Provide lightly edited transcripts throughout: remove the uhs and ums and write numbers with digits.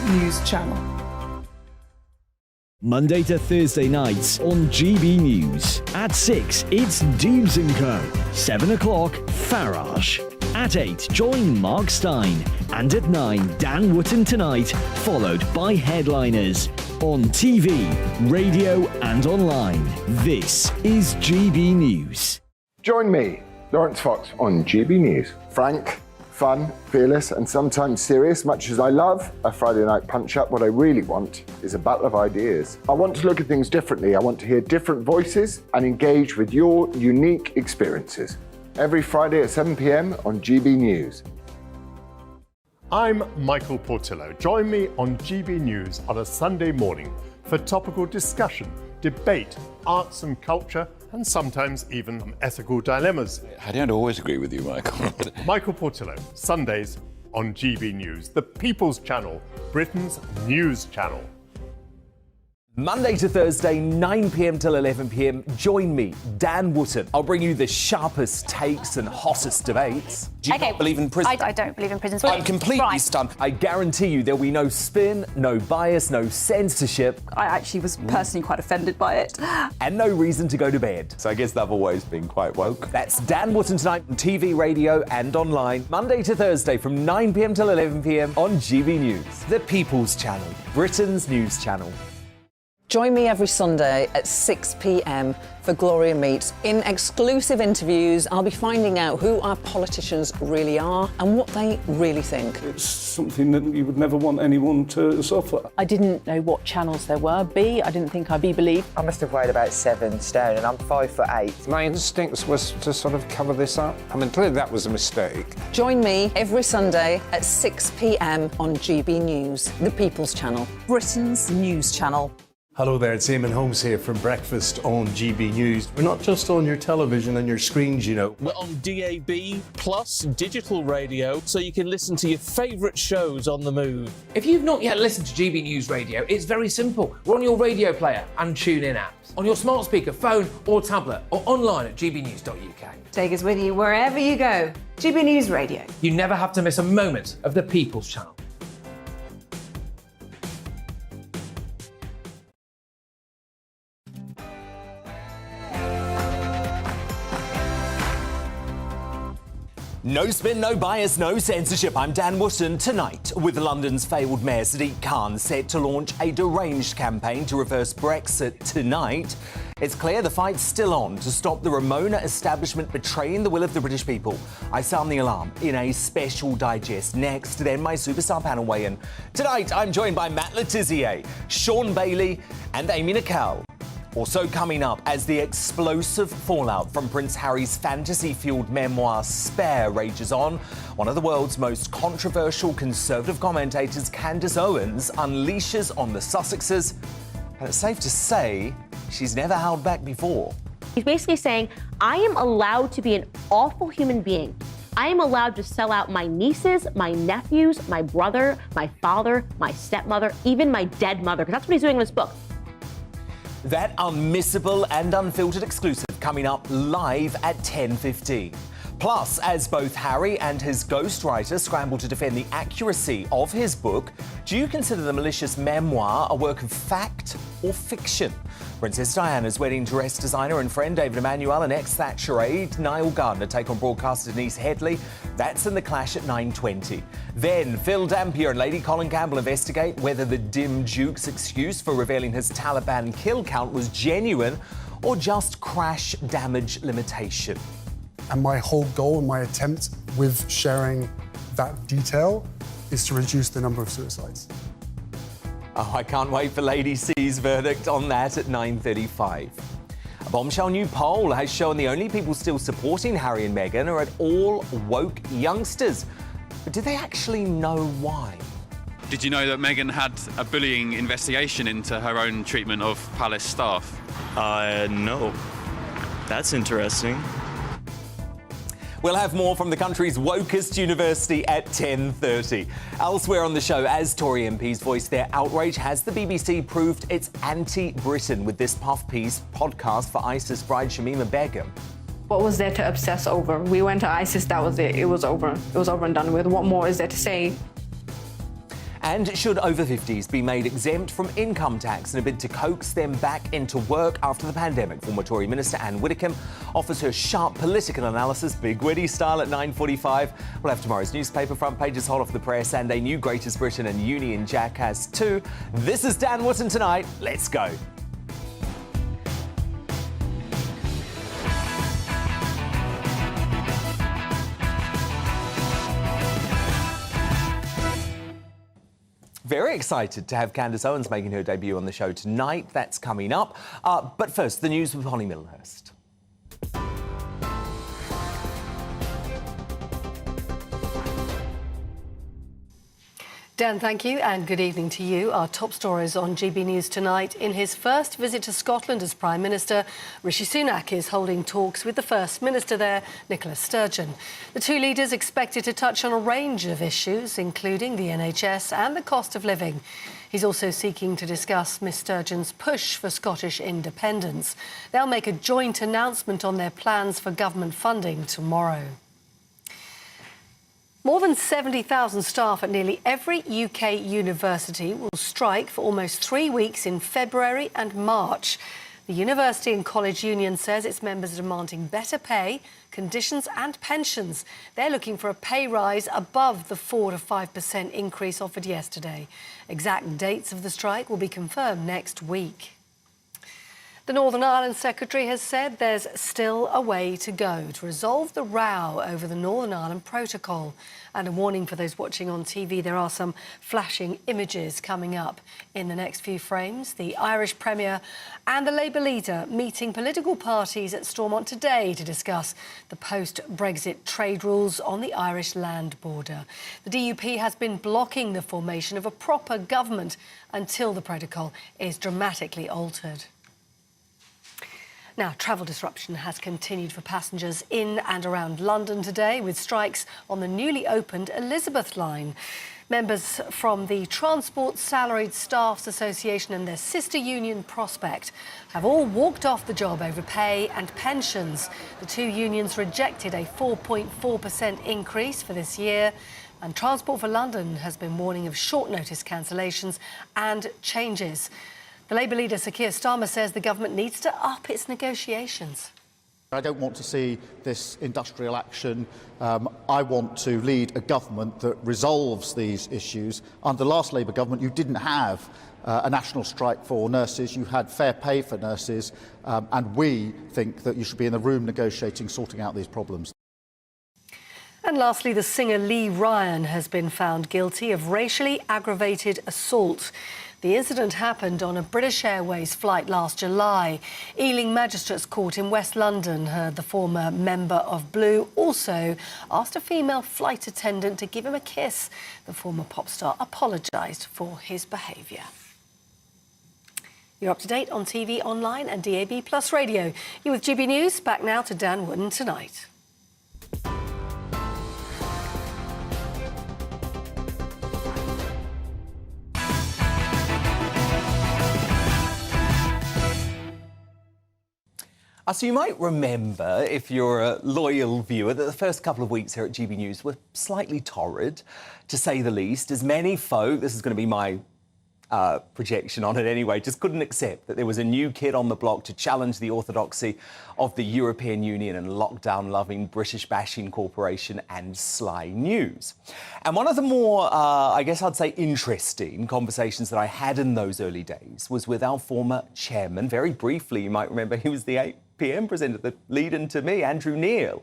News channel. Monday to Thursday nights on GB News. At 6, it's Deebs & Co. 7 o'clock, Farage. At 8, join Mark Stein. And at 9, Dan Wootton Tonight, followed by headliners. On TV, radio and online. This is GB News. Join me, Lawrence Fox, on GB News. Frank, fun, fearless and sometimes serious. Much as I love a Friday night punch-up, what I really want is a battle of ideas. I want to look at things differently. I want to hear different voices and engage with your unique experiences. Every Friday at 7 p.m. on GB News. I'm Michael Portillo. Join me on GB News on a Sunday morning for topical discussion, debate, arts and culture, and sometimes even ethical dilemmas. I don't always agree with you, Michael. Michael Portillo, Sundays on GB News, the People's Channel, Britain's news channel. Monday to Thursday, 9 p.m. till 11 p.m. Join me, Dan Wootton. I'll bring you the sharpest takes and hottest debates. Do you not believe in prison? I don't believe in prison. I'm completely stunned. I guarantee you there'll be no spin, no bias, no censorship. I actually was personally quite offended by it. And no reason to go to bed. So I guess they've always been quite woke. That's Dan Wootton Tonight on TV, radio and online. Monday to Thursday from 9 p.m. till 11 p.m. on GB News. The People's Channel, Britain's news channel. Join me every Sunday at 6 p.m. for Gloria Meets. In exclusive interviews, I'll be finding out who our politicians really are and what they really think. It's something that you would never want anyone to suffer. I didn't know what channels there were. I didn't think I'd be believed. I must have weighed about 7 stone and I'm 5'8". My instincts was to sort of cover this up. I mean, clearly that was a mistake. Join me every Sunday at 6 p.m. on GB News, the People's Channel, Britain's news channel. Hello there, it's Eamon Holmes here from Breakfast on GB News. We're not just on your television and your screens, you know. We're on DAB plus digital radio, so you can listen to your favourite shows on the move. If you've not yet listened to GB News Radio, it's very simple. We're on your radio player and tune-in apps, on your smart speaker, phone or tablet, or online at gbnews.uk. Take us with you wherever you go. GB News Radio. You never have to miss a moment of the People's Channel. No spin, no bias, no censorship. I'm Dan Wootton. Tonight, with London's failed Mayor Sadiq Khan set to launch a deranged campaign to reverse Brexit tonight, it's clear the fight's still on to stop the Ramona establishment betraying the will of the British people. I sound the alarm in a special digest next, then my superstar panel weigh-in. Tonight, I'm joined by Matt Letizia, Sean Bailey and Amy Nicole. Also coming up, as the explosive fallout from Prince Harry's fantasy-fueled memoir Spare rages on, one of the world's most controversial Conservative commentators, Candace Owens, unleashes on the Sussexes, and it's safe to say she's never held back before. He's basically saying, I am allowed to be an awful human being. I am allowed to sell out my nieces, my nephews, my brother, my father, my stepmother, even my dead mother, because that's what he's doing in this book. That unmissable and unfiltered exclusive coming up live at 10:15. Plus, as both Harry and his ghostwriter scramble to defend the accuracy of his book, do you consider the malicious memoir a work of fact or fiction? Princess Diana's wedding dress designer and friend David Emanuel and ex-Thatcher aide Niall Gardner take on broadcaster Denise Headley. That's in The Clash at 9:20. Then Phil Dampier and Lady Colin Campbell investigate whether the dim Duke's excuse for revealing his Taliban kill count was genuine or just crash damage limitation. And my whole goal and my attempt with sharing that detail is to reduce the number of suicides. Oh, I can't wait for Lady C's verdict on that at 9:35. A bombshell new poll has shown the only people still supporting Harry and Meghan are at all woke youngsters. But do they actually know why? Did you know that Meghan had a bullying investigation into her own treatment of palace staff? No. That's interesting. We'll have more from the country's wokest university at 10:30. Elsewhere on the show, as Tory MPs voice their outrage, has the BBC proved it's anti-Britain with this Puff Piece podcast for ISIS bride Shamima Begum? What was there to obsess over? We went to ISIS, that was it. It was over. It was over and done with. What more is there to say? And should over 50s be made exempt from income tax in a bid to coax them back into work after the pandemic? Former Tory Minister Anne Widdecombe offers her sharp political analysis, big witty style at 9:45. We'll have tomorrow's newspaper front pages hot off the press and a new Greatest Britain and Union Jackass too. This is Dan Wootton Tonight. Let's go. Very excited to have Candace Owens making her debut on the show tonight. That's coming up. But first, the news with Holly Middlehurst. Dan, thank you, and good evening to you. Our top stories on GB News tonight. In his first visit to Scotland as Prime Minister, Rishi Sunak is holding talks with the First Minister there, Nicola Sturgeon. The two leaders expected to touch on a range of issues, including the NHS and the cost of living. He's also seeking to discuss Miss Sturgeon's push for Scottish independence. They'll make a joint announcement on their plans for government funding tomorrow. More than 70,000 staff at nearly every UK university will strike for almost 3 weeks in February and March. The University and College Union says its members are demanding better pay, conditions and pensions. They're looking for a pay rise above the 4 to 5% increase offered yesterday. Exact dates of the strike will be confirmed next week. The Northern Ireland Secretary has said there's still a way to go to resolve the row over the Northern Ireland Protocol. And a warning for those watching on TV, there are some flashing images coming up in the next few frames. The Irish Premier and the Labour leader meeting political parties at Stormont today to discuss the post-Brexit trade rules on the Irish land border. The DUP has been blocking the formation of a proper government until the protocol is dramatically altered. Now, travel disruption has continued for passengers in and around London today, with strikes on the newly opened Elizabeth line. Members from the Transport Salaried Staffs Association and their sister union Prospect have all walked off the job over pay and pensions. The two unions rejected a 4.4% increase for this year, and Transport for London has been warning of short-notice cancellations and changes. The Labour leader, Sir Keir Starmer, says the government needs to up its negotiations. I don't want to see this industrial action. I want to lead a government that resolves these issues. Under the last Labour government, you didn't have a national strike for nurses. You had fair pay for nurses. And we think that you should be in the room negotiating, sorting out these problems. And lastly, the singer Lee Ryan has been found guilty of racially aggravated assault. The incident happened on a British Airways flight last July. Ealing Magistrates Court in West London heard the former member of Blue also asked a female flight attendant to give him a kiss. The former pop star apologised for his behaviour. You're up to date on TV, online and DAB+ radio. You're with GB News. Back now to Dan Wootton Tonight. So you might remember, if you're a loyal viewer, that the first couple of weeks here at GB News were slightly torrid, to say the least, as many folk, this is going to be my projection on it anyway, just couldn't accept that there was a new kid on the block to challenge the orthodoxy of the European Union and lockdown-loving, British-bashing corporation and Sly News. And one of the more, I guess I'd say, interesting conversations that I had in those early days was with our former chairman. Very briefly, you might remember, he was the 8 p.m. presenter, the lead-in to me, Andrew Neil,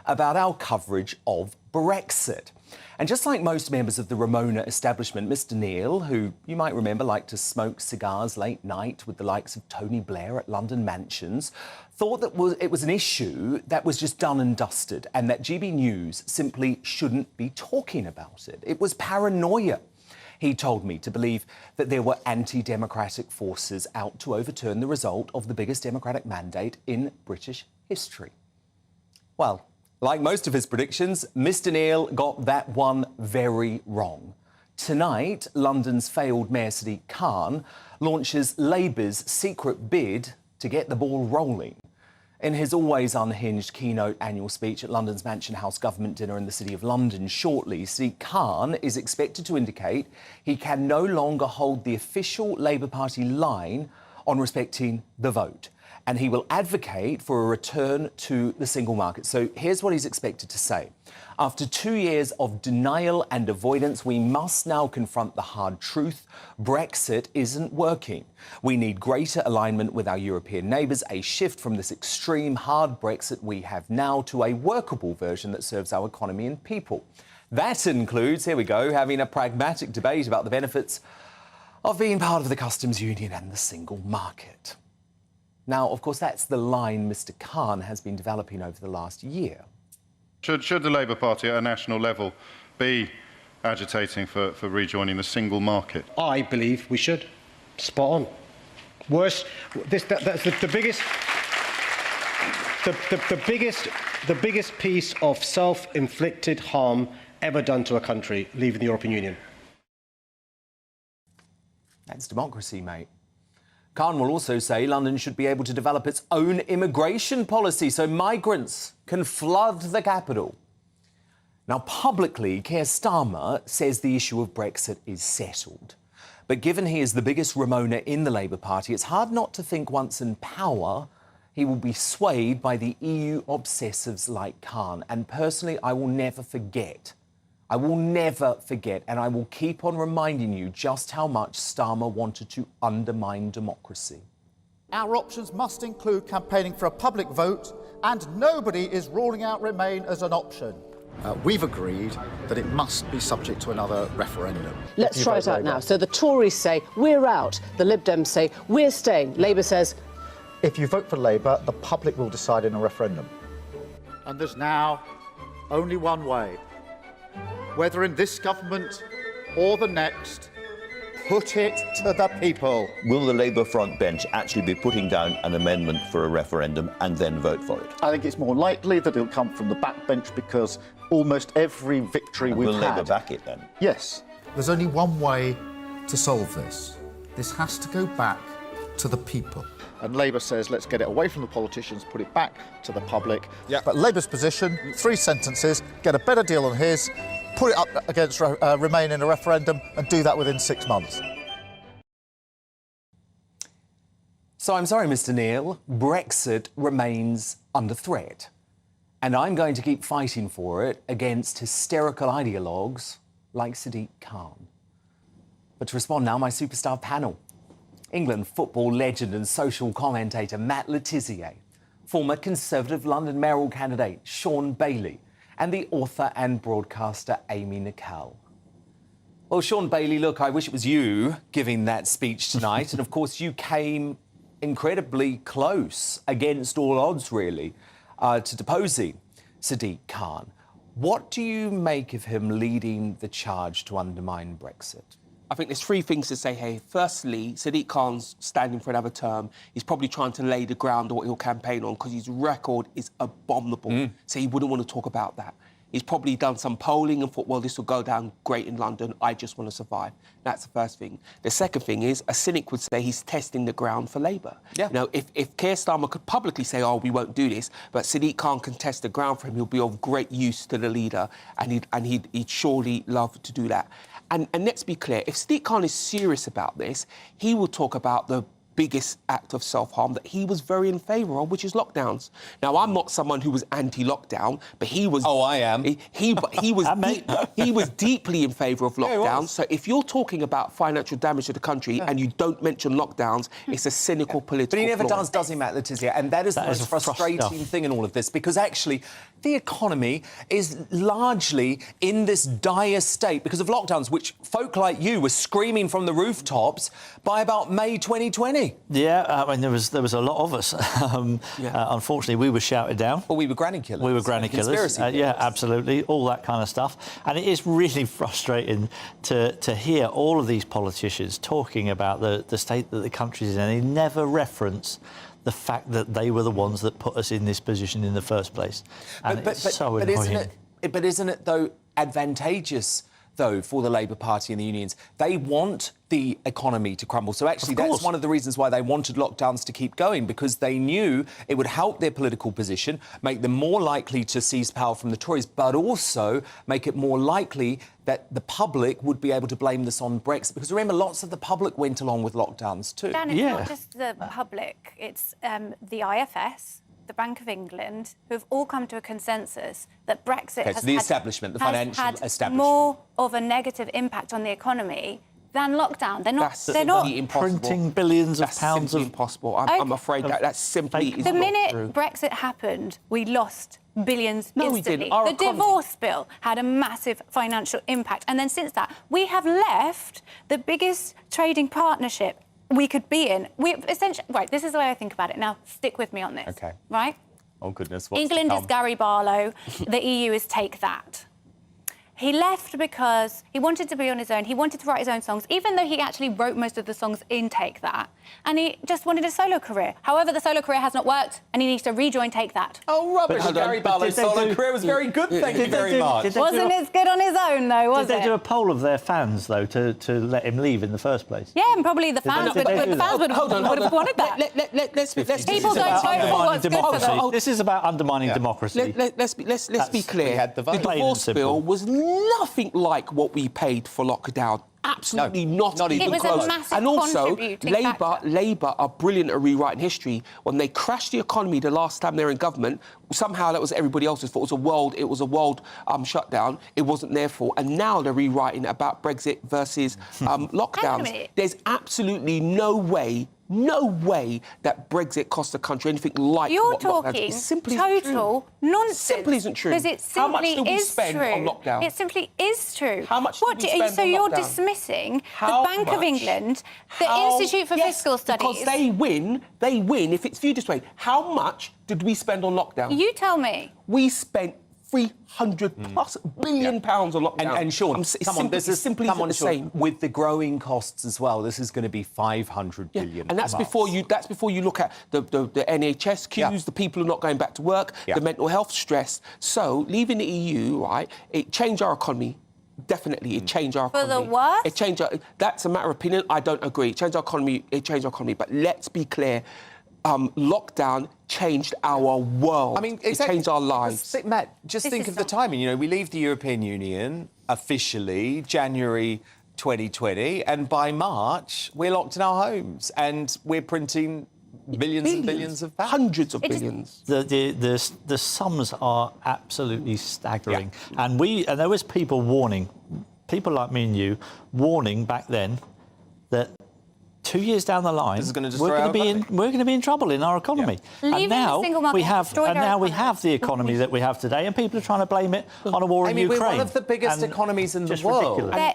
about our coverage of Brexit. And just like most members of the Ramona establishment, Mr. Neil, who you might remember liked to smoke cigars late night with the likes of Tony Blair at London mansions, thought that it was an issue that was just done and dusted and that GB News simply shouldn't be talking about it. It was paranoia, he told me, to believe that there were anti-democratic forces out to overturn the result of the biggest democratic mandate in British history. Well, like most of his predictions, Mr. Neil got that one very wrong. Tonight, London's failed Mayor Sadiq Khan launches Labour's secret bid to get the ball rolling. In his always unhinged keynote annual speech at London's Mansion House government dinner in the City of London shortly, Sadiq Khan is expected to indicate he can no longer hold the official Labour Party line on respecting the vote, and he will advocate for a return to the single market. So here's what he's expected to say. After 2 years of denial and avoidance, we must now confront the hard truth. Brexit isn't working. We need greater alignment with our European neighbours, a shift from this extreme hard Brexit we have now to a workable version that serves our economy and people. That includes, here we go, having a pragmatic debate about the benefits of being part of the customs union and the single market. Now, of course, that's the line Mr. Khan has been developing over the last year. Should the Labour Party at a national level be agitating for rejoining the single market? I believe we should. Spot on. Worse, that's the biggest piece of self-inflicted harm ever done to a country, leaving the European Union. That's democracy, mate. Khan will also say London should be able to develop its own immigration policy so migrants can flood the capital. Now, publicly, Keir Starmer says the issue of Brexit is settled. But given he is the biggest Ramona in the Labour Party, it's hard not to think once in power, he will be swayed by the EU obsessives like Khan. And personally, I will never forget, and I will keep on reminding you just how much Starmer wanted to undermine democracy. Our options must include campaigning for a public vote, and nobody is ruling out Remain as an option. We've agreed that it must be subject to another referendum. Let's try it out now. So the Tories say, we're out. The Lib Dems say, we're staying. Labour says... If you vote for Labour, the public will decide in a referendum. And there's now only one way. Whether in this government or the next, put it to the people. Will the Labour front bench actually be putting down an amendment for a referendum and then vote for it? I think it's more likely that it'll come from the backbench because almost every victory we've had... Will Labour back it then? Yes. There's only one way to solve this. This has to go back to the people. And Labour says, let's get it away from the politicians, put it back to the public. Yeah. But Labour's position, 3 sentences, get a better deal than his, put it up against Remain in a referendum and do that within 6 months. So I'm sorry, Mr. Neil, Brexit remains under threat. And I'm going to keep fighting for it against hysterical ideologues like Sadiq Khan. But to respond now, my superstar panel. England football legend and social commentator Matt Le Tissier, former Conservative London mayoral candidate Sean Bailey, and the author and broadcaster Amy Nicole. Well, Sean Bailey, look, I wish it was you giving that speech tonight. And, of course, you came incredibly close, against all odds, really, to deposing Sadiq Khan. What do you make of him leading the charge to undermine Brexit? I think there's 3 things to say here. Firstly, Sadiq Khan's standing for another term. He's probably trying to lay the ground of what he'll campaign on because his record is abominable. So he wouldn't want to talk about that. He's probably done some polling and thought, well, this will go down great in London. I just want to survive. That's the first thing. The second thing is, a cynic would say he's testing the ground for Labour. Yeah. You know, if Keir Starmer could publicly say, oh, we won't do this, but Sadiq Khan can test the ground for him, he'll be of great use to the leader, and he'd surely love to do that. And let's be clear, if Sadiq Khan is serious about this, he will talk about the biggest act of self-harm that he was very in favour of, which is lockdowns. Now, I'm not someone who was anti-lockdown, but he was... Oh, I am. He was deeply in favour of lockdowns. Yeah, so if you're talking about financial damage to the country and you don't mention lockdowns, it's a cynical political But he never flaw. does he, Matt Le Tissier? And that is the most frustrating thing in all of this, because actually the economy is largely in this dire state because of lockdowns, which folk like you were screaming from the rooftops by about May 2020. Yeah, I mean, there was a lot of us. Unfortunately, we were shouted down. Well, we were granny killers. We were granny killers. Conspiracy yeah, absolutely, all that kind of stuff. And it is really frustrating to hear all of these politicians talking about the state that the country's in, and they never reference the fact that they were the ones that put us in this position in the first place. And it's so annoying. But isn't it, though, advantageous though, for the Labour Party and the unions. They want the economy to crumble. So actually, that's one of the reasons why they wanted lockdowns to keep going, because they knew it would help their political position, make them more likely to seize power from the Tories, but also make it more likely that the public would be able to blame this on Brexit. Because remember, lots of the public went along with lockdowns too. Dan, it's not just the public, it's the IFS, the Bank of England, who have all come to a consensus that Brexit has the establishment, the financial had establishment, more of a negative impact on the economy than lockdown. They're not. They're not printing billions of pounds of impossible. I'm afraid that simply is the not minute true. Brexit happened, we lost billions No, we instantly. didn't. Our The economy- divorce bill had a massive financial impact, and then since that, we have left the biggest trading partnership we could be in. We essentially right. This is the way I think about it. Now, stick with me on this. Okay. Right. Oh goodness. What's England to is come? Gary Barlow. The EU is Take That. He left because he wanted to be on his own. He wanted to write his own songs, even though he actually wrote most of the songs in Take That. And he just wanted a solo career. However, the solo career has not worked, and he needs to rejoin Take That. Oh, rubbish. Gary Barlow's solo career was very good, thank you very much. Wasn't as good on his own, though, was Did it? they do a poll of their fans, though, to let him leave in the first place? Yeah, and probably the fans would have wanted that. Let's be People don't vote for what's good for them. This is about undermining democracy. Let's be clear. The divorce bill was nothing like what we paid for lockdown. Absolutely not even It was close. a massive And also, contributing Labour are brilliant at rewriting history. When they crashed the economy the last time they were in government, somehow that was everybody else's fault. It was a world shutdown. It wasn't their fault. And now they're rewriting about Brexit versus lockdowns. There's absolutely no way that Brexit cost the country anything like You're what lockdowns. talking It simply isn't total true. nonsense. Simply isn't true. Because it How much simply did we is spend true. on lockdown? It simply is true. How much did we spend So on you're lockdown? dismissing How the Bank of much? England, the Institute for Fiscal Studies. Because they win. If it's viewed this way. How much did we spend on lockdown? You tell me. We spent £300+ billion pounds on lockdown. And Sean, this is simply the same. With the growing costs as well, this is going to be 500 billion. And that's plus. before you look at the NHS queues, the people who are not going back to work, the mental health stress. So leaving the EU, right, it changed our economy. Definitely, it changed our economy. For the worse? It changed that's a matter of opinion. I don't agree. It changed our economy. But let's be clear. Lockdown changed our world. I mean, it changed our lives. Matt, just think of the timing. You know, we leave the European Union officially January 2020, and by March we're locked in our homes and we're printing billions and billions of pounds. Hundreds of billions. The sums are absolutely staggering, and there was people like me and you, warning back then that 2 years down the line, we're going to be in trouble in our economy. And now we have the economy that we have today, and people are trying to blame it on a war in Ukraine. We're one of the biggest economies in the world. How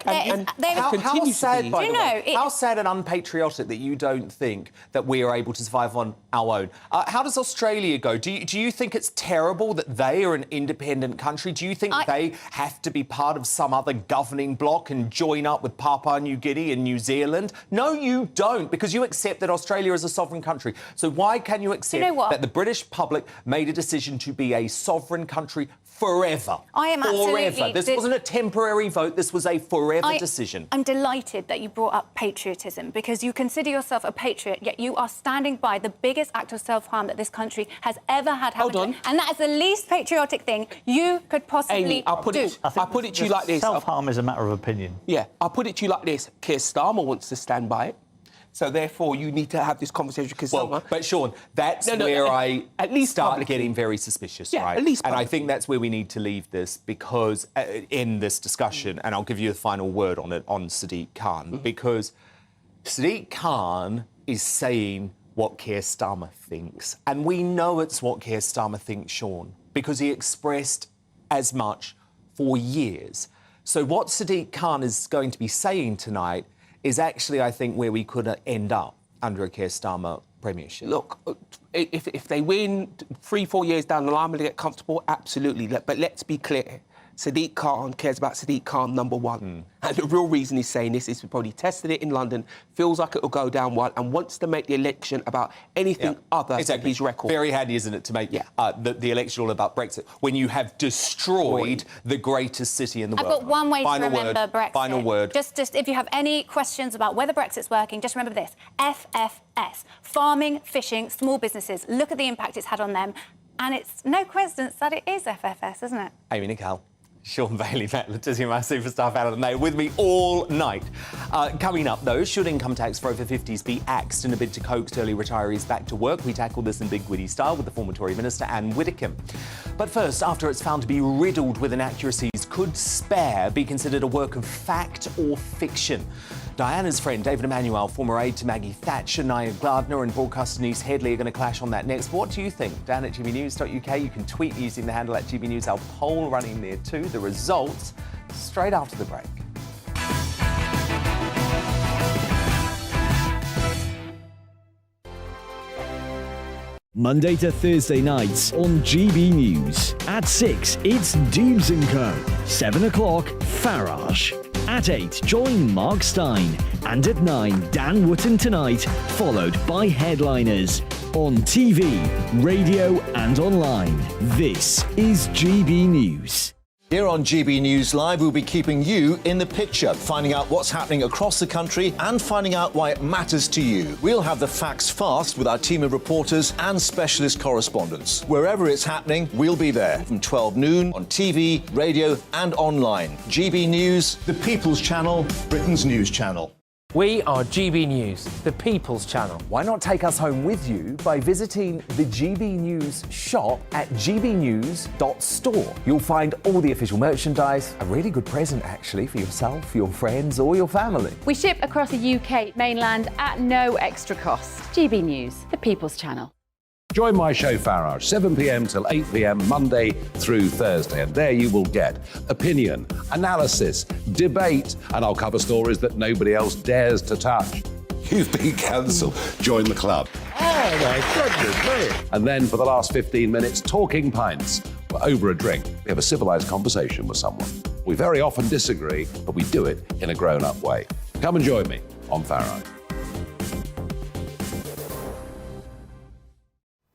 sad and unpatriotic that you don't think that we are able to survive on our own. How does Australia go? Do you think it's terrible that they are an independent country? Do you think they have to be part of some other governing bloc and join up with Papua New Guinea and New Zealand? No, you don't, because you accept that Australia is a sovereign country. So why can you accept that the British public made a decision to be a sovereign country forever? I am absolutely... Forever. This wasn't a temporary vote. This was a forever decision. I'm delighted that you brought up patriotism, because you consider yourself a patriot, yet you are standing by the biggest act of self-harm that this country has ever had happen. And that is the least patriotic thing you could possibly Amy, I'll put it to you like this. Self-harm is a matter of opinion. Yeah, I'll put it to you like this. Keir Starmer wants to stand by it. So therefore, you need to have this conversation with Keir Starmer. But Sean, that's where I at least start getting very suspicious, right? At least and I think that's where we need to leave this, because in this discussion, and I'll give you the final word on it, on Sadiq Khan, because Sadiq Khan is saying what Keir Starmer thinks. And we know it's what Keir Starmer thinks, Sean, because he expressed as much for years. So what Sadiq Khan is going to be saying tonight is actually, I think, where we could end up under a Keir Starmer premiership. Look, if they win 3-4 years down the line, will they get comfortable? Absolutely. But let's be clear. Sadiq Khan cares about Sadiq Khan #1. And the real reason he's saying this is we probably tested it in London, feels like it'll go down well, and wants to make the election about anything other than his record. Very handy, isn't it, to make the election all about Brexit when you have destroyed the greatest city in the I've world. got one way Final to remember word. Brexit. Final word. Just if you have any questions about whether Brexit's working, just remember this. FFS. Farming, fishing, small businesses. Look at the impact it's had on them. And it's no coincidence that it is FFS, isn't it? Amy Nicole. Sean Bailey, Matt Letizia, my superstar fan of the day, with me all night. Coming up, though, should income tax for over 50s be axed in a bid to coax early retirees back to work? We tackle this in big witty style with the former Tory minister, Anne Widdecombe. But first, after it's found to be riddled with inaccuracies, could Spare be considered a work of fact or fiction? Diana's friend, David Emanuel, former aide to Maggie Thatcher, Nia Gardner and broadcaster Denise Headley are going to clash on that next. But what do you think? Dan at gbnews.uk. You can tweet using the handle at gbnews. Our poll running there too. The results straight after the break. Monday to Thursday nights on GB News. At 6, it's Dubes & Co. 7 o'clock, Farage. At 8, join Mark Stein. And at 9, Dan Wootton Tonight, followed by Headliners. On TV, radio and online. This is GB News. Here on GB News Live, we'll be keeping you in the picture, finding out what's happening across the country and finding out why it matters to you. We'll have the facts fast with our team of reporters and specialist correspondents. Wherever it's happening, we'll be there from 12 noon on TV, radio and online. GB News, the People's Channel, Britain's news channel. We are GB News, the People's Channel. Why not take us home with you by visiting the GB News shop at gbnews.store. You'll find all the official merchandise, a really good present actually for yourself, your friends or your family. We ship across the UK mainland at no extra cost. GB News, the People's Channel. Join my show Farage, 7 p.m. till 8 p.m. Monday through Thursday. And there you will get opinion, analysis, debate, and I'll cover stories that nobody else dares to touch. You've been cancelled. Join the club. Oh, my goodness me. And then for the last 15 minutes, talking pints. We're over a drink. We have a civilised conversation with someone. We very often disagree, but we do it in a grown-up way. Come and join me on Farage.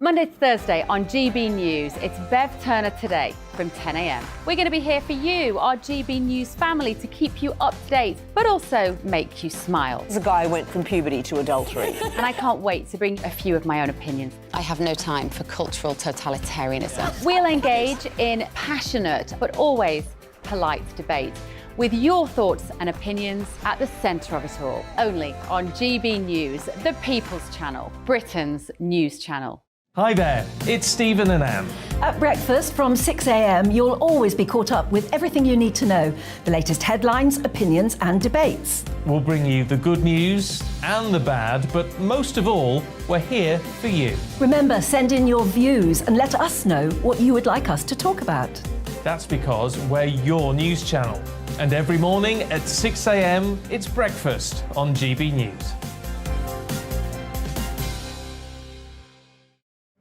Monday to Thursday on GB News, it's Bev Turner Today from 10 a.m. We're going to be here for you, our GB News family, to keep you up to date, but also make you smile. The guy went from puberty to adultery. And I can't wait to bring a few of my own opinions. I have no time for cultural totalitarianism. We'll engage in passionate, but always polite debate, with your thoughts and opinions at the centre of it all. Only on GB News, the People's Channel, Britain's news channel. Hi there, it's Stephen and Anne. At breakfast from 6 a.m, you'll always be caught up with everything you need to know, the latest headlines, opinions and debates. We'll bring you the good news and the bad, but most of all, we're here for you. Remember, send in your views and let us know what you would like us to talk about. That's because we're your news channel. And every morning at 6 a.m, it's breakfast on GB News.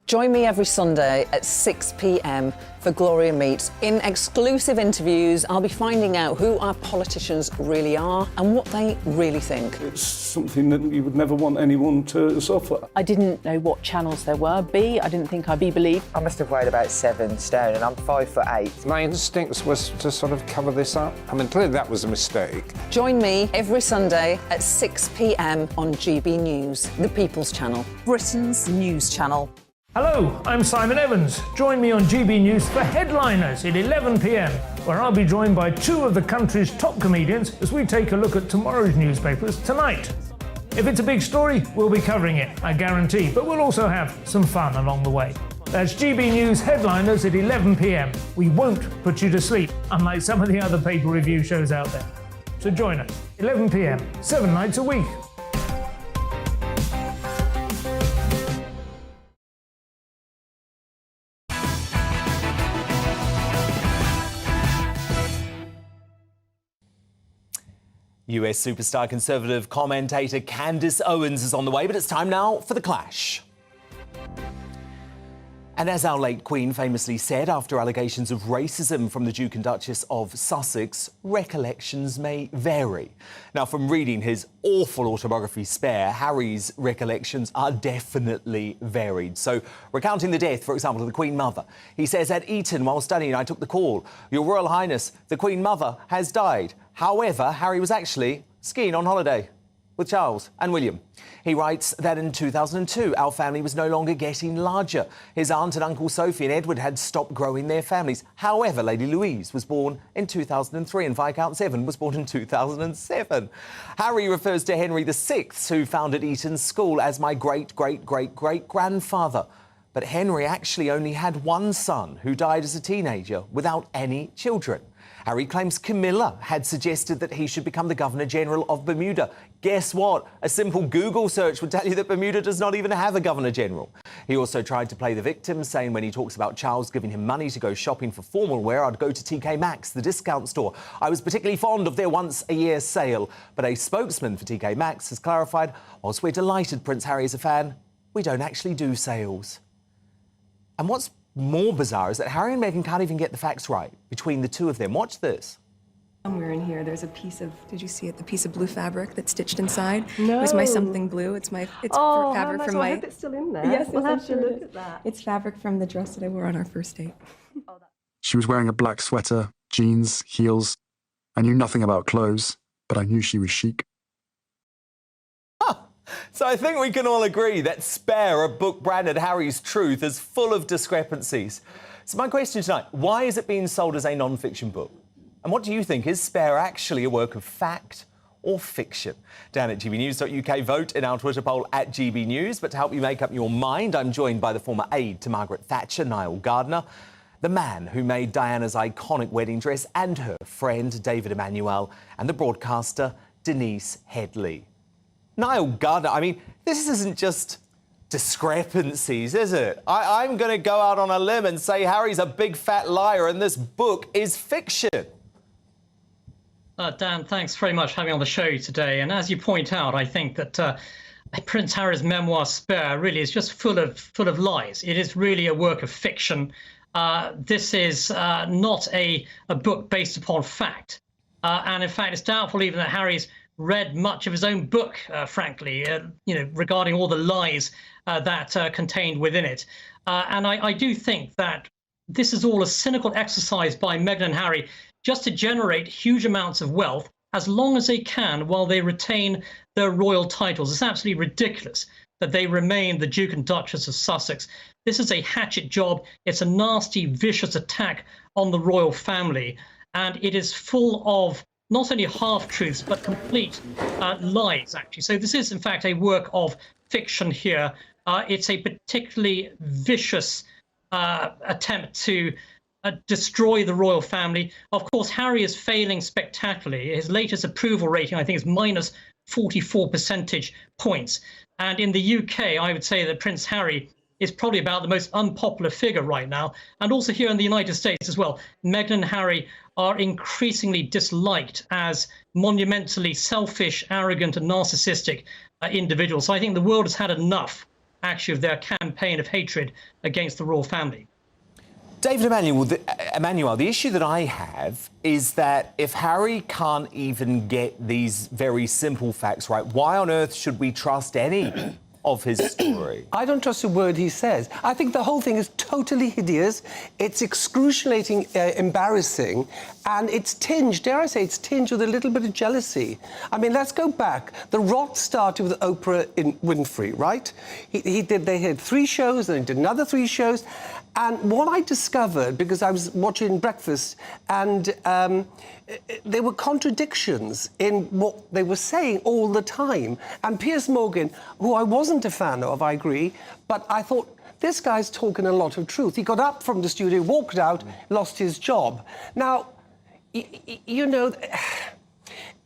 Join me every Sunday at 6 p.m. for Gloria Meets. In exclusive interviews, I'll be finding out who our politicians really are and what they really think. It's something that you would never want anyone to suffer. I didn't know what channels there were. I didn't think I'd be believed. I must have weighed about 7 stone and I'm 5'8". My instincts was to sort of cover this up. I mean, clearly that was a mistake. Join me every Sunday at 6 p.m. on GB News, the People's Channel, Britain's news channel. Hello, I'm Simon Evans. Join me on GB News for Headliners at 11 p.m, where I'll be joined by 2 of the country's top comedians as we take a look at tomorrow's newspapers tonight. If it's a big story, we'll be covering it, I guarantee, but we'll also have some fun along the way. That's GB News Headliners at 11 p.m. We won't put you to sleep, unlike some of the other paper review shows out there. So join us, 11 p.m, 7 nights a week. US superstar Conservative commentator Candace Owens is on the way, but it's time now for The Clash. And as our late Queen famously said after allegations of racism from the Duke and Duchess of Sussex, recollections may vary. Now, from reading his awful autobiography Spare, Harry's recollections are definitely varied. So, recounting the death, for example, of the Queen Mother, he says, at Eton, while studying, I took the call. Your Royal Highness, the Queen Mother has died. However, Harry was actually skiing on holiday with Charles and William. He writes that in 2002, our family was no longer getting larger. His aunt and Uncle Sophie and Edward had stopped growing their families. However, Lady Louise was born in 2003 and Viscount Severn was born in 2007. Harry refers to Henry VI, who founded Eton School, as my great-great-great-great-grandfather. But Henry actually only had one son who died as a teenager without any children. Harry claims Camilla had suggested that he should become the Governor-General of Bermuda. Guess what? A simple Google search would tell you that Bermuda does not even have a Governor-General. He also tried to play the victim, saying when he talks about Charles giving him money to go shopping for formal wear, I'd go to TK Maxx, the discount store. I was particularly fond of their once-a-year sale. But a spokesman for TK Maxx has clarified, whilst we're delighted Prince Harry is a fan, we don't actually do sales. And what's more bizarre is that Harry and Meghan can't even get the facts right between the two of them. Watch this. Somewhere in here, there's a piece of, did you see it? The piece of blue fabric that's stitched inside. No. It was my something blue. It's fabric nice. from Well, my. I hope it's still in there. Yes, we'll I'm have sure to it look is. at that. It's fabric from the dress that I wore on our first date. She was wearing a black sweater, jeans, heels. I knew nothing about clothes, but I knew she was chic. So I think we can all agree that Spare, a book branded Harry's Truth, is full of discrepancies. So my question tonight, why is it being sold as a non-fiction book? And what do you think? Is Spare actually a work of fact or fiction? Down at gbnews.uk, vote in our Twitter poll at GBNews. But to help you make up your mind, I'm joined by the former aide to Margaret Thatcher, Niall Gardner, the man who made Diana's iconic wedding dress, and her friend David Emmanuel, and the broadcaster Denise Headley. Niall Gardner, I mean, this isn't just discrepancies, is it? I'm going to go out on a limb and say Harry's a big fat liar and this book is fiction. Dan, thanks very much for having me on the show today. And as you point out, I think that Prince Harry's memoir Spare really is just full of lies. It is really a work of fiction. This is not a book based upon fact. And in fact, it's doubtful even that Harry's read much of his own book, frankly, regarding all the lies that contained within it. And I do think that this is all a cynical exercise by Meghan and Harry just to generate huge amounts of wealth as long as they can while they retain their royal titles. It's absolutely ridiculous that they remain the Duke and Duchess of Sussex. This is a hatchet job. It's a nasty, vicious attack on the royal family. And it is full of not only half-truths, but complete lies, actually. So this is, in fact, a work of fiction here. It's a particularly vicious attempt to destroy the royal family. Of course, Harry is failing spectacularly. His latest approval rating, I think, is minus 44 percentage points. And in the UK, I would say that Prince Harry is probably about the most unpopular figure right now. And also here in the United States as well, Meghan and Harry are increasingly disliked as monumentally selfish, arrogant and narcissistic individuals. So I think the world has had enough, actually, of their campaign of hatred against the royal family. David Emmanuel, the issue that I have is that if Harry can't even get these very simple facts right, why on earth should we trust any of his story? I don't trust a word he says. I think the whole thing is totally hideous. It's excruciating, embarrassing, and it's tinged, dare I say, it's tinged with a little bit of jealousy. I mean, let's go back. The rot started with Oprah Winfrey, right? They had 3 shows, then he did another 3 shows. And what I discovered, because I was watching Breakfast, and there were contradictions in what they were saying all the time. And Piers Morgan, who I wasn't a fan of, I agree, but I thought, this guy's talking a lot of truth. He got up from the studio, walked out, lost his job. Now, you know,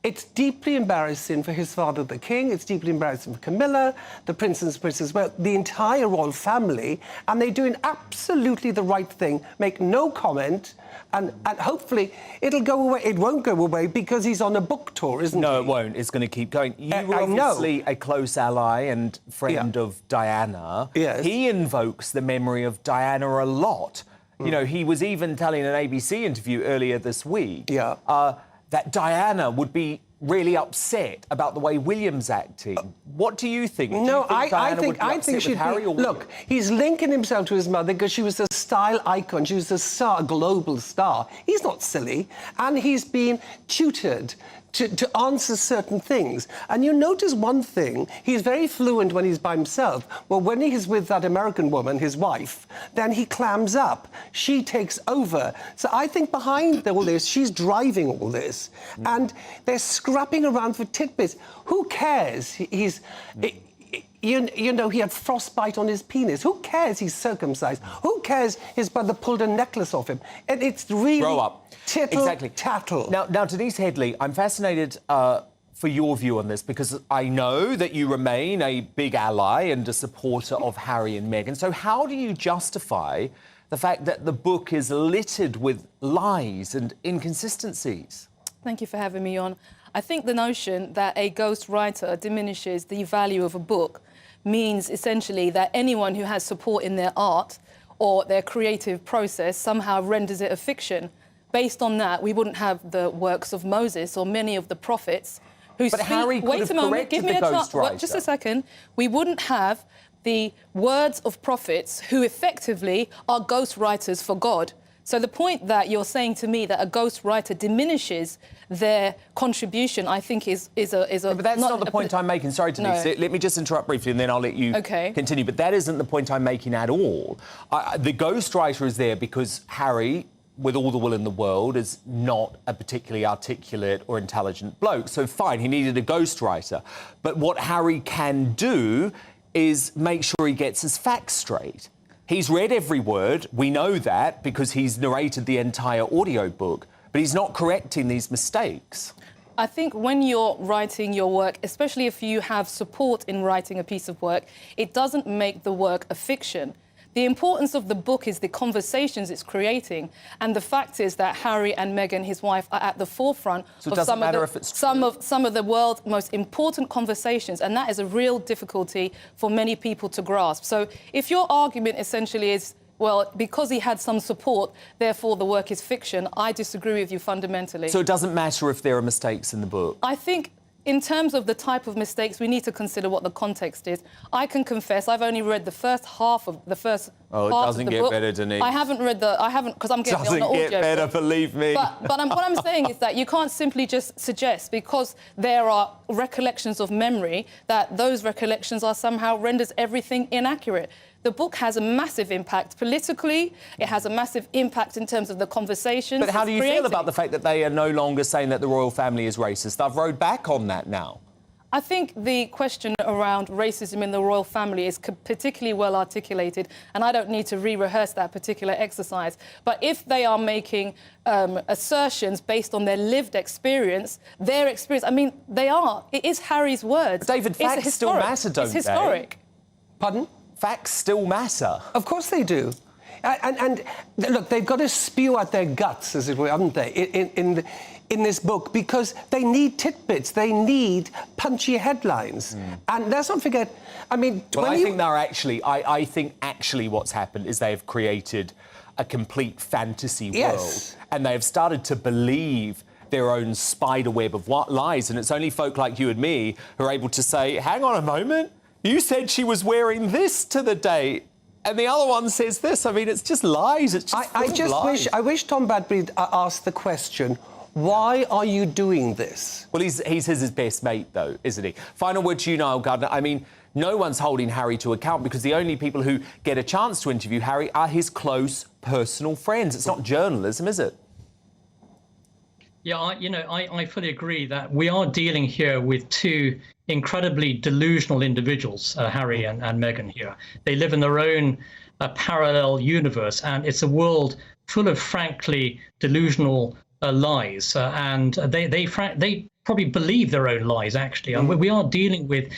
It's deeply embarrassing for his father, the king. It's deeply embarrassing for Camilla, the prince and princess, well, the entire royal family. And they're doing absolutely the right thing. Make no comment. And hopefully it'll go away. It won't go away because he's on a book tour, isn't he? No, it won't. It's going to keep going. You were obviously a close ally and friend of Diana. Yes. He invokes the memory of Diana a lot. You know, he was even telling an ABC interview earlier this week that Diana would be really upset about the way William's acting. What do you think? No, I think she'd be... Look, he's linking himself to his mother because she was a style icon. She was a star, a global star. He's not silly. And he's been tutored to answer certain things. And you notice one thing, he's very fluent when he's by himself. Well, when he's with that American woman, his wife, then he clams up. She takes over. So I think behind all this, she's driving all this. And they're scrapping around for tidbits. Who cares? You know, he had frostbite on his penis. Who cares he's circumcised? Who cares his brother pulled a necklace off him? And it's really... Grow up. Tattle. Now, Denise Headley, I'm fascinated for your view on this because I know that you remain a big ally and a supporter of Harry and Meghan. So how do you justify the fact that the book is littered with lies and inconsistencies? Thank you for having me on. I think the notion that a ghostwriter diminishes the value of a book means essentially that anyone who has support in their art or their creative process somehow renders it a fiction. Based on that, we wouldn't have the works of Moses or many of the prophets who But Harry could have corrected the ghostwriter. Just a second. We wouldn't have the words of prophets who effectively are ghostwriters for God. So the point that you're saying to me that a ghostwriter diminishes their contribution, I think is a... But that's not the point I'm making. Sorry, Denise. No. Let me just interrupt briefly and then I'll let you continue. But that isn't the point I'm making at all. The ghostwriter is there because Harry, with all the will in the world, is not a particularly articulate or intelligent bloke. So fine, he needed a ghostwriter. But what Harry can do is make sure he gets his facts straight. He's read every word, we know that, because he's narrated the entire audiobook, but he's not correcting these mistakes. I think when you're writing your work, especially if you have support in writing a piece of work, it doesn't make the work a fiction. The importance of the book is the conversations it's creating, and the fact is that Harry and Meghan, his wife, are at the forefront of some of the world's most important conversations, and that is a real difficulty for many people to grasp. So if your argument essentially is, well, because he had some support, therefore the work is fiction, I disagree with you fundamentally. So it doesn't matter if there are mistakes in the book? I think in terms of the type of mistakes, we need to consider what the context is. I can confess, I've only read the first half of the book. Oh, it doesn't get better, Denise. I haven't, because I'm getting on the audio. Doesn't get better, believe me. But what I'm saying is that you can't simply just suggest, because there are recollections of memory, that those recollections are somehow renders everything inaccurate. The book has a massive impact politically. It has a massive impact in terms of the conversations. But how do you feel about the fact that they are no longer saying that the royal family is racist? I've rode back on that now. I think the question around racism in the royal family is particularly well articulated, and I don't need to re-rehearse that particular exercise. But if they are making assertions based on their lived experience, I mean, they are. It is Harry's words. But David, facts still matter, don't they? It's historic. Pardon? Facts still matter. Of course they do. And look, they've got to spew out their guts, as it were, haven't they, in this book, because they need tidbits, they need punchy headlines. And let's not forget, I mean... Well, I think actually what's happened is they have created a complete fantasy world. And they have started to believe their own spider web of lies. And it's only folk like you and me who are able to say, hang on a moment, you said she was wearing this to the date, and the other one says this. I mean, it's just lies. It's just I wish Tom Badbury asked the question, why are you doing this? Well, he's his best mate, though, isn't he? Final word to you, Niall Gardner. I mean, no one's holding Harry to account because the only people who get a chance to interview Harry are his close personal friends. It's not journalism, is it? Yeah, I fully agree that we are dealing here with two incredibly delusional individuals, Harry and Meghan here. They live in their own parallel universe, and it's a world full of frankly delusional lies. And they probably believe their own lies, actually. And we are dealing with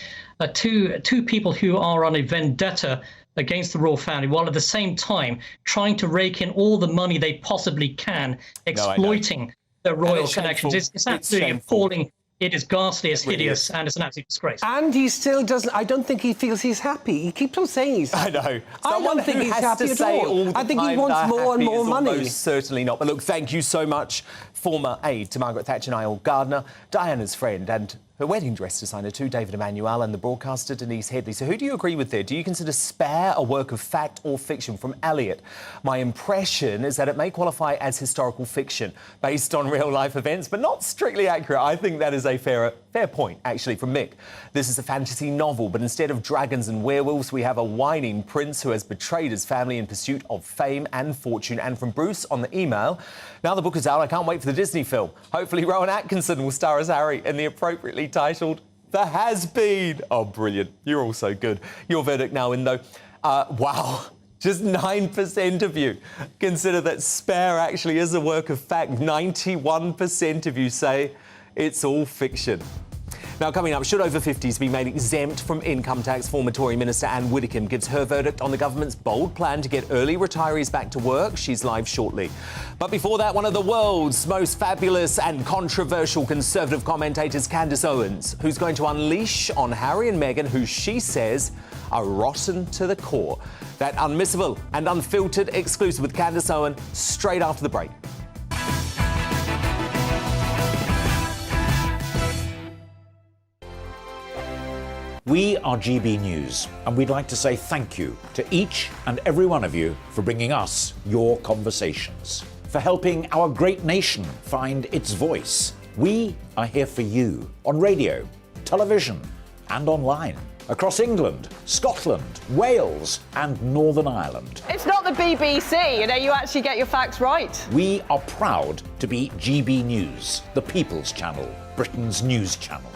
two people who are on a vendetta against the royal family, while at the same time trying to rake in all the money they possibly can, exploiting the royal connections. It's absolutely appalling. It is ghastly, it's hideous, and it's an absolute disgrace. And he still doesn't... I don't think he feels he's happy. He keeps on saying he's happy. I know. I don't think he's happy at all. I think he wants more and more money. Almost certainly not. But look, thank you so much, former aide to Margaret Thatcher, Niall Gardner, Diana's friend, and her wedding dress designer too, David Emmanuel, and the broadcaster Denise Headley. So who do you agree with there? Do you consider Spare a work of fact or fiction? From Elliot, my impression is that it may qualify as historical fiction based on real-life events, but not strictly accurate. I think that is a fair point, actually. From Mick, this is a fantasy novel, but instead of dragons and werewolves, we have a whining prince who has betrayed his family in pursuit of fame and fortune. And from Bruce on the email, now the book is out, I can't wait for the Disney film. Hopefully Rowan Atkinson will star as Harry in the appropriately titled The Has-Been. Oh, brilliant. You're all so good. Your verdict now in, though. Wow. Just 9% of you consider that Spare actually is a work of fact. 91% of you say it's all fiction. Now, coming up, should over 50s be made exempt from income tax? Former Tory Minister Anne Widdecombe gives her verdict on the government's bold plan to get early retirees back to work. She's live shortly. But before that, one of the world's most fabulous and controversial Conservative commentators, Candace Owens, who's going to unleash on Harry and Meghan, who she says are rotten to the core. That unmissable and unfiltered exclusive with Candace Owens straight after the break. We are GB News, and we'd like to say thank you to each and every one of you for bringing us your conversations, for helping our great nation find its voice. We are here for you on radio, television, and online, across England, Scotland, Wales, and Northern Ireland. It's not the BBC, you actually get your facts right. We are proud to be GB News, the People's Channel, Britain's news channel.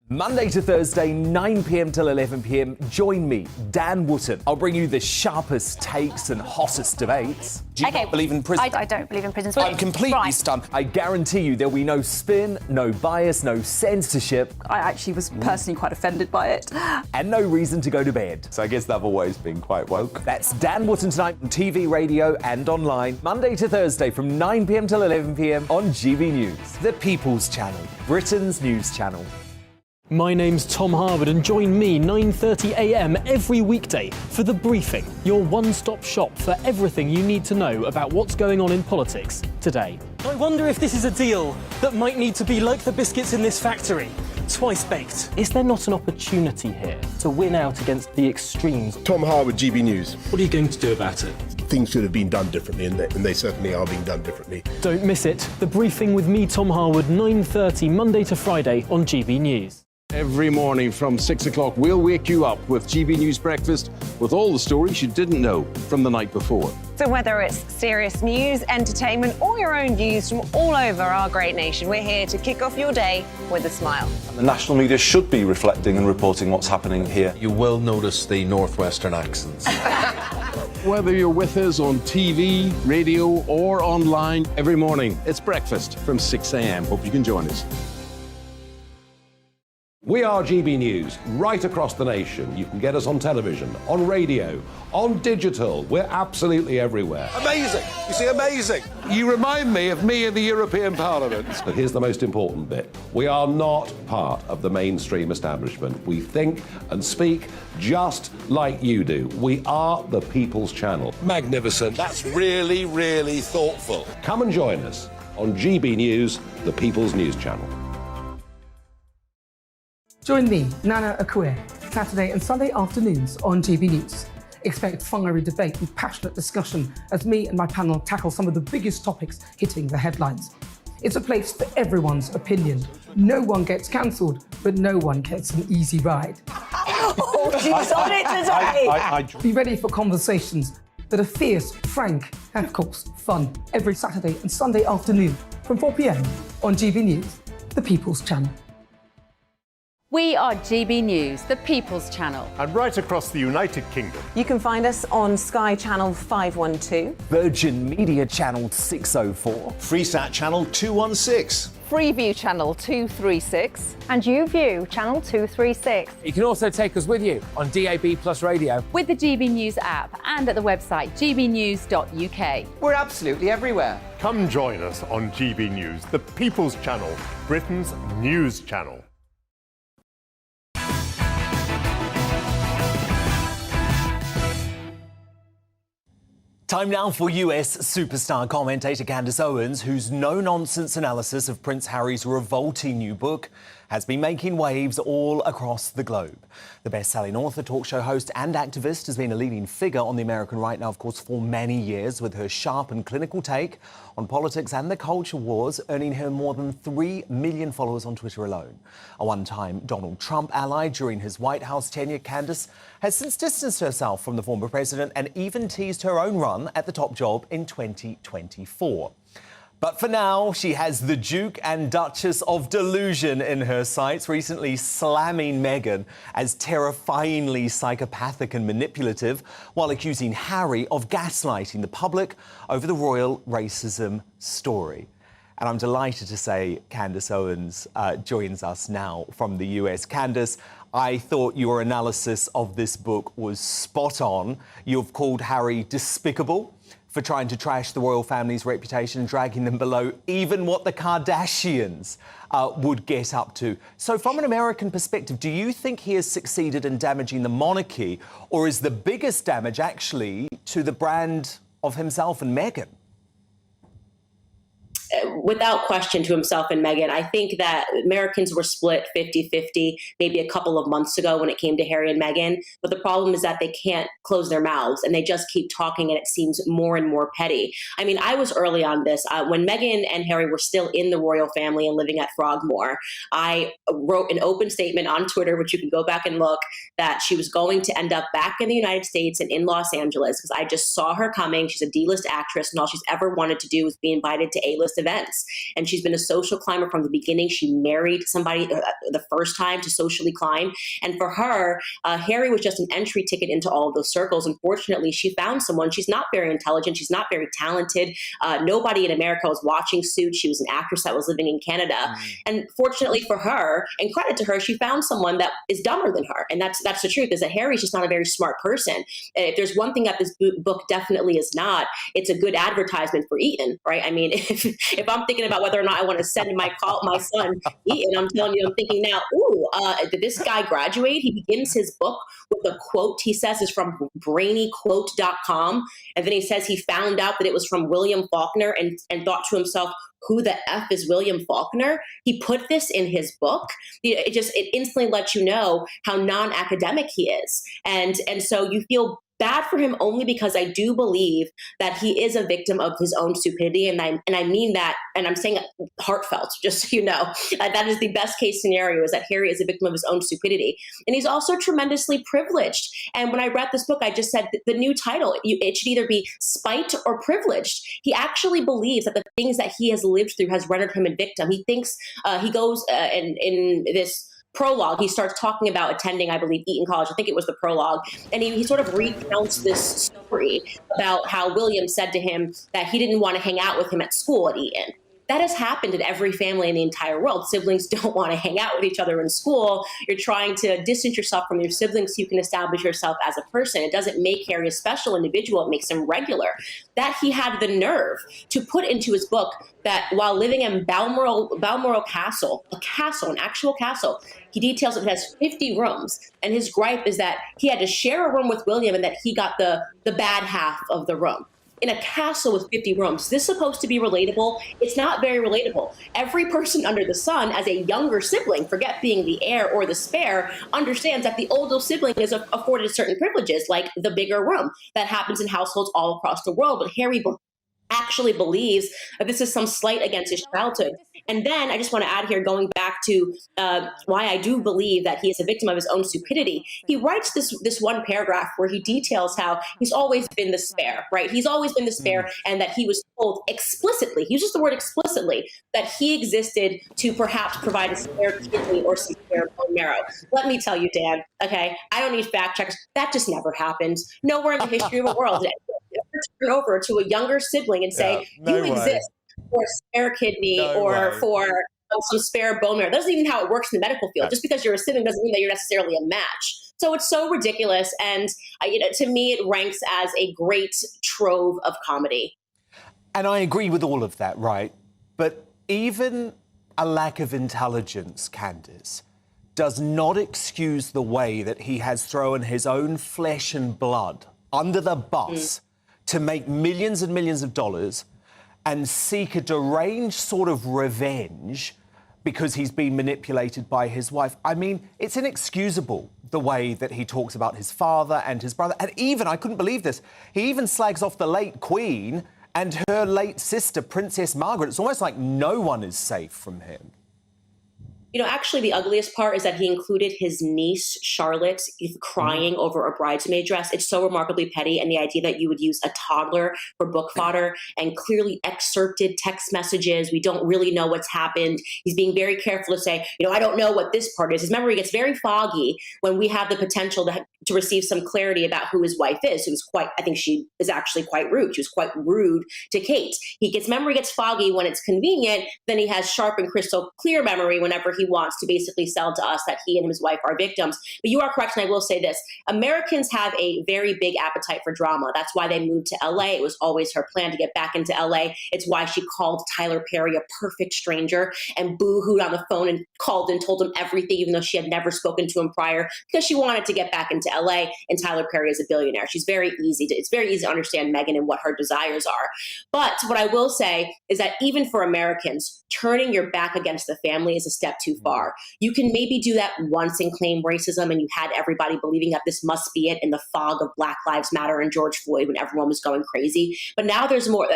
Monday to Thursday, 9 p.m. till 11 p.m. Join me, Dan Wootton. I'll bring you the sharpest takes and hottest debates. Do you not believe in prison? I don't believe in prison. I'm completely stunned. I guarantee you there'll be no spin, no bias, no censorship. I actually was personally quite offended by it. And no reason to go to bed. So I guess they've always been quite woke. That's Dan Wootton tonight on TV, radio and online. Monday to Thursday from 9 p.m. till 11 p.m. on GB News. The People's Channel, Britain's news channel. My name's Tom Harwood, and join me 9:30 a.m. every weekday for The Briefing, your one-stop shop for everything you need to know about what's going on in politics today. I wonder if this is a deal that might need to be like the biscuits in this factory, twice baked. Is there not an opportunity here to win out against the extremes? Tom Harwood, GB News. What are you going to do about it? Things should have been done differently, and they certainly are being done differently. Don't miss it. The Briefing with me, Tom Harwood, 9:30 Monday to Friday on GB News. Every morning from 6 o'clock, we'll wake you up with GB News Breakfast with all the stories you didn't know from the night before. So whether it's serious news, entertainment, or your own views from all over our great nation, we're here to kick off your day with a smile. And the national media should be reflecting and reporting what's happening here. You will notice the northwestern accents. Whether you're with us on TV, radio, or online, every morning, it's breakfast from 6 a.m. Hope you can join us. We are GB News, right across the nation. You can get us on television, on radio, on digital. We're absolutely everywhere. Amazing! You see, amazing! You remind me of me in the European Parliament. But here's the most important bit. We are not part of the mainstream establishment. We think and speak just like you do. We are the People's Channel. Magnificent. That's really, really thoughtful. Come and join us on GB News, the People's News Channel. Join me, Nana Akue, Saturday and Sunday afternoons on GB News. Expect fiery debate and passionate discussion as me and my panel tackle some of the biggest topics hitting the headlines. It's a place for everyone's opinion. No one gets cancelled, but no one gets an easy ride. Oh, she's on it today! Be ready for conversations that are fierce, frank, and of course, fun. Every Saturday and Sunday afternoon from 4 p.m. on GB News, the People's Channel. We are GB News, the People's Channel. And right across the United Kingdom. You can find us on Sky Channel 512. Virgin Media Channel 604. Freesat Channel 216. Freeview channel 236. And YouView channel 236. You can also take us with you on DAB Plus radio. With the GB News app and at the website gbnews.uk. We're absolutely everywhere. Come join us on GB News, the People's Channel, Britain's news channel. Time now for US superstar commentator Candace Owens, whose no-nonsense analysis of Prince Harry's revolting new book has been making waves all across the globe. The best-selling author, talk show host and activist has been a leading figure on the American right now, of course, for many years, with her sharp and clinical take on politics and the culture wars, earning her more than 3 million followers on Twitter alone. A one-time Donald Trump ally during his White House tenure, Candace has since distanced herself from the former president and even teased her own run at the top job in 2024. But for now, she has the Duke and Duchess of Delusion in her sights, recently slamming Meghan as terrifyingly psychopathic and manipulative, while accusing Harry of gaslighting the public over the royal racism story. And I'm delighted to say Candace Owens joins us now from the US. Candace, I thought your analysis of this book was spot on. You've called Harry despicable for trying to trash the royal family's reputation and dragging them below even what the Kardashians would get up to. So from an American perspective, do you think he has succeeded in damaging the monarchy, or is the biggest damage actually to the brand of himself and Meghan? Without question, to himself and Meghan. I think that Americans were split 50-50 maybe a couple of months ago when it came to Harry and Meghan. But the problem is that they can't close their mouths and they just keep talking, and it seems more and more petty. I mean, I was early on this. When Meghan and Harry were still in the royal family and living at Frogmore, I wrote an open statement on Twitter, which you can go back and look, that she was going to end up back in the United States and in Los Angeles, because I just saw her coming. She's a D-list actress, and all she's ever wanted to do was be invited to A-list events. And she's been a social climber from the beginning. She married somebody the first time to socially climb. And for her, Harry was just an entry ticket into all of those circles. Unfortunately, she found someone. She's not very intelligent. She's not very talented. Nobody in America was watching Suits. She was an actress that was living in Canada. And fortunately for her, and credit to her, she found someone that is dumber than her. And that's the truth, is that Harry's just not a very smart person. If there's one thing that this book definitely is not, it's a good advertisement for Eton, right? I mean, if I'm thinking about whether or not I want to send my son Eton, I'm telling you, I'm thinking now, did this guy graduate? He begins his book with a quote he says is from brainyquote.com. And then he says he found out that it was from William Faulkner and thought to himself, who the F is William Faulkner? He put this in his book. It instantly lets you know how non-academic he is. And so you feel bad for him only because I do believe that he is a victim of his own stupidity. And I mean that, and I'm saying heartfelt, just so you know. That is the best case scenario, is that Harry is a victim of his own stupidity. And he's also tremendously privileged. And when I read this book, I just said the new title, it should either be Spite or Privileged. He actually believes that the things that he has lived through has rendered him a victim. He thinks he goes in this prologue, he starts talking about attending, I believe, Eton College. I think it was the prologue. And he sort of recounts this story about how William said to him that he didn't want to hang out with him at school at Eton. That has happened in every family in the entire world. Siblings don't want to hang out with each other in school. You're trying to distance yourself from your siblings so you can establish yourself as a person. It doesn't make Harry a special individual. It makes him regular. That he had the nerve to put into his book that while living in Balmoral Castle, an actual castle, he details it has 50 rooms. And his gripe is that he had to share a room with William and that he got the bad half of the room. In a castle with 50 rooms. Is this supposed to be relatable? It's not very relatable. Every person under the sun, as a younger sibling, forget being the heir or the spare, understands that the older sibling is afforded certain privileges, like the bigger room. That happens in households all across the world. But Harry actually believes that this is some slight against his childhood. And then I just want to add here, going back to why I do believe that he is a victim of his own stupidity. He writes this one paragraph where he details how he's always been the spare, right? He's always been the spare, and that he was told explicitly, he uses the word explicitly, that he existed to perhaps provide a spare kidney or some spare bone marrow. Let me tell you, Dan, okay, I don't need fact checkers. That just never happens. Nowhere in the history of the world did anyone ever turn over to a younger sibling and say, you exist for a spare kidney for some spare bone marrow. That doesn't even how it works in the medical field. Just because you're a sibling doesn't mean that you're necessarily a match. So it's so ridiculous. And to me, it ranks as a great trove of comedy. And I agree with all of that, right? But even a lack of intelligence, Candace, does not excuse the way that he has thrown his own flesh and blood under the bus to make millions and millions of dollars and seek a deranged sort of revenge because he's been manipulated by his wife. I mean, it's inexcusable the way that he talks about his father and his brother. And even, I couldn't believe this, he even slags off the late Queen and her late sister, Princess Margaret. It's almost like no one is safe from him. Actually, the ugliest part is that he included his niece, Charlotte, crying over a bridesmaid dress. It's so remarkably petty. And the idea that you would use a toddler for book fodder and clearly excerpted text messages. We don't really know what's happened. He's being very careful to say, I don't know what this part is. His memory gets very foggy when we have the potential to receive some clarity about who his wife is, who's I think she is actually quite rude. She was quite rude to Kate. Memory gets foggy when it's convenient. Then he has sharp and crystal clear memory whenever he wants to basically sell to us that he and his wife are victims. But you are correct, and I will say this. Americans have a very big appetite for drama. That's why they moved to LA. It was always her plan to get back into LA. It's why she called Tyler Perry a perfect stranger and boo-hooed on the phone and called and told him everything, even though she had never spoken to him prior, because she wanted to get back into LA, and Tyler Perry is a billionaire. It's very easy to understand Meghan and what her desires are. But what I will say is that even for Americans, turning your back against the family is a step too far. You can maybe do that once and claim racism, and you had everybody believing that this must be it in the fog of Black Lives Matter and George Floyd when everyone was going crazy. But now there's more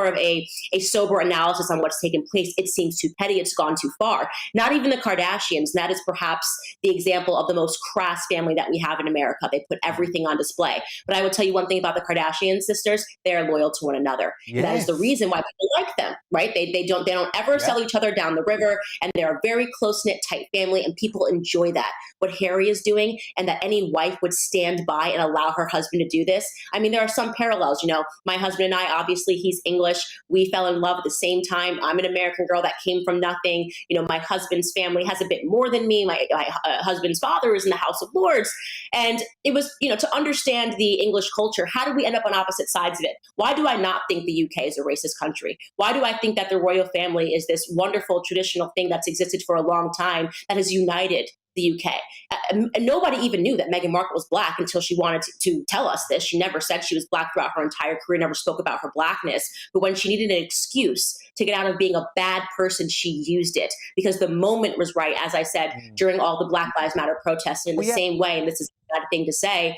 of a sober analysis on what's taken place. It seems too petty. It's gone too far. Not even the Kardashians. That is perhaps the example of the most crass family that we have in America. They put everything on display. But I will tell you one thing about the Kardashian sisters. They are loyal to one another. Yes. That is the reason why people like them, right? They don't ever sell each other down the river, and they're a very close-knit, tight family, and people enjoy that. What Harry is doing, and that any wife would stand by and allow her husband to do this. I mean, there are some parallels. My husband and I, obviously, he's English. We fell in love at the same time. I'm an American girl that came from nothing. My husband's family has a bit more than me. My husband's father is in the House of Lords. And it was, to understand the English culture, how did we end up on opposite sides of it? Why do I not think the UK is a racist country? Why do I think that the royal family is this wonderful traditional thing that's existed for a long time that has united the UK? Nobody even knew that Meghan Markle was Black until she wanted to tell us this. She never said she was Black throughout her entire career, never spoke about her Blackness. But when she needed an excuse to get out of being a bad person, she used it because the moment was right, as I said, during all the Black Lives Matter protests. In the same way, and this is a bad thing to say,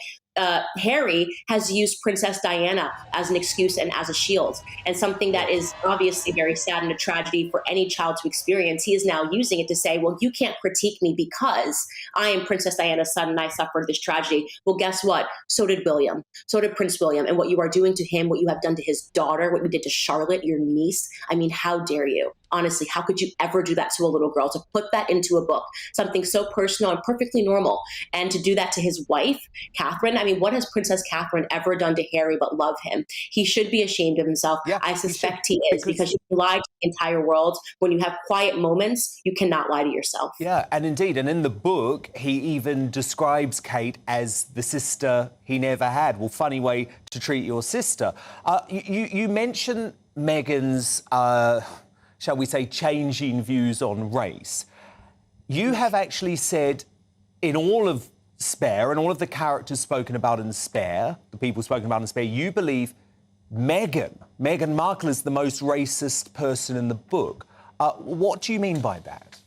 Harry has used Princess Diana as an excuse and as a shield, and something that is obviously very sad and a tragedy for any child to experience. He is now using it to say, well, you can't critique me because I am Princess Diana's son and I suffered this tragedy. Well, guess what? So did William. So did Prince William. And what you are doing to him, what you have done to his daughter, what you did to Charlotte, your niece, I mean, how dare you? Honestly, how could you ever do that to a little girl, to put that into a book, something so personal and perfectly normal, and to do that to his wife, Catherine? I mean, what has Princess Catherine ever done to Harry but love him? He should be ashamed of himself. I suspect he is, because you can lie to the entire world. When you have quiet moments, you cannot lie to yourself. Yeah, and indeed, and in the book, he even describes Kate as the sister he never had. Well, funny way to treat your sister. You mentioned Meghan's shall we say, changing views on race. You have actually said in all of Spare and all of the characters spoken about in Spare, the people spoken about in Spare, you believe Meghan Markle is the most racist person in the book. What do you mean by that?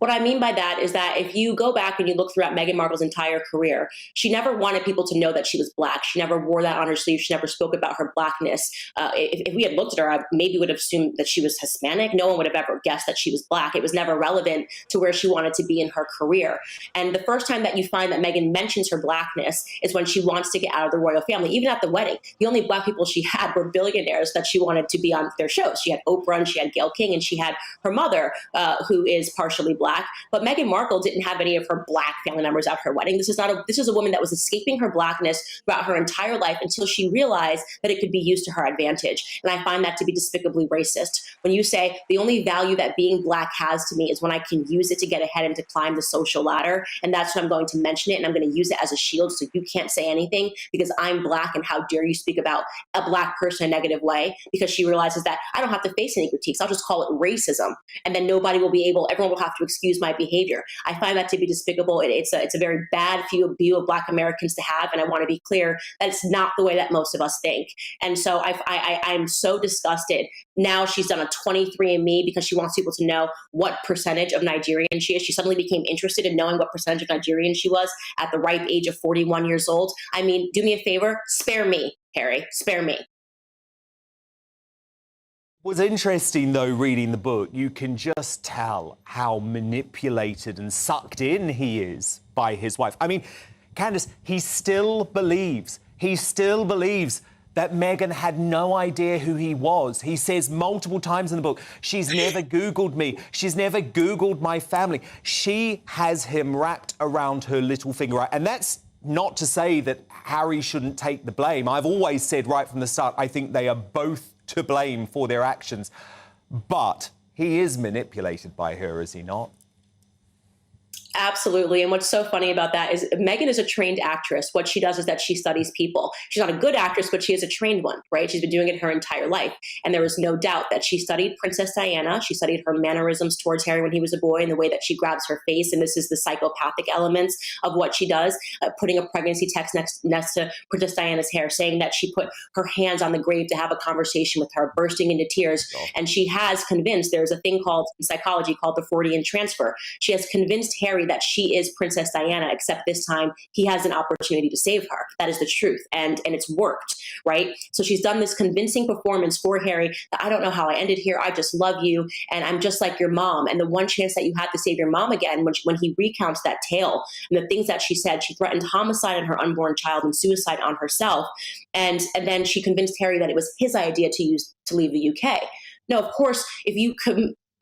What I mean by that is that if you go back and you look throughout Meghan Markle's entire career, she never wanted people to know that she was Black. She never wore that on her sleeve. She never spoke about her Blackness. If we had looked at her, I maybe would have assumed that she was Hispanic. No one would have ever guessed that she was Black. It was never relevant to where she wanted to be in her career. And the first time that you find that Meghan mentions her Blackness is when she wants to get out of the royal family. Even at the wedding, the only Black people she had were billionaires that she wanted to be on their shows. She had Oprah and she had Gayle King and she had her mother, who is partially Black. Black, but Meghan Markle didn't have any of her Black family members at her wedding. This is a woman that was escaping her Blackness throughout her entire life until she realized that it could be used to her advantage. And I find that to be despicably racist. When you say the only value that being Black has to me is when I can use it to get ahead and to climb the social ladder, and that's when I'm going to mention it, and I'm going to use it as a shield so you can't say anything because I'm Black, and how dare you speak about a Black person in a negative way, because she realizes that I don't have to face any critiques. I'll just call it racism, and then everyone will have to excuse my behavior. I find that to be despicable. It's a very bad view of Black Americans to have, and I want to be clear that it's not the way that most of us think. And so I'm so disgusted. Now she's done a 23andMe because she wants people to know what percentage of Nigerian she is. She suddenly became interested in knowing what percentage of Nigerian she was at the ripe age of 41 years old. I mean, do me a favor, spare me, Harry, spare me. What's interesting, though, reading the book, you can just tell how manipulated and sucked in he is by his wife. I mean, Candace, he still believes that Meghan had no idea who he was. He says multiple times in the book, she's never Googled me. She's never Googled my family. She has him wrapped around her little finger. And that's not to say that Harry shouldn't take the blame. I've always said right from the start, I think they are both to blame for their actions. But he is manipulated by her, is he not? Absolutely. And what's so funny about that is Meghan is a trained actress. What she does is that she studies people. She's not a good actress, but she is a trained one, right? She's been doing it her entire life. And there is no doubt that she studied Princess Diana. She studied her mannerisms towards Harry when he was a boy and the way that she grabs her face. And this is the psychopathic elements of what she does, putting a pregnancy text next to Princess Diana's hair, saying that she put her hands on the grave to have a conversation with her, bursting into tears. Oh. And she has convinced, there's a thing called in psychology called the Freudian transfer. She has convinced Harry that she is Princess Diana, except this time he has an opportunity to save her. That is the truth. And it's worked, right? So she's done this convincing performance for Harry that I don't know how I ended here. I just love you. And I'm just like your mom. And the one chance that you had to save your mom again, when he recounts that tale and the things that she said, she threatened homicide on her unborn child and suicide on herself. And then she convinced Harry that it was his idea to leave the UK. Now, of course, if you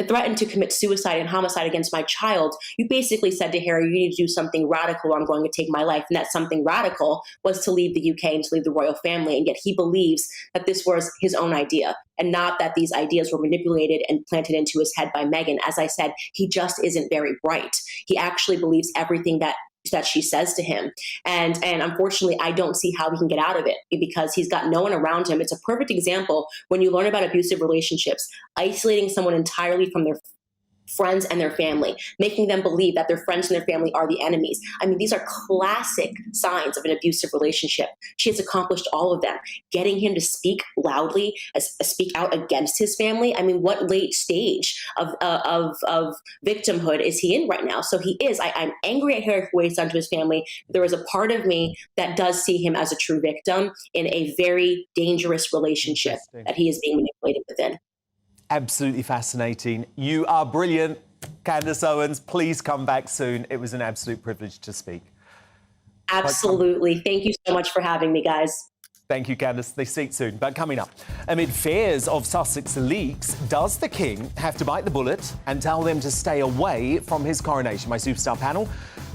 threatened to commit suicide and homicide against my child, you basically said to Harry, you need to do something radical or I'm going to take my life. And that something radical was to leave the UK and to leave the royal family. And yet he believes that this was his own idea and not that these ideas were manipulated and planted into his head by Meghan. As I said, he just isn't very bright. He actually believes everything that she says to him. And unfortunately, I don't see how he can get out of it because he's got no one around him. It's a perfect example when you learn about abusive relationships, isolating someone entirely from their friends and their family, making them believe that their friends and their family are the enemies. I mean, these are classic signs of an abusive relationship. She has accomplished all of them. Getting him to speak loudly, speak out against his family. I mean, what late stage of victimhood is he in right now? So he is. I'm angry at Harry for what he's done to his family. There is a part of me that does see him as a true victim in a very dangerous relationship that he is being manipulated within. Absolutely fascinating. You are brilliant, Candace Owens. Please come back soon. It was an absolute privilege to speak. Absolutely. Thank you so much for having me, guys. Thank you, Candace. They speak soon. But coming up, amid fears of Sussex leaks, does the King have to bite the bullet and tell them to stay away from his coronation? My superstar panel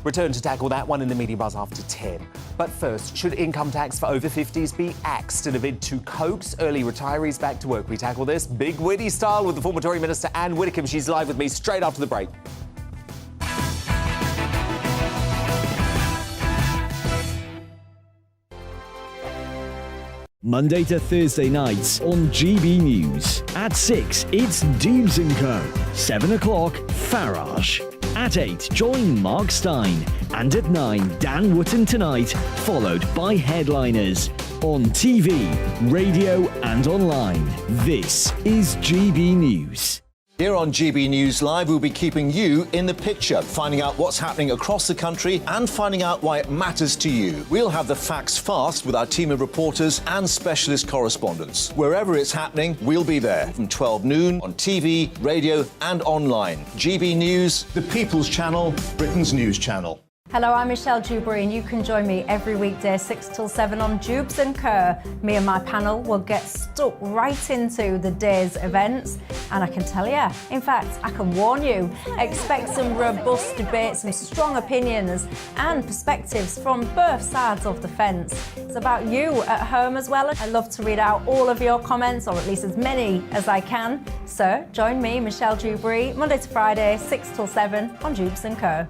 return to tackle that one in the Media Buzz after 10. But first, should income tax for over 50s be axed in a bid to coax early retirees back to work? We tackle this big witty style with the former Tory Minister Anne Widdecombe. She's live with me straight after the break. Monday to Thursday nights on GB News. At 6, it's Dubes & Co. 7 o'clock, Farage. At 8, join Mark Stein. And at 9, Dan Wootton Tonight, followed by Headliners. On TV, radio and online. This is GB News. Here on GB News Live, we'll be keeping you in the picture, finding out what's happening across the country and finding out why it matters to you. We'll have the facts fast with our team of reporters and specialist correspondents. Wherever it's happening, we'll be there from 12 noon on TV, radio and online. GB News, the People's Channel, Britain's news channel. Hello, I'm Michelle Dewberry, and you can join me every weekday 6 till 7 on Jubes and Kerr. Me and my panel will get stuck right into the day's events, and I can tell you, in fact, I can warn you, expect some robust debates, some strong opinions and perspectives from both sides of the fence. It's about you at home as well. I love to read out all of your comments, or at least as many as I can. So join me, Michelle Dewberry, Monday to Friday, 6 till 7 on Jubes and Kerr.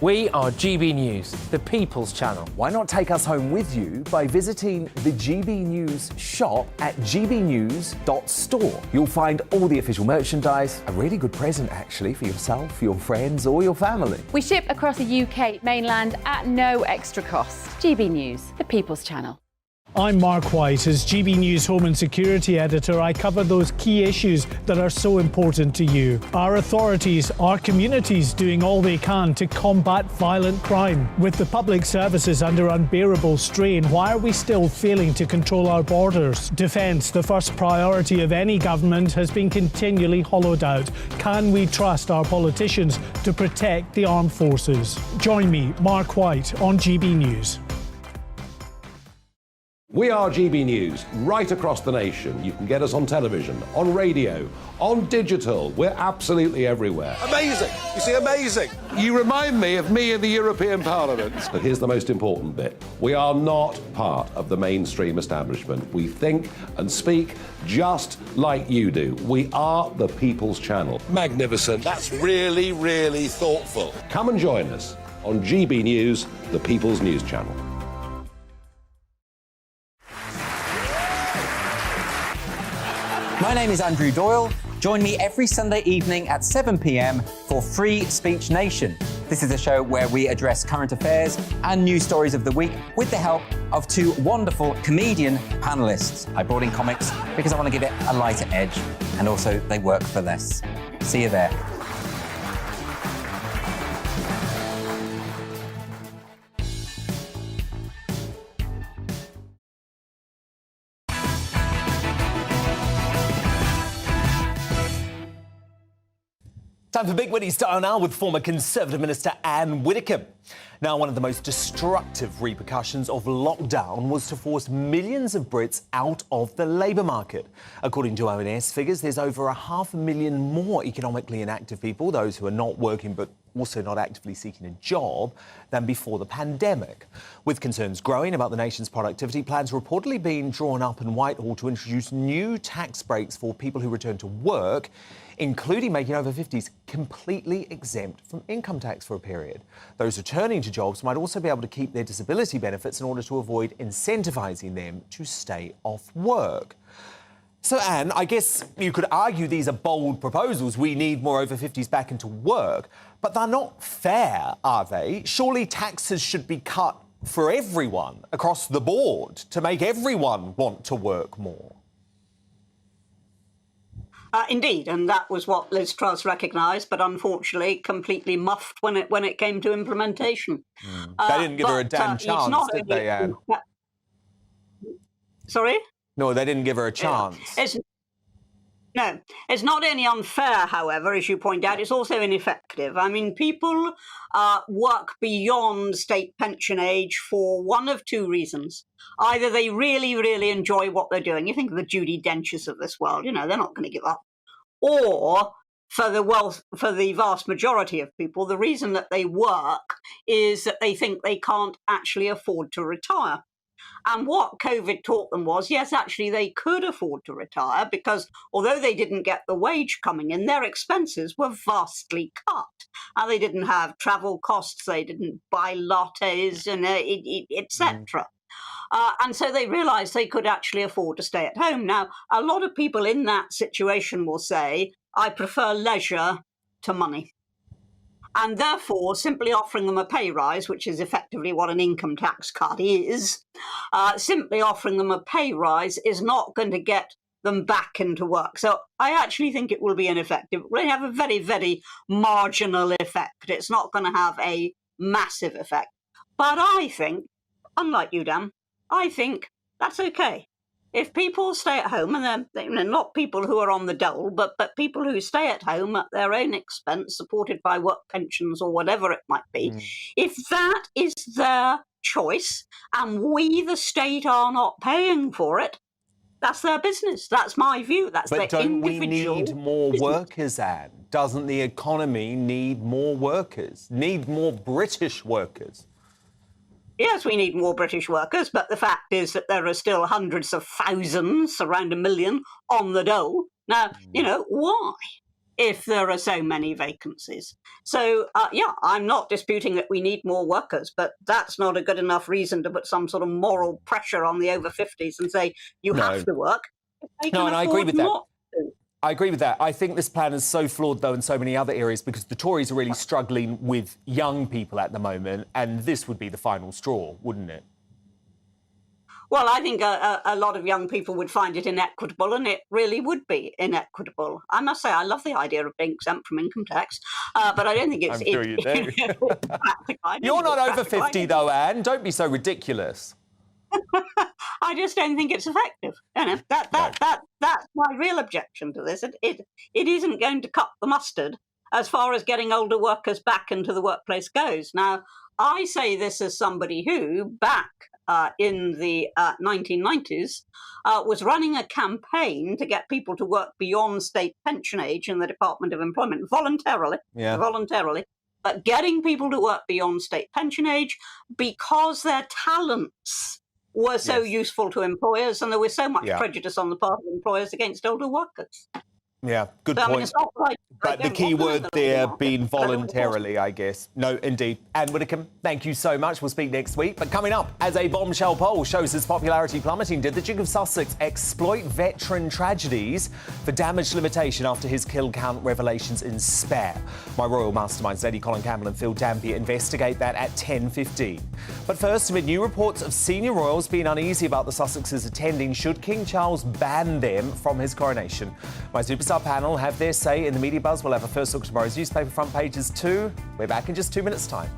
We are GB News, the People's Channel. Why not take us home with you by visiting the GB News shop at gbnews.store. You'll find all the official merchandise, a really good present actually for yourself, your friends or your family. We ship across the UK mainland at no extra cost. GB News, the People's Channel. I'm Mark White. As GB News Home and Security Editor, I cover those key issues that are so important to you. Our authorities, our communities doing all they can to combat violent crime. With the public services under unbearable strain, why are we still failing to control our borders? Defence, the first priority of any government, has been continually hollowed out. Can we trust our politicians to protect the armed forces? Join me, Mark White, on GB News. We are GB News, right across the nation. You can get us on television, on radio, on digital. We're absolutely everywhere. Amazing! You see, amazing! You remind me of me in the European Parliament. But here's the most important bit. We are not part of the mainstream establishment. We think and speak just like you do. We are the People's Channel. Magnificent. That's really, really thoughtful. Come and join us on GB News, the People's News Channel. My name is Andrew Doyle. Join me every Sunday evening at 7 p.m. for Free Speech Nation. This is a show where we address current affairs and news stories of the week with the help of two wonderful comedian panellists. I brought in comics because I want to give it a lighter edge, and also they work for less. See you there. Time for Big Witty Style now with former Conservative Minister Anne Widdecombe. Now, one of the most destructive repercussions of lockdown was to force millions of Brits out of the labour market. According to ONS figures, there's over 500,000 more economically inactive people, those who are not working but also not actively seeking a job, than before the pandemic. With concerns growing about the nation's productivity, plans are reportedly being drawn up in Whitehall to introduce new tax breaks for people who return to work, including making over 50s completely exempt from income tax for a period. Those returning to jobs might also be able to keep their disability benefits in order to avoid incentivising them to stay off work. So, Anne, I guess you could argue these are bold proposals. We need more over 50s back into work, but they're not fair, are they? Surely taxes should be cut for everyone across the board to make everyone want to work more. Indeed, and that was what Liz Truss recognised, but unfortunately completely muffed when it came to implementation. They didn't give her a damn chance, did they, Anne? Sorry? No, they didn't give her a chance. It's not only unfair, however, as you point out, it's also ineffective. I mean, people work beyond state pension age for one of two reasons. Either they really, really enjoy what they're doing. You think of the Judi Denchs of this world, you know, they're not going to give up. Or for the vast majority of people, the reason that they work is that they think they can't actually afford to retire. And what COVID taught them was, yes, actually, they could afford to retire because although they didn't get the wage coming in, their expenses were vastly cut. And they didn't have travel costs, they didn't buy lattes, and etc. And so they realised they could actually afford to stay at home. Now, a lot of people in that situation will say, I prefer leisure to money. And therefore, simply offering them a pay rise, which is effectively what an income tax cut is, simply offering them a pay rise is not going to get them back into work. So I actually think it will be ineffective. It will have a very, very marginal effect. It's not going to have a massive effect. But I think, unlike you, Dan, I think that's okay. If people stay at home, and they're not people who are on the dole, but people who stay at home at their own expense, supported by work pensions or whatever it might be, if that is their choice and we, the state, are not paying for it, that's their business. That's my view. That's But their don't we individual need more business. workers, Anne? Doesn't the economy need more workers? Need more British workers? Yes, we need more British workers, but the fact is that there are still hundreds of thousands, around 1 million, on the dole. Now, why? If there are so many vacancies. So, I'm not disputing that we need more workers, but that's not a good enough reason to put some sort of moral pressure on the over 50s and say, you have to work. No, and I agree with that. I agree with that. I think this plan is so flawed, though, in so many other areas because the Tories are really struggling with young people at the moment, and this would be the final straw, wouldn't it? Well, I think a lot of young people would find it inequitable, and it really would be inequitable. I must say, I love the idea of being exempt from income tax, but I don't think it's... I'm sure you do. You're not over 50, though, Anne. Don't be so ridiculous. I just don't think it's effective. That's my real objection to this. It isn't going to cut the mustard as far as getting older workers back into the workplace goes. Now, I say this as somebody who, back in the 1990s, was running a campaign to get people to work beyond state pension age in the Department of Employment voluntarily, but getting people to work beyond state pension age because their talents were so useful to employers, and there was so much prejudice on the part of employers against older workers. Yeah, good So, I mean, point. it's not like But the key word there being voluntarily, I guess. No, indeed. Anne Widdecombe, thank you so much. We'll speak next week. But coming up, as a bombshell poll shows his popularity plummeting, did the Duke of Sussex exploit veteran tragedies for damage limitation after his kill count revelations in Spare? My royal masterminds, Lady Colin Campbell and Phil Dampier, investigate that at 10:15. But first, amid new reports of senior royals being uneasy about the Sussexes attending, should King Charles ban them from his coronation? My superstar panel have their say in the media buzz. We'll have a first look at tomorrow's newspaper front pages too. We're back in just 2 minutes' time.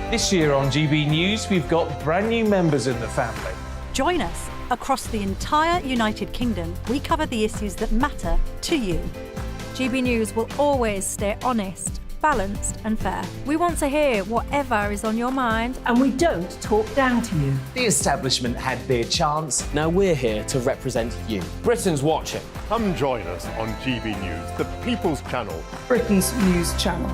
This year on GB News, we've got brand new members in the family. Join us. Across the entire United Kingdom, we cover the issues that matter to you. GB News will always stay honest, balanced and fair. We want to hear whatever is on your mind. And we don't talk down to you. The establishment had their chance. Now we're here to represent you. Britain's watching. Come join us on GB News, the People's Channel. Britain's news channel.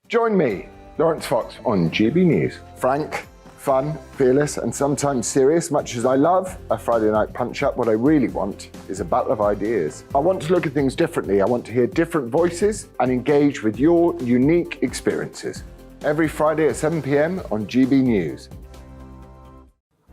Join me, Lawrence Fox, on GB News. Frank, fun, fearless and sometimes serious. Much as I love a Friday night punch-up, what I really want is a battle of ideas. I want to look at things differently. I want to hear different voices and engage with your unique experiences. Every Friday at 7 p.m. on GB News.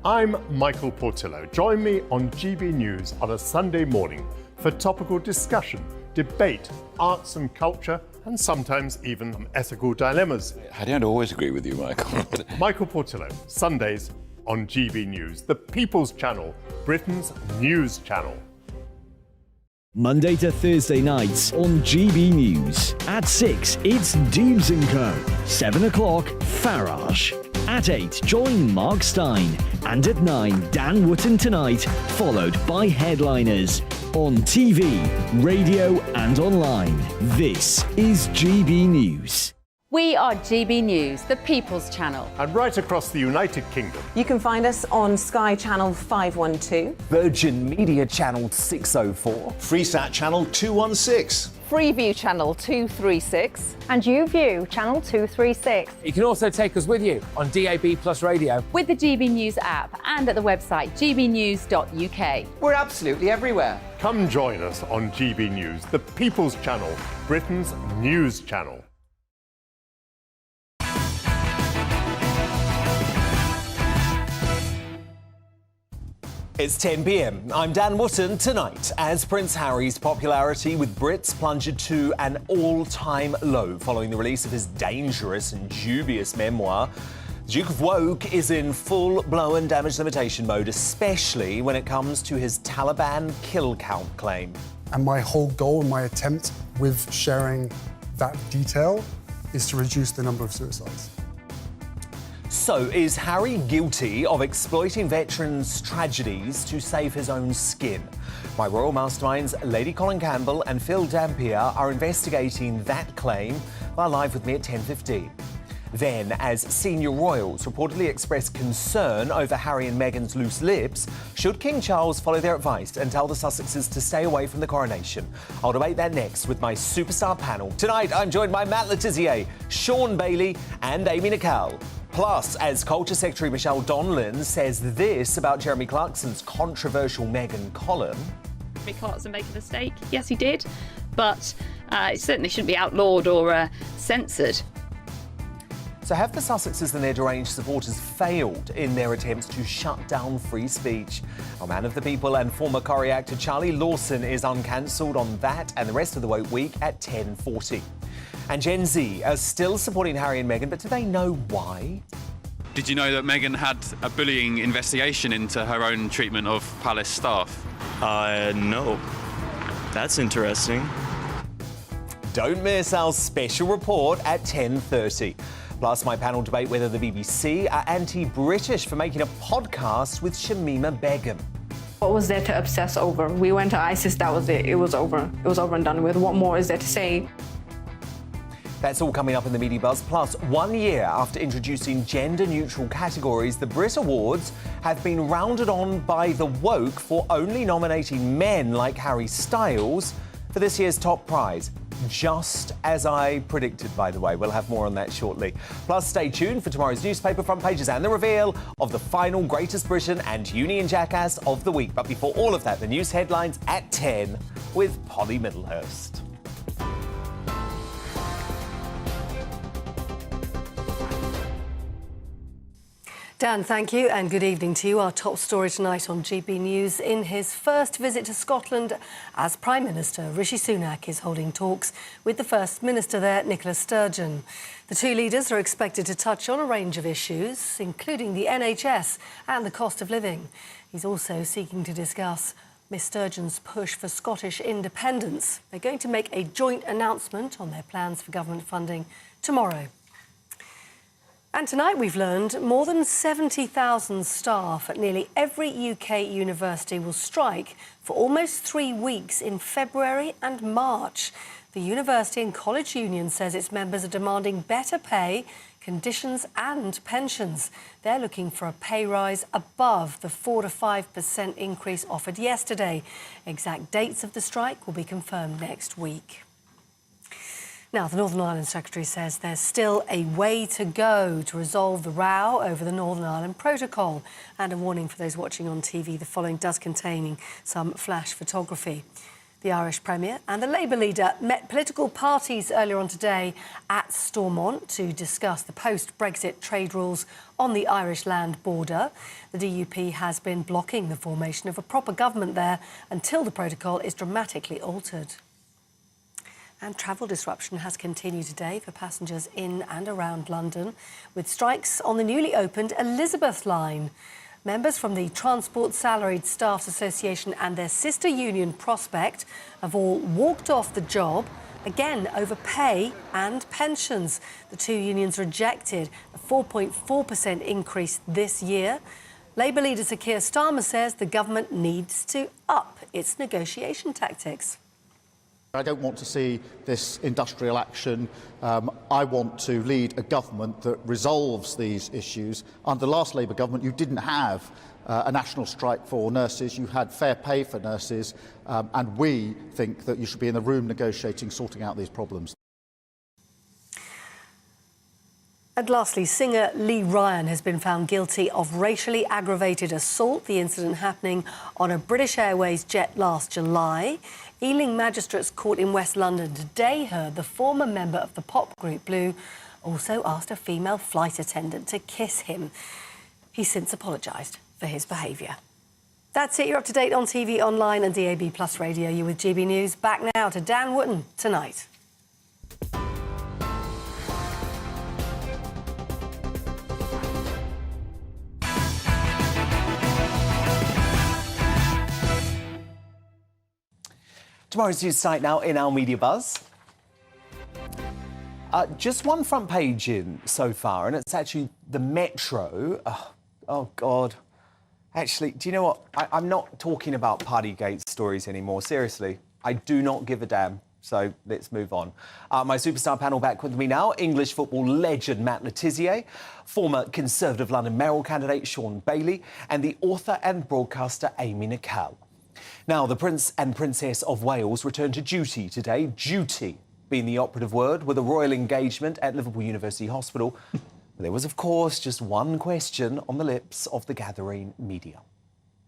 I'm Michael Portillo. Join me on GB News on a Sunday morning for topical discussion, debate, arts and culture, and sometimes even some ethical dilemmas. I don't always agree with you, Michael. Michael Portillo, Sundays on GB News, the People's Channel, Britain's news channel. Monday to Thursday nights on GB News. At 6, it's Dubes & Co. 7 o'clock, Farage. At 8, join Mark Stein. And at 9, Dan Wootton Tonight, followed by headliners. On TV, radio and online. This is GB News. We are GB News, the People's Channel. And right across the United Kingdom. You can find us on Sky Channel 512. Virgin Media Channel 604. Freesat Channel 216. Freeview Channel 236. And YouView Channel 236. You can also take us with you on DAB Plus Radio. With the GB News app and at the website gbnews.uk. We're absolutely everywhere. Come join us on GB News, the People's Channel, Britain's news channel. It's 10 p.m. I'm Dan Wootton. Tonight, as Prince Harry's popularity with Brits plunged to an all-time low following the release of his dangerous and dubious memoir, the Duke of Woke is in full-blown damage limitation mode, especially when it comes to his Taliban kill count claim. And my whole goal and my attempt with sharing that detail is to reduce the number of suicides. So, is Harry guilty of exploiting veterans' tragedies to save his own skin? My royal masterminds, Lady Colin Campbell and Phil Dampier, are investigating that claim. They're live with me at 10:15. Then, as senior royals reportedly express concern over Harry and Meghan's loose lips, should King Charles follow their advice and tell the Sussexes to stay away from the coronation? I'll debate that next with my superstar panel. Tonight, I'm joined by Matt Letizia, Sean Bailey and Amy Nicole. Plus, as Culture Secretary Michelle Donlan says this about Jeremy Clarkson's controversial Meghan column. Jeremy Clarkson make a mistake? Yes, he did, but it certainly shouldn't be outlawed or censored. So have the Sussexes and their deranged supporters failed in their attempts to shut down free speech? Our man of the people and former Corrie actor Charlie Lawson is uncancelled on that and the rest of the woke week at 10:40. And Gen Z are still supporting Harry and Meghan, but do they know why? Did you know that Meghan had a bullying investigation into her own treatment of palace staff? No. That's interesting. Don't miss our special report at 10:30. Plus, my panel debate whether the BBC are anti-British for making a podcast with Shamima Begum. What was there to obsess over? We went to ISIS, that was it. It was over. It was over and done with. What more is there to say? That's all coming up in the Media Buzz. Plus, 1 year after introducing gender-neutral categories, the Brit Awards have been rounded on by the woke for only nominating men like Harry Styles for this year's top prize. Just as I predicted, by the way. We'll have more on that shortly. Plus, stay tuned for tomorrow's newspaper front pages and the reveal of the final Greatest Britain and Union Jackass of the week. But before all of that, the news headlines at 10 with Polly Middlehurst. Dan, thank you, and good evening to you. Our top story tonight on GB News. In his first visit to Scotland as Prime Minister, Rishi Sunak is holding talks with the First Minister there, Nicola Sturgeon. The two leaders are expected to touch on a range of issues, including the NHS and the cost of living. He's also seeking to discuss Miss Sturgeon's push for Scottish independence. They're going to make a joint announcement on their plans for government funding tomorrow. And tonight we've learned more than 70,000 staff at nearly every UK university will strike for almost 3 weeks in February and March. The University and College Union says its members are demanding better pay, conditions and pensions. They're looking for a pay rise above the 4 to 5% increase offered yesterday. Exact dates of the strike will be confirmed next week. Now, the Northern Ireland Secretary says there's still a way to go to resolve the row over the Northern Ireland Protocol. And a warning for those watching on TV, the following does contain some flash photography. The Irish Premier and the Labour leader met political parties earlier on today at Stormont to discuss the post-Brexit trade rules on the Irish land border. The DUP has been blocking the formation of a proper government there until the protocol is dramatically altered. And travel disruption has continued today for passengers in and around London, with strikes on the newly opened Elizabeth line. Members from the Transport Salaried Staffs Association and their sister union Prospect have all walked off the job, again over pay and pensions. The two unions rejected a 4.4% increase this year. Labour leader Sir Keir Starmer says the government needs to up its negotiation tactics. I don't want to see this industrial action. I want to lead a government that resolves these issues. Under the last Labour government, you didn't have a national strike for nurses. You had fair pay for nurses. And we think that you should be in the room negotiating, sorting out these problems. And lastly, singer Lee Ryan has been found guilty of racially aggravated assault, the incident happening on a British Airways jet last July. Ealing Magistrates Court in West London today heard the former member of the pop group Blue also asked a female flight attendant to kiss him. He's since apologised for his behaviour. That's it. You're up to date on TV, online and DAB+ radio. You're with GB News. Back now to Dan Wootton tonight. Tomorrow's news tonight now in our Media Buzz. Just one front page in so far, and it's actually the Metro. Oh, God. Actually, do you know what? I'm not talking about Partygate stories anymore. Seriously, I do not give a damn. So let's move on. My superstar panel back with me now. English football legend Matt Le Tissier, former Conservative London mayoral candidate Sean Bailey, and the author and broadcaster Amy Nicol. Now, the Prince and Princess of Wales return to duty today. Duty being the operative word, with a royal engagement at Liverpool University Hospital. There was, of course, just one question on the lips of the gathering media.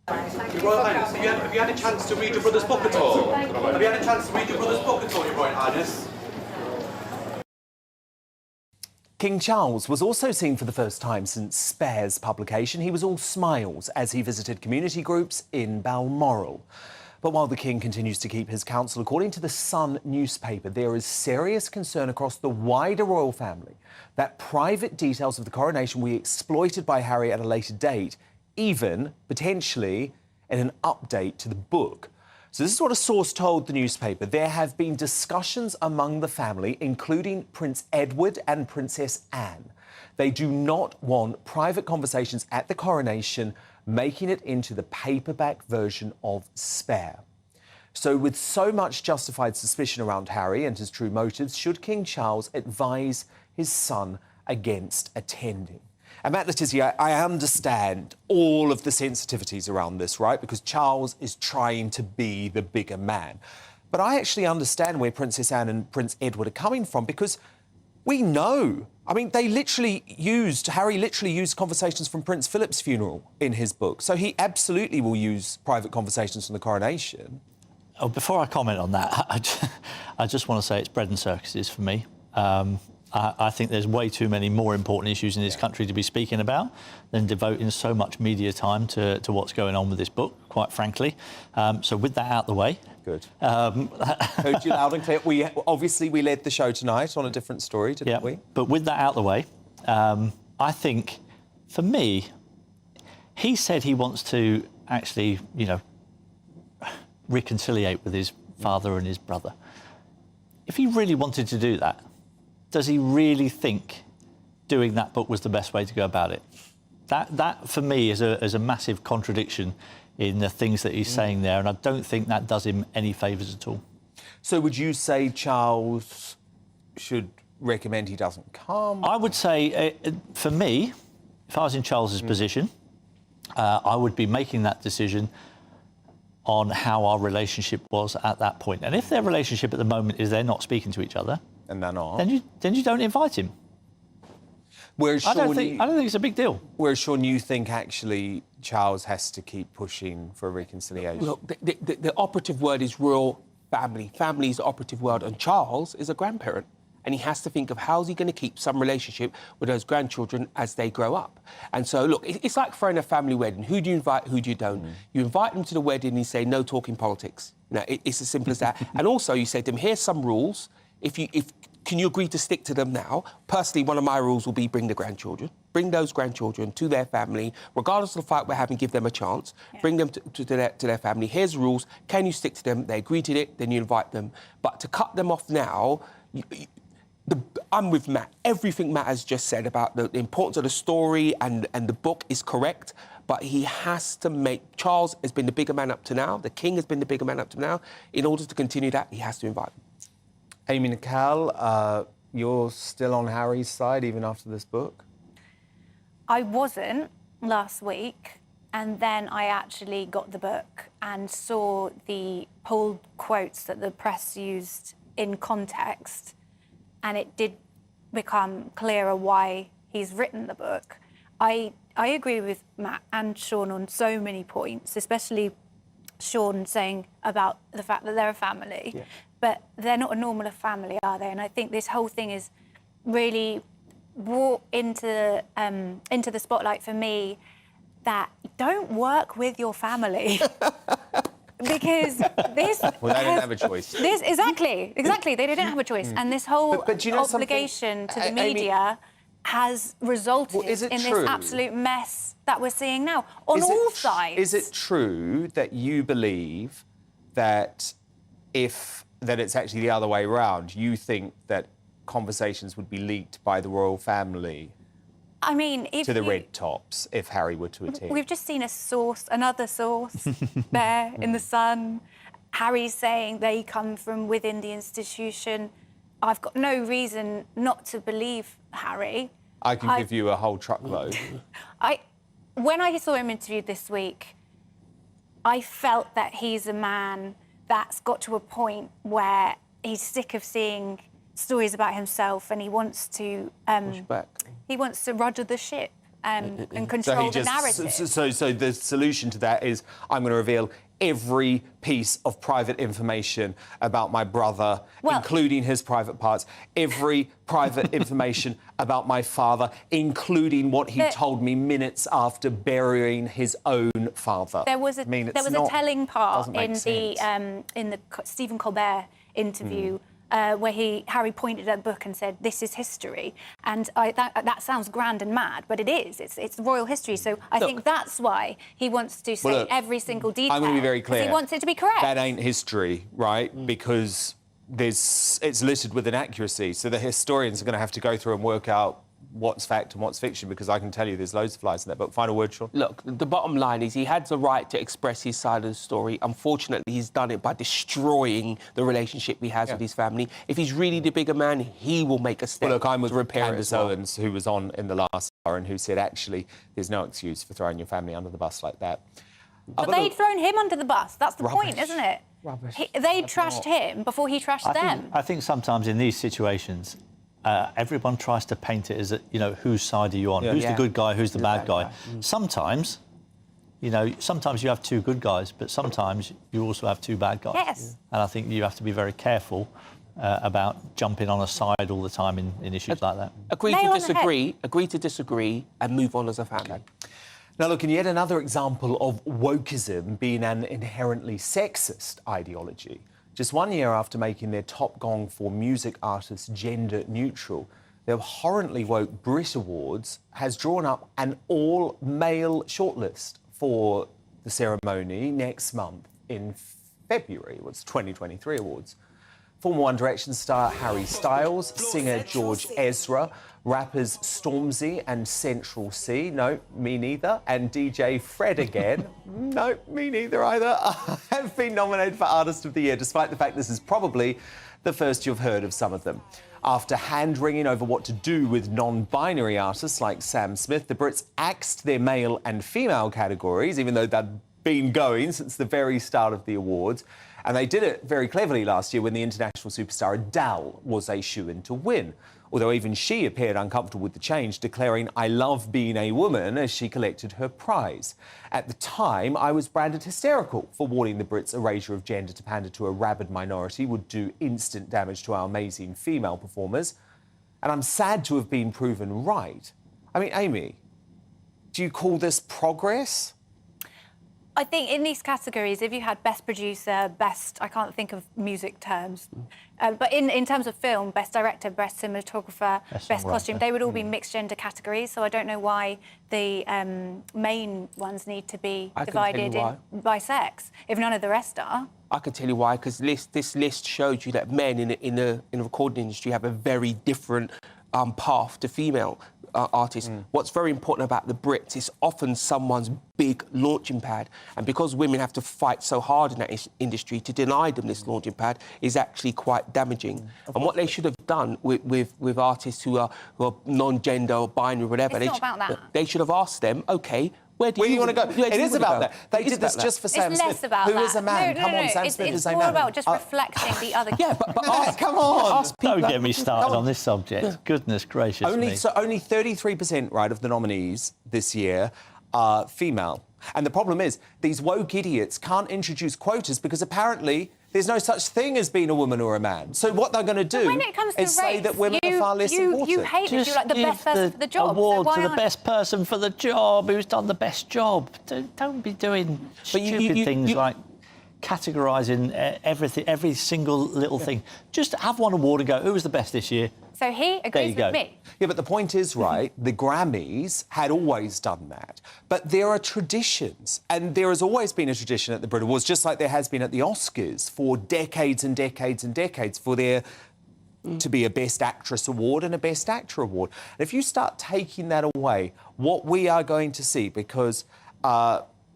Your Royal Highness, have you had a chance to read your brother's book at all? Have you had a chance to read your brother's book at all, Your Royal Highness? King Charles was also seen for the first time since Spare's publication. He was all smiles as he visited community groups in Balmoral. But while the King continues to keep his counsel, according to the Sun newspaper, there is serious concern across the wider royal family that private details of the coronation will be exploited by Harry at a later date, even, potentially, in an update to the book. So this is what a source told the newspaper. There have been discussions among the family, including Prince Edward and Princess Anne. They do not want private conversations at the coronation making it into the paperback version of Spare. So with so much justified suspicion around Harry and his true motives, should King Charles advise his son against attending? And Matt Le Tissier, I understand all of the sensitivities around this, right? Because Charles is trying to be the bigger man. But I actually understand where Princess Anne and Prince Edward are coming from, because we know. I mean, Harry literally used conversations from Prince Philip's funeral in his book. So he absolutely will use private conversations from the coronation. Oh, before I comment on that, I just want to say it's bread and circuses for me. I think there's way too many more important issues in this country to be speaking about than devoting so much media time to what's going on with this book, quite frankly. So with that out the way... Good. Heard you loud and clear. We led the show tonight on a different story, didn't we? But with that out the way, I think, for me, he said he wants to actually, reconciliate with his father and his brother. If he really wanted to do that, does he really think doing that book was the best way to go about it? That for me, is a massive contradiction in the things that he's saying there, and I don't think that does him any favours at all. So would you say Charles should recommend he doesn't come? I would say, for me, if I was in Charles's position, I would be making that decision on how our relationship was at that point. And if their relationship at the moment is they're not speaking to each other, and they're not, then you don't invite him. Whereas I don't think it's a big deal. Whereas, Sean, you think actually Charles has to keep pushing for a reconciliation? Look, the operative word is royal family. Family is the operative word, and Charles is a grandparent. And he has to think of how's he going to keep some relationship with those grandchildren as they grow up. And so, look, it's like throwing a family wedding. Who do you invite, who do you don't? You invite them to the wedding and you say, no talking politics. It's as simple as that. And also you say to them, here's some rules. Can you agree to stick to them now? Personally, one of my rules will be bring the grandchildren. Bring those grandchildren to their family, regardless of the fight we're having, give them a chance. Yeah. Bring them to their family. Here's the rules. Can you stick to them? They agree to it, then you invite them. But to cut them off now... I'm with Matt. Everything Matt has just said about the importance of the story and the book is correct, but he has to make... Charles has been the bigger man up to now. The King has been the bigger man up to now. In order to continue that, he has to invite them. Amy Nicol, you're still on Harry's side even after this book? I wasn't last week, and then I actually got the book and saw the pulled quotes that the press used in context, and it did become clearer why he's written the book. I agree with Matt and Sean on so many points, especially Sean saying about the fact that they're a family. Yeah. But they're not a normal family, are they? And I think this whole thing is really brought into the spotlight for me that don't work with your family. Because this... Well, they didn't have a choice. Exactly. They didn't have a choice. And this whole obligation to the media has resulted in this absolute mess that we're seeing now on all sides. Is it true that you believe that it's actually the other way around? You think that conversations would be leaked by the royal family I mean, if to the you- red tops if Harry were to attend? We've just seen another source there in the Sun. Harry's saying they come from within the institution. I've got no reason not to believe Harry. I can give you a whole truckload. When I saw him interviewed this week, I felt that he's a man that's got to a point where he's sick of seeing stories about himself, and he wants to Push back. he wants to rudder the ship and control the narrative. So the solution to that is I'm going to reveal every piece of private information about my brother, including his private parts, every private information about my father, including what he told me minutes after burying his own father. There was a telling part in the Stephen Colbert interview where Harry pointed at a book and said, "This is history," and that sounds grand and mad, but it is. It's royal history. So I think that's why he wants to say every single detail. I'm going to be very clear. He wants it to be correct. That ain't history, right? Because it's littered with inaccuracy. So the historians are going to have to go through and work out what's fact and what's fiction, because I can tell you there's loads of lies in that book. Final word, Sean? Look, the bottom line is he had the right to express his side of the story. Unfortunately, he's done it by destroying the relationship he has with his family. If he's really the bigger man, he will make a step I'm with to repair Candace it. Owens, who was on in the last hour and who said, actually, there's no excuse for throwing your family under the bus like that. But they'd thrown him under the bus. That's the point, isn't it? Rubbish. They trashed him before he trashed them. I think sometimes in these situations, everyone tries to paint it as, whose side are you on? Who's the good guy, who's the bad guy? Sometimes, sometimes you have two good guys, but sometimes you also have two bad guys. Yes. And I think you have to be very careful about jumping on a side all the time in issues like that. Agree to disagree, and move on as a family. Okay. Now, look, and yet another example of wokeism being an inherently sexist ideology. Just 1 year after making their top gong for music artists gender neutral, the abhorrently woke Brit Awards has drawn up an all-male shortlist for the ceremony next month in February. It was 2023 awards. Former One Direction star Harry Styles, singer George Ezra, rappers Stormzy and Central C, no, me neither, and DJ Fred again, no, me neither either, have been nominated for Artist of the Year, despite the fact this is probably the first you've heard of some of them. After hand-wringing over what to do with non-binary artists like Sam Smith, the Brits axed their male and female categories, even though they'd been going since the very start of the awards. And they did it very cleverly last year when the international superstar Adele was a shoo-in to win. Although even she appeared uncomfortable with the change, declaring, "I love being a woman," as she collected her prize. At the time, I was branded hysterical for warning the Brits erasure of gender to pander to a rabid minority would do instant damage to our amazing female performers. And I'm sad to have been proven right. I mean, Amy, do you call this progress? I think in these categories, if you had Best Producer, I can't think of music terms, but in terms of film, Best Director, Best Cinematographer, Best Costume, they would all be mixed gender categories, so I don't know why the main ones need to be divided by sex, if none of the rest are. I can tell you why, because this list showed you that men in the recording industry have a very different path to female artists. What's very important about the Brits is often someone's big launching pad, and because women have to fight so hard in that industry, to deny them this launching pad is actually quite damaging. And what they should have done with artists who are non-gender or binary or whatever, It's not about that. They should have asked them, OK, where do you want to go? It is about that. They did this just for Sam Smith. It's less about who that. is a man. No, Come on, Sam Smith is a man. It's more about just reflecting the other... Yeah, but ask, come on. Don't get me started on this subject. Goodness gracious me. So only 33%, right, of the nominees this year are female. And the problem is, these woke idiots can't introduce quotas because apparently there's no such thing as being a woman or a man. So what they're going to do is say that women are far less important. You hate this. You're like the best person for the job. Award so to the best person for the job, who's done the best job. Don't be doing stupid things like categorising everything, every single little thing. Just have one award and go, who was the best this year? So he agrees with me. Yeah, but the point is, right, the Grammys had always done that. But there are traditions, and there has always been a tradition at the Brit Awards, just like there has been at the Oscars for decades and decades and decades, for their to be a Best Actress award and a Best Actor award. And if you start taking that away, what we are going to see, because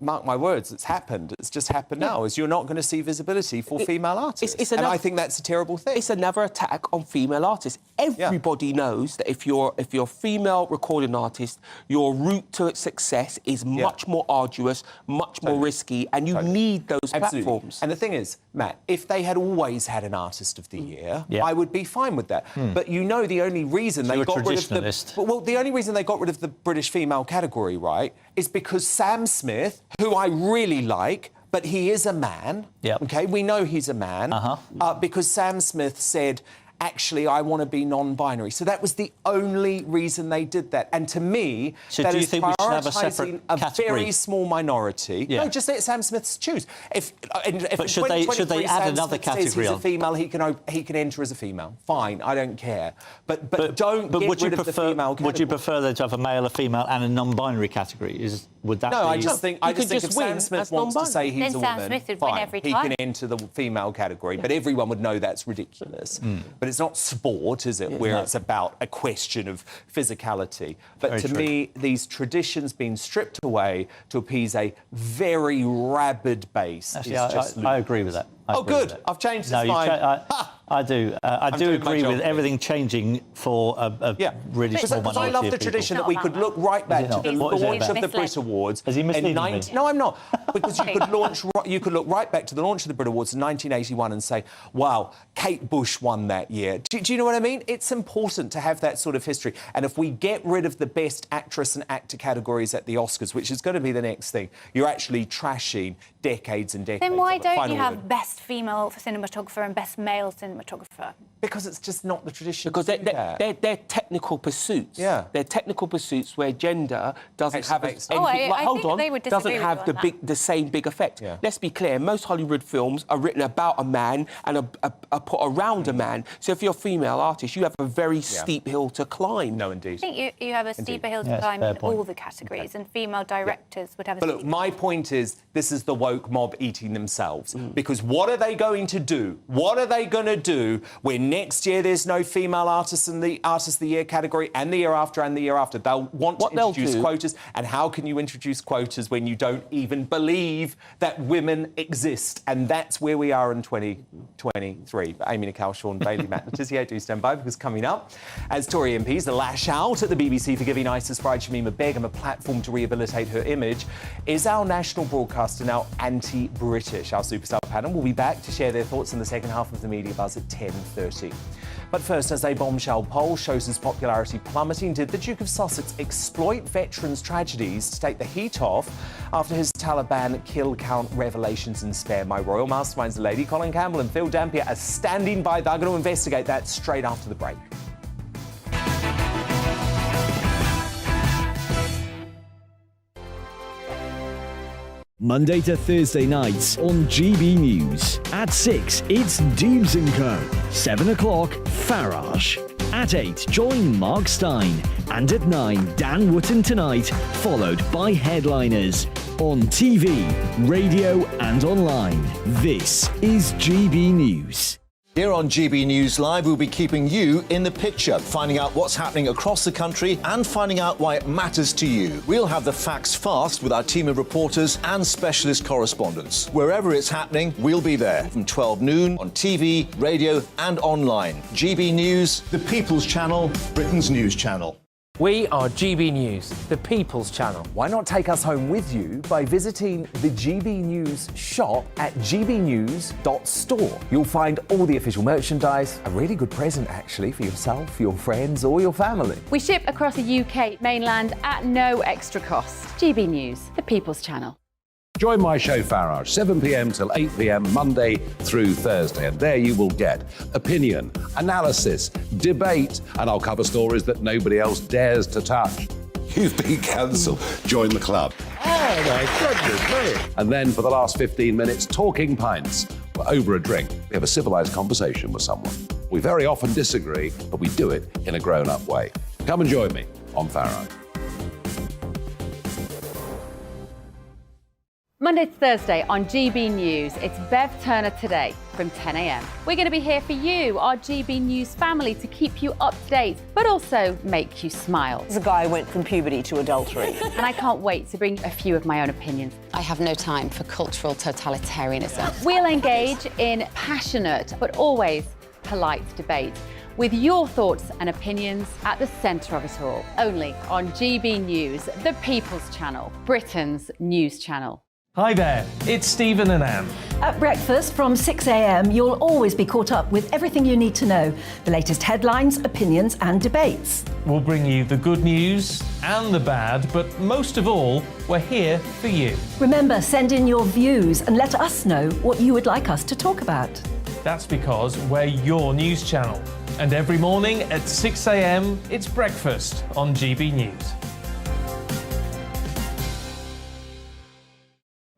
mark my words, it's happened. It's just happened now. Is you're not going to see visibility for female artists, and I think that's a terrible thing. It's another attack on female artists. Everybody knows that if you're a female recording artist, your route to success is much more arduous, much more risky, and you need those platforms. And the thing is, Matt, if they had always had an Artist of the Year, I would be fine with that. But you know, the only reason they got rid of the only reason they got rid of the British female category, right, is because Sam Smith, who I really like, but he is a man. OK, we know he's a man because Sam Smith said, actually, I want to be non-binary. So that was the only reason they did that. And to me, that do you is think we should have a separate a category? very small minority. No, just let Sam Smith choose. But should they add another category? He's a female. He can enter as a female. Fine, I don't care. But don't get rid of the female category. Would you prefer them to have a male, a female, and a non-binary category? Would that be? I just think if Sam Smith wants to say he's a woman, fine, he can enter the female category. But everyone would know that's ridiculous. But it's not sport, is it, where it's about a question of physicality. But to me, these traditions being stripped away to appease a very rabid base is just... I agree with that. Good. I've changed his mind. I do. I do agree with everything changing for a really small minority. Because I love the tradition that we could look right back to the launch of the Brit Awards. Is he misleading me? No, I'm not. Because you could look right back to the launch of the Brit Awards in 1981 and say, wow, Kate Bush won that year. Do you know what I mean? It's important to have that sort of history. And if we get rid of the Best Actress and Actor categories at the Oscars, which is going to be the next thing, you're actually trashing decades and decades. Then why don't you have Best Female Cinematographer and Best Male Cinematographer? Because it's just not the tradition. Because they're technical pursuits. They're technical pursuits where gender doesn't have the same big effect. Let's be clear. Most Hollywood films are written about a man and are put around a man. So if you're a female artist, you have a very steep hill to climb. No, indeed. I think you have a steeper hill to climb in all the categories, and female directors would have a... But look, my point is, this is the woke mob eating themselves. Because what are they going to do? What are they going to do when next year there's no female artists in the Artist of the Year category, and the year after and the year after? They'll want to introduce quotas. And how can you introduce quotas when you don't even believe that women exist? And that's where we are in 2023. But Amy Nicole, Sean Bailey, Matt Letizia, do stand by, because coming up, as Tory MPs lash out at the BBC for giving ISIS bride Shamima Begum a platform to rehabilitate her image, is our national broadcaster now anti-British? Our superstar panel will be back to share their thoughts in the second half of the Media Buzz at 10:30. But first, as a bombshell poll shows his popularity plummeting, did the Duke of Sussex exploit veterans' tragedies to take the heat off after his Taliban kill count revelations and spare my royal masterminds? Lady Colin Campbell and Phil Dampier are standing by. They're going to investigate that straight after the break. Monday to Thursday nights on GB News. At 6, it's Dubes & Co. 7 o'clock, Farage. At 8, join Mark Stein. And at 9, Dan Wootton Tonight, followed by headliners. On TV, radio and online. This is GB News. Here on GB News Live, we'll be keeping you in the picture, finding out what's happening across the country and finding out why it matters to you. We'll have the facts fast with our team of reporters and specialist correspondents. Wherever it's happening, we'll be there from 12 noon on TV, radio and online. GB News, the People's Channel, Britain's news channel. We are GB News, the People's Channel. Why not take us home with you by visiting the GB News shop at gbnews.store. You'll find all the official merchandise, a really good present actually for yourself, your friends or your family. We ship across the UK mainland at no extra cost. GB News, the People's Channel. Join my show Farage, 7 p.m. till 8 p.m. Monday through Thursday, and there you will get opinion, analysis, debate, and I'll cover stories that nobody else dares to touch. You've been cancelled. Join the club. Oh my goodness me. And then for the last 15 minutes, talking pints. We're over a drink. We have a civilised conversation with someone. We very often disagree, but we do it in a grown-up way. Come and join me on Farage. Monday to Thursday on GB News, it's Bev Turner Today from 10 a.m. We're going to be here for you, our GB News family, to keep you up to date, but also make you smile. The guy went from puberty to adultery. And I can't wait to bring a few of my own opinions. I have no time for cultural totalitarianism. We'll engage in passionate, but always polite debate, with your thoughts and opinions at the centre of it all. Only on GB News, the People's Channel, Britain's news channel. Hi there, it's Stephen and Anne. At breakfast from 6 a.m, you'll always be caught up with everything you need to know, the latest headlines, opinions and debates. We'll bring you the good news and the bad, but most of all, we're here for you. Remember, send in your views and let us know what you would like us to talk about. That's because we're your news channel. And every morning at 6 a.m, it's breakfast on GB News.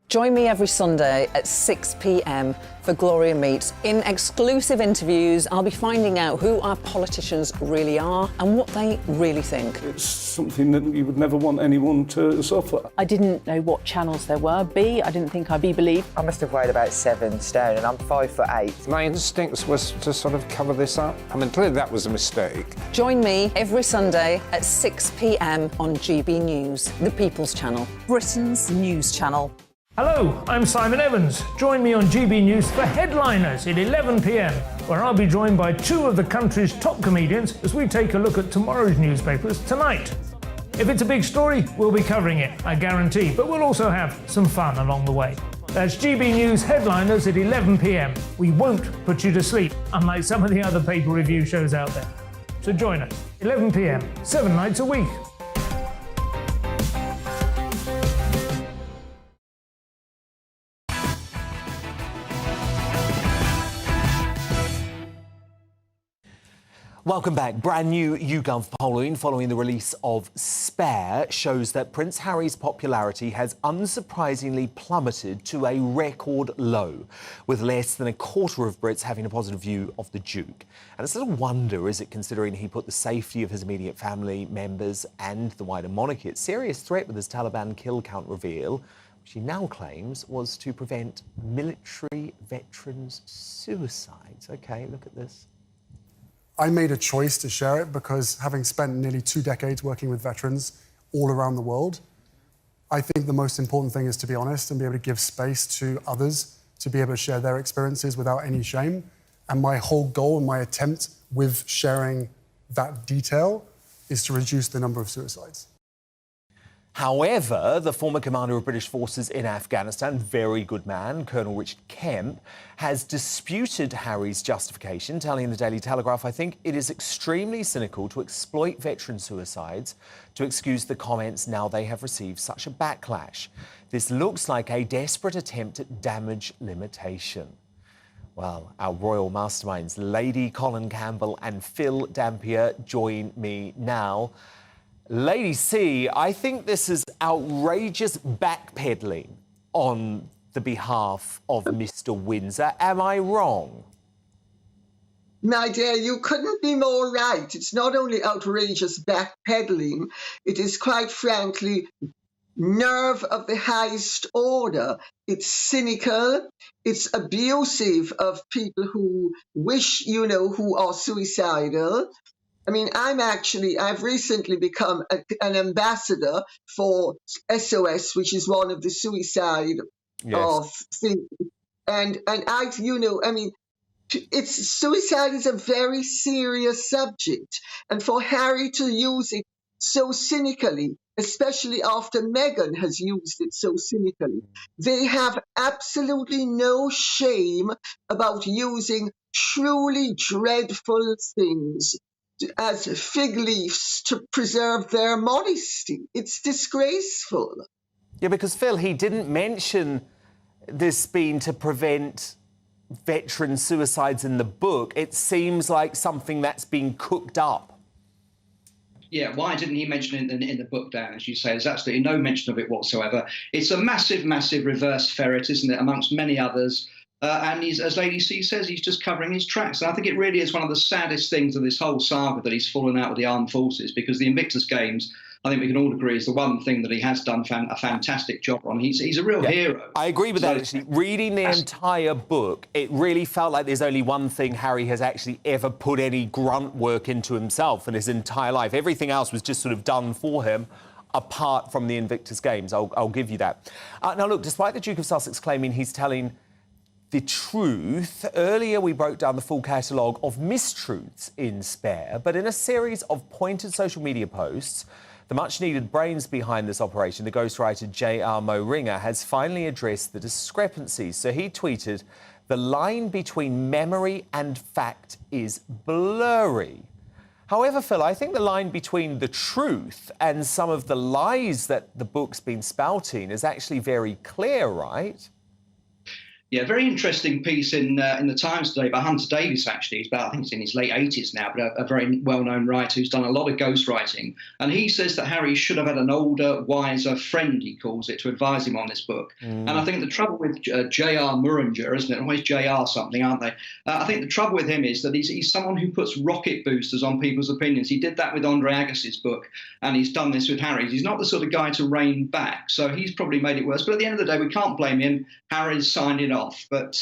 Join me every Sunday at 6 p.m. for Gloria Meets. In exclusive interviews, I'll be finding out who our politicians really are and what they really think. It's something that you would never want anyone to suffer. I didn't know what channels there were. I didn't think I'd be believed. I must have weighed about 7 stone and I'm 5'8". My instincts was to sort of cover this up. I mean, clearly that was a mistake. Join me every Sunday at 6 p.m. on GB News, the People's Channel, Britain's news channel. Hello, I'm Simon Evans. Join me on GB News for Headliners at 11 p.m, where I'll be joined by 2 of the country's top comedians as we take a look at tomorrow's newspapers tonight. If it's a big story, we'll be covering it, I guarantee, but we'll also have some fun along the way. That's GB News Headliners at 11 p.m. We won't put you to sleep, unlike some of the other paper review shows out there. So join us, 11 p.m, 7 nights a week. Welcome back. Brand new YouGov polling following the release of Spare shows that Prince Harry's popularity has unsurprisingly plummeted to a record low, with less than a quarter of Brits having a positive view of the Duke. And it's a little wonder, is it, considering he put the safety of his immediate family members and the wider monarchy at serious threat with his Taliban kill count reveal, which he now claims was to prevent military veterans' suicides. OK, look at this. I made a choice to share it because, having spent nearly 2 decades working with veterans all around the world, I think the most important thing is to be honest and be able to give space to others to be able to share their experiences without any shame. And my whole goal and my attempt with sharing that detail is to reduce the number of suicides. However, the former commander of British forces in Afghanistan, very good man, Colonel Richard Kemp, has disputed Harry's justification, telling the Daily Telegraph, "I think it is extremely cynical to exploit veteran suicides to excuse the comments now they have received such a backlash. This looks like a desperate attempt at damage limitation." Well, our royal masterminds, Lady Colin Campbell and Phil Dampier, join me now. Lady C, I think this is outrageous backpedaling on the behalf of Mr. Windsor. Am I wrong? My dear, you couldn't be more right. It's not only outrageous backpedaling, it is quite frankly nerve of the highest order. It's cynical, it's abusive of people who wish, who are suicidal. I mean, I've recently become an ambassador for SOS, which is one of the suicide things. And suicide is a very serious subject. And for Harry to use it so cynically, especially after Meghan has used it so cynically, they have absolutely no shame about using truly dreadful things as fig leaves to preserve their modesty. It's disgraceful. Yeah, because, Phil, he didn't mention this being to prevent veteran suicides in the book. It seems like something that's been cooked up. Yeah, why didn't he mention it in the book, Dan? As you say, there's absolutely no mention of it whatsoever. It's a massive, massive reverse ferret, isn't it, amongst many others. And he's, as Lady C says, he's just covering his tracks. And I think it really is one of the saddest things of this whole saga that he's fallen out with the armed forces, because the Invictus Games I think we can all agree is the one thing that he has done a fantastic job on. He's a real hero. I agree with that, actually. Reading the entire book, it really felt like there's only one thing Harry has actually ever put any grunt work into himself in his entire life. Everything else was just sort of done for him, apart from the Invictus Games. I'll give you that. Now, look, despite the Duke of Sussex claiming he's telling the truth, earlier we broke down the full catalogue of mistruths in Spare, but in a series of pointed social media posts, the much-needed brains behind this operation, the ghostwriter J.R. Moeringer, has finally addressed the discrepancies. So he tweeted, "The line between memory and fact is blurry." However, Phil, I think the line between the truth and some of the lies that the book's been spouting is actually very clear, right? Yeah, very interesting piece in the Times today by Hunter Davies, actually. He's about, I think he's in his late 80s now, but a very well-known writer who's done a lot of ghostwriting. And he says that Harry should have had an older, wiser friend, he calls it, to advise him on this book. And I think the trouble with J.R. Moeringer, isn't it? Always J.R. something, aren't they? I think the trouble with him is that he's someone who puts rocket boosters on people's opinions. He did that with Andre Agassi's book, and he's done this with Harry's. He's not the sort of guy to rein back, so he's probably made it worse. But at the end of the day, we can't blame him. Harry's signed it off. But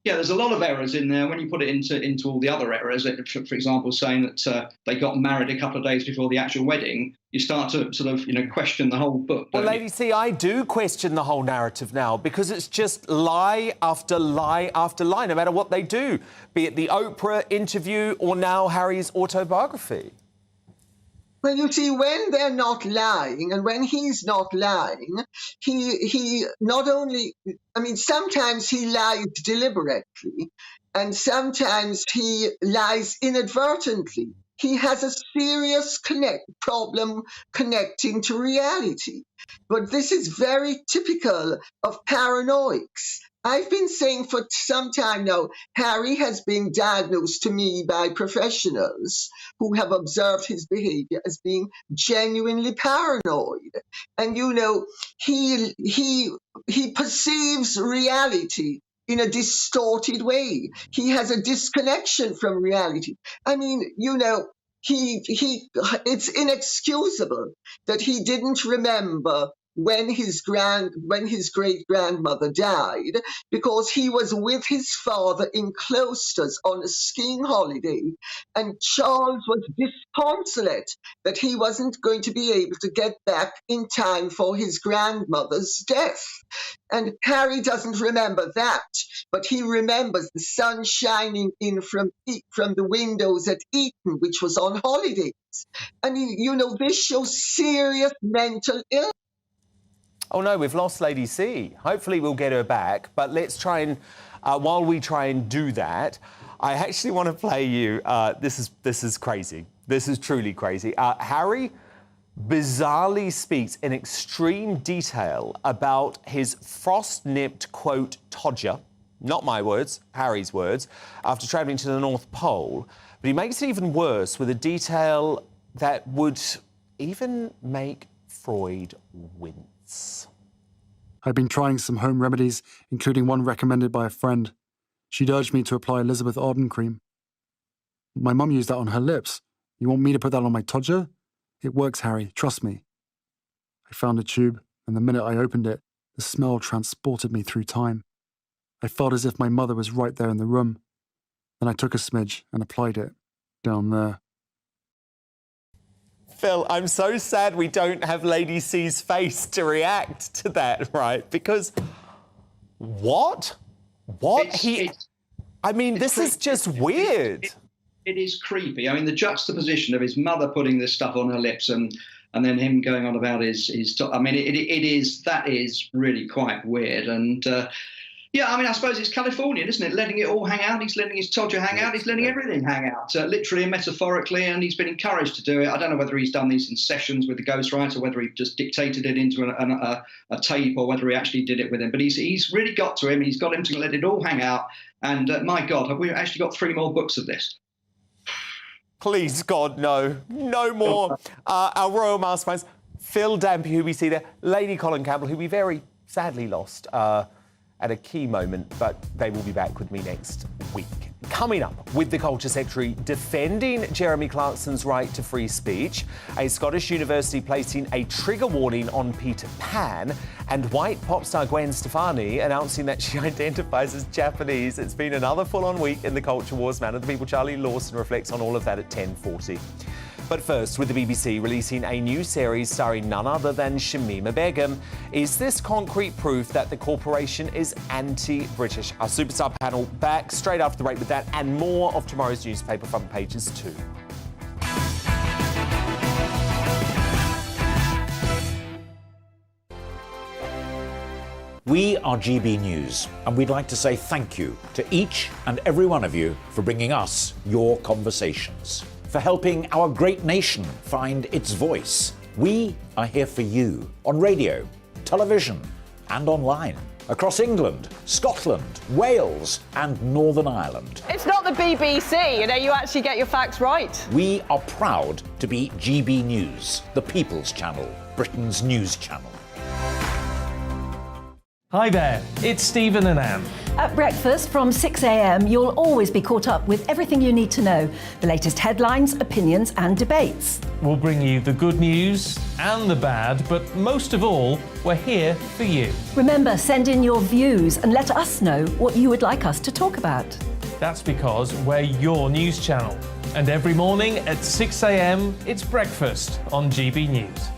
yeah, there's a lot of errors in there when you put it into all the other errors. For example, saying that they got married a couple of days before the actual wedding, you start to sort of, question the whole book. Well, Lady C, I do question the whole narrative now because it's just lie after lie after lie, no matter what they do, be it the Oprah interview or now Harry's autobiography. Well, you see, when they're not lying and when he's not lying, he not only, sometimes he lies deliberately and sometimes he lies inadvertently. He has a serious problem connecting to reality. But this is very typical of paranoics. I've been saying for some time now, Harry has been diagnosed to me by professionals who have observed his behavior as being genuinely paranoid. And, he perceives reality in a distorted way. He has a disconnection from reality. It's inexcusable that he didn't remember when his great-grandmother died, because he was with his father in Cloisters on a skiing holiday, and Charles was disconsolate that he wasn't going to be able to get back in time for his grandmother's death. And Harry doesn't remember that, but he remembers the sun shining in from the windows at Eton, which was on holidays. And, this shows serious mental illness. Oh, no, we've lost Lady C. Hopefully we'll get her back. But let's try and, while we try and do that, I actually want to play you... This is crazy. This is truly crazy. Harry bizarrely speaks in extreme detail about his frost-nipped, quote, todger, not my words, Harry's words, after travelling to the North Pole. But he makes it even worse with a detail that would even make Freud wince. I've been trying some home remedies, including one recommended by a friend. She'd urged me to apply Elizabeth Arden cream. My mum used that on her lips. You want me to put that on my todger? It works, Harry, trust me. I found a tube, and the minute I opened it, the smell transported me through time. I felt as if my mother was right there in the room. Then I took a smidge and applied it down there. Phil, I'm so sad we don't have Lady C's face to react to that, right? Because what? This is just weird. It is creepy. The juxtaposition of his mother putting this stuff on her lips and then him going on about his that is really quite weird. And I suppose it's Californian, isn't it? Letting it all hang out. He's letting his todger hang out. He's letting everything hang out, literally and metaphorically, and he's been encouraged to do it. I don't know whether he's done these in sessions with the ghostwriter, whether he just dictated it into a tape or whether he actually did it with him. But he's really got to him. He's got him to let it all hang out. And my God, have we actually got 3 more books of this? Please, God, no. No more. Our Royal Masterminds, Phil Dampy, who we see there, Lady Colin Campbell, who we very sadly lost at a key moment, but they will be back with me next week. Coming up, with the Culture Secretary defending Jeremy Clarkson's right to free speech, a Scottish university placing a trigger warning on Peter Pan, and white pop star Gwen Stefani announcing that she identifies as Japanese. It's been another full-on week in the Culture Wars. Man of the People Charlie Lawson reflects on all of that at 10:40. But first, with the BBC releasing a new series starring none other than Shamima Begum, is this concrete proof that the corporation is anti-British? Our superstar panel back straight after the break with that and more of tomorrow's newspaper front pages too. We are GB News, and we'd like to say thank you to each and every one of you for bringing us your conversations, for helping our great nation find its voice. We are here for you on radio, television, and online, across England, Scotland, Wales, and Northern Ireland. It's not the BBC, you actually get your facts right. We are proud to be GB News, the People's Channel, Britain's news channel. Hi there, it's Stephen and Anne. At breakfast from 6 a.m, you'll always be caught up with everything you need to know, the latest headlines, opinions and debates. We'll bring you the good news and the bad, but most of all, we're here for you. Remember, send in your views and let us know what you would like us to talk about. That's because we're your news channel. And every morning at 6 a.m, it's breakfast on GB News.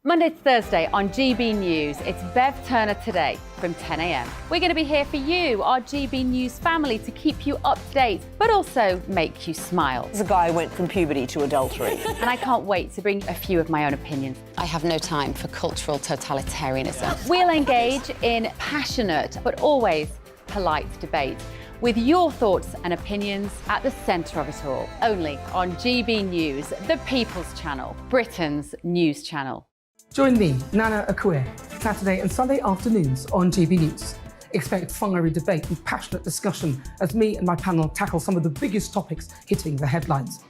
Monday to Thursday on GB News, it's Bev Turner Today from 10 a.m. We're going to be here for you, our GB News family, to keep you up to date, but also make you smile. The guy went from puberty to adultery. And I can't wait to bring a few of my own opinions. I have no time for cultural totalitarianism. We'll engage in passionate, but always polite debate, with your thoughts and opinions at the centre of it all. Only on GB News, the People's Channel, Britain's news channel. Join me, Nana Akue, Saturday and Sunday afternoons on GB News. Expect fiery debate and passionate discussion as me and my panel tackle some of the biggest topics hitting the headlines.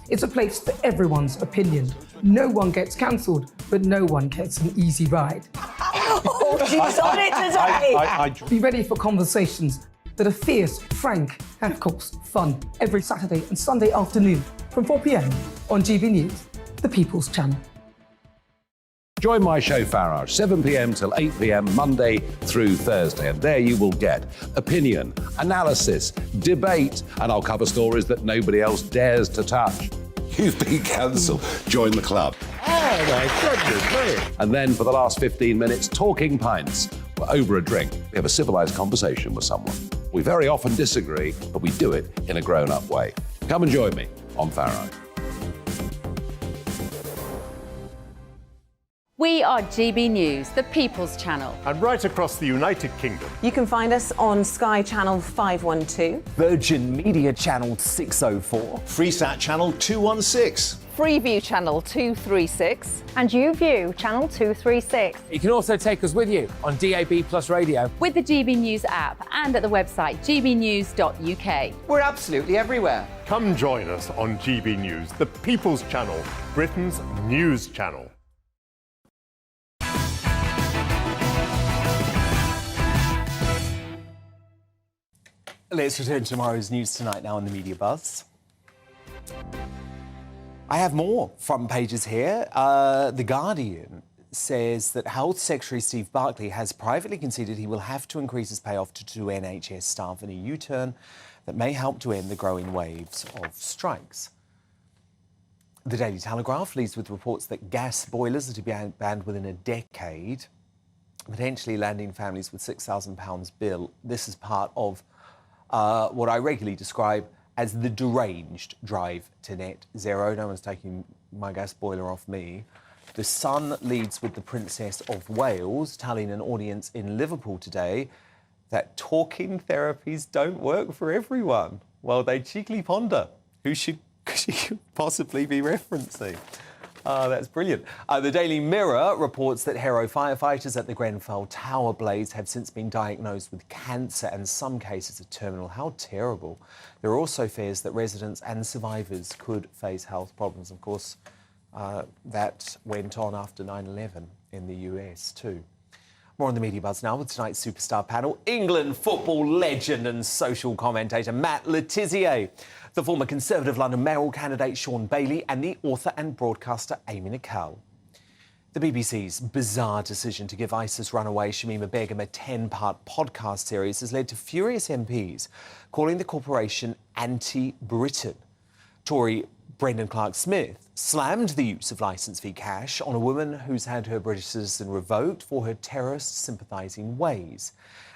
It's a place for everyone's opinion. No one gets cancelled, but no one gets an easy ride. Oh, she's on it today! Be ready for conversations that are fierce, frank, and of course, fun. Every Saturday and Sunday afternoon from 4 p.m. on GB News, the People's Channel. Join my show Farage, 7 p.m. till 8 p.m. Monday through Thursday, and there you will get opinion, analysis, debate, and I'll cover stories that nobody else dares to touch. You've been cancelled. Join the club. Oh my goodness me. And then for the last 15 minutes, talking pints. We're over a drink. We have a civilised conversation with someone. We very often disagree, but we do it in a grown-up way. Come and join me on Farage. We are GB News, the People's Channel. And right across the United Kingdom. You can find us on Sky Channel 512, Virgin Media Channel 604, Freesat Channel 216, Freeview Channel 236, and YouView Channel 236. You can also take us with you on DAB+ radio, with the GB News app and at the website gbnews.uk. We're absolutely everywhere. Come join us on GB News, the People's Channel, Britain's news channel. Let's return to tomorrow's News Tonight now on the Media Buzz. I have more front pages here. The Guardian says that Health Secretary Steve Barclay has privately conceded he will have to increase his payoff to NHS staff in a U-turn that may help to end the growing waves of strikes. The Daily Telegraph leads with reports that gas boilers are to be banned within a decade, potentially landing families with £6,000 bill. This is part of what I regularly describe as the deranged drive to net zero. No one's taking my gas boiler off me. The Sun leads with the Princess of Wales telling an audience in Liverpool today that talking therapies don't work for everyone. Well, they cheekily ponder who she could possibly be referencing. That's brilliant. The Daily Mirror reports that hero firefighters at the Grenfell Tower blaze have since been diagnosed with cancer and some cases are terminal. How terrible. There are also fears that residents and survivors could face health problems. Of course, that went on after 9/11 in the US too. More on the Media Buzz now with tonight's superstar panel. England football legend and social commentator Matt Le Tissier, the former Conservative London mayoral candidate Sean Bailey, and the author and broadcaster Amy Nicole. The BBC's bizarre decision to give ISIS runaway Shamima Begum a 10-part podcast series has led to furious MPs calling the corporation anti-Britain. Tory Brendan Clark-Smith slammed the use of licence fee cash on a woman who's had her British citizen revoked for her terrorist-sympathising ways.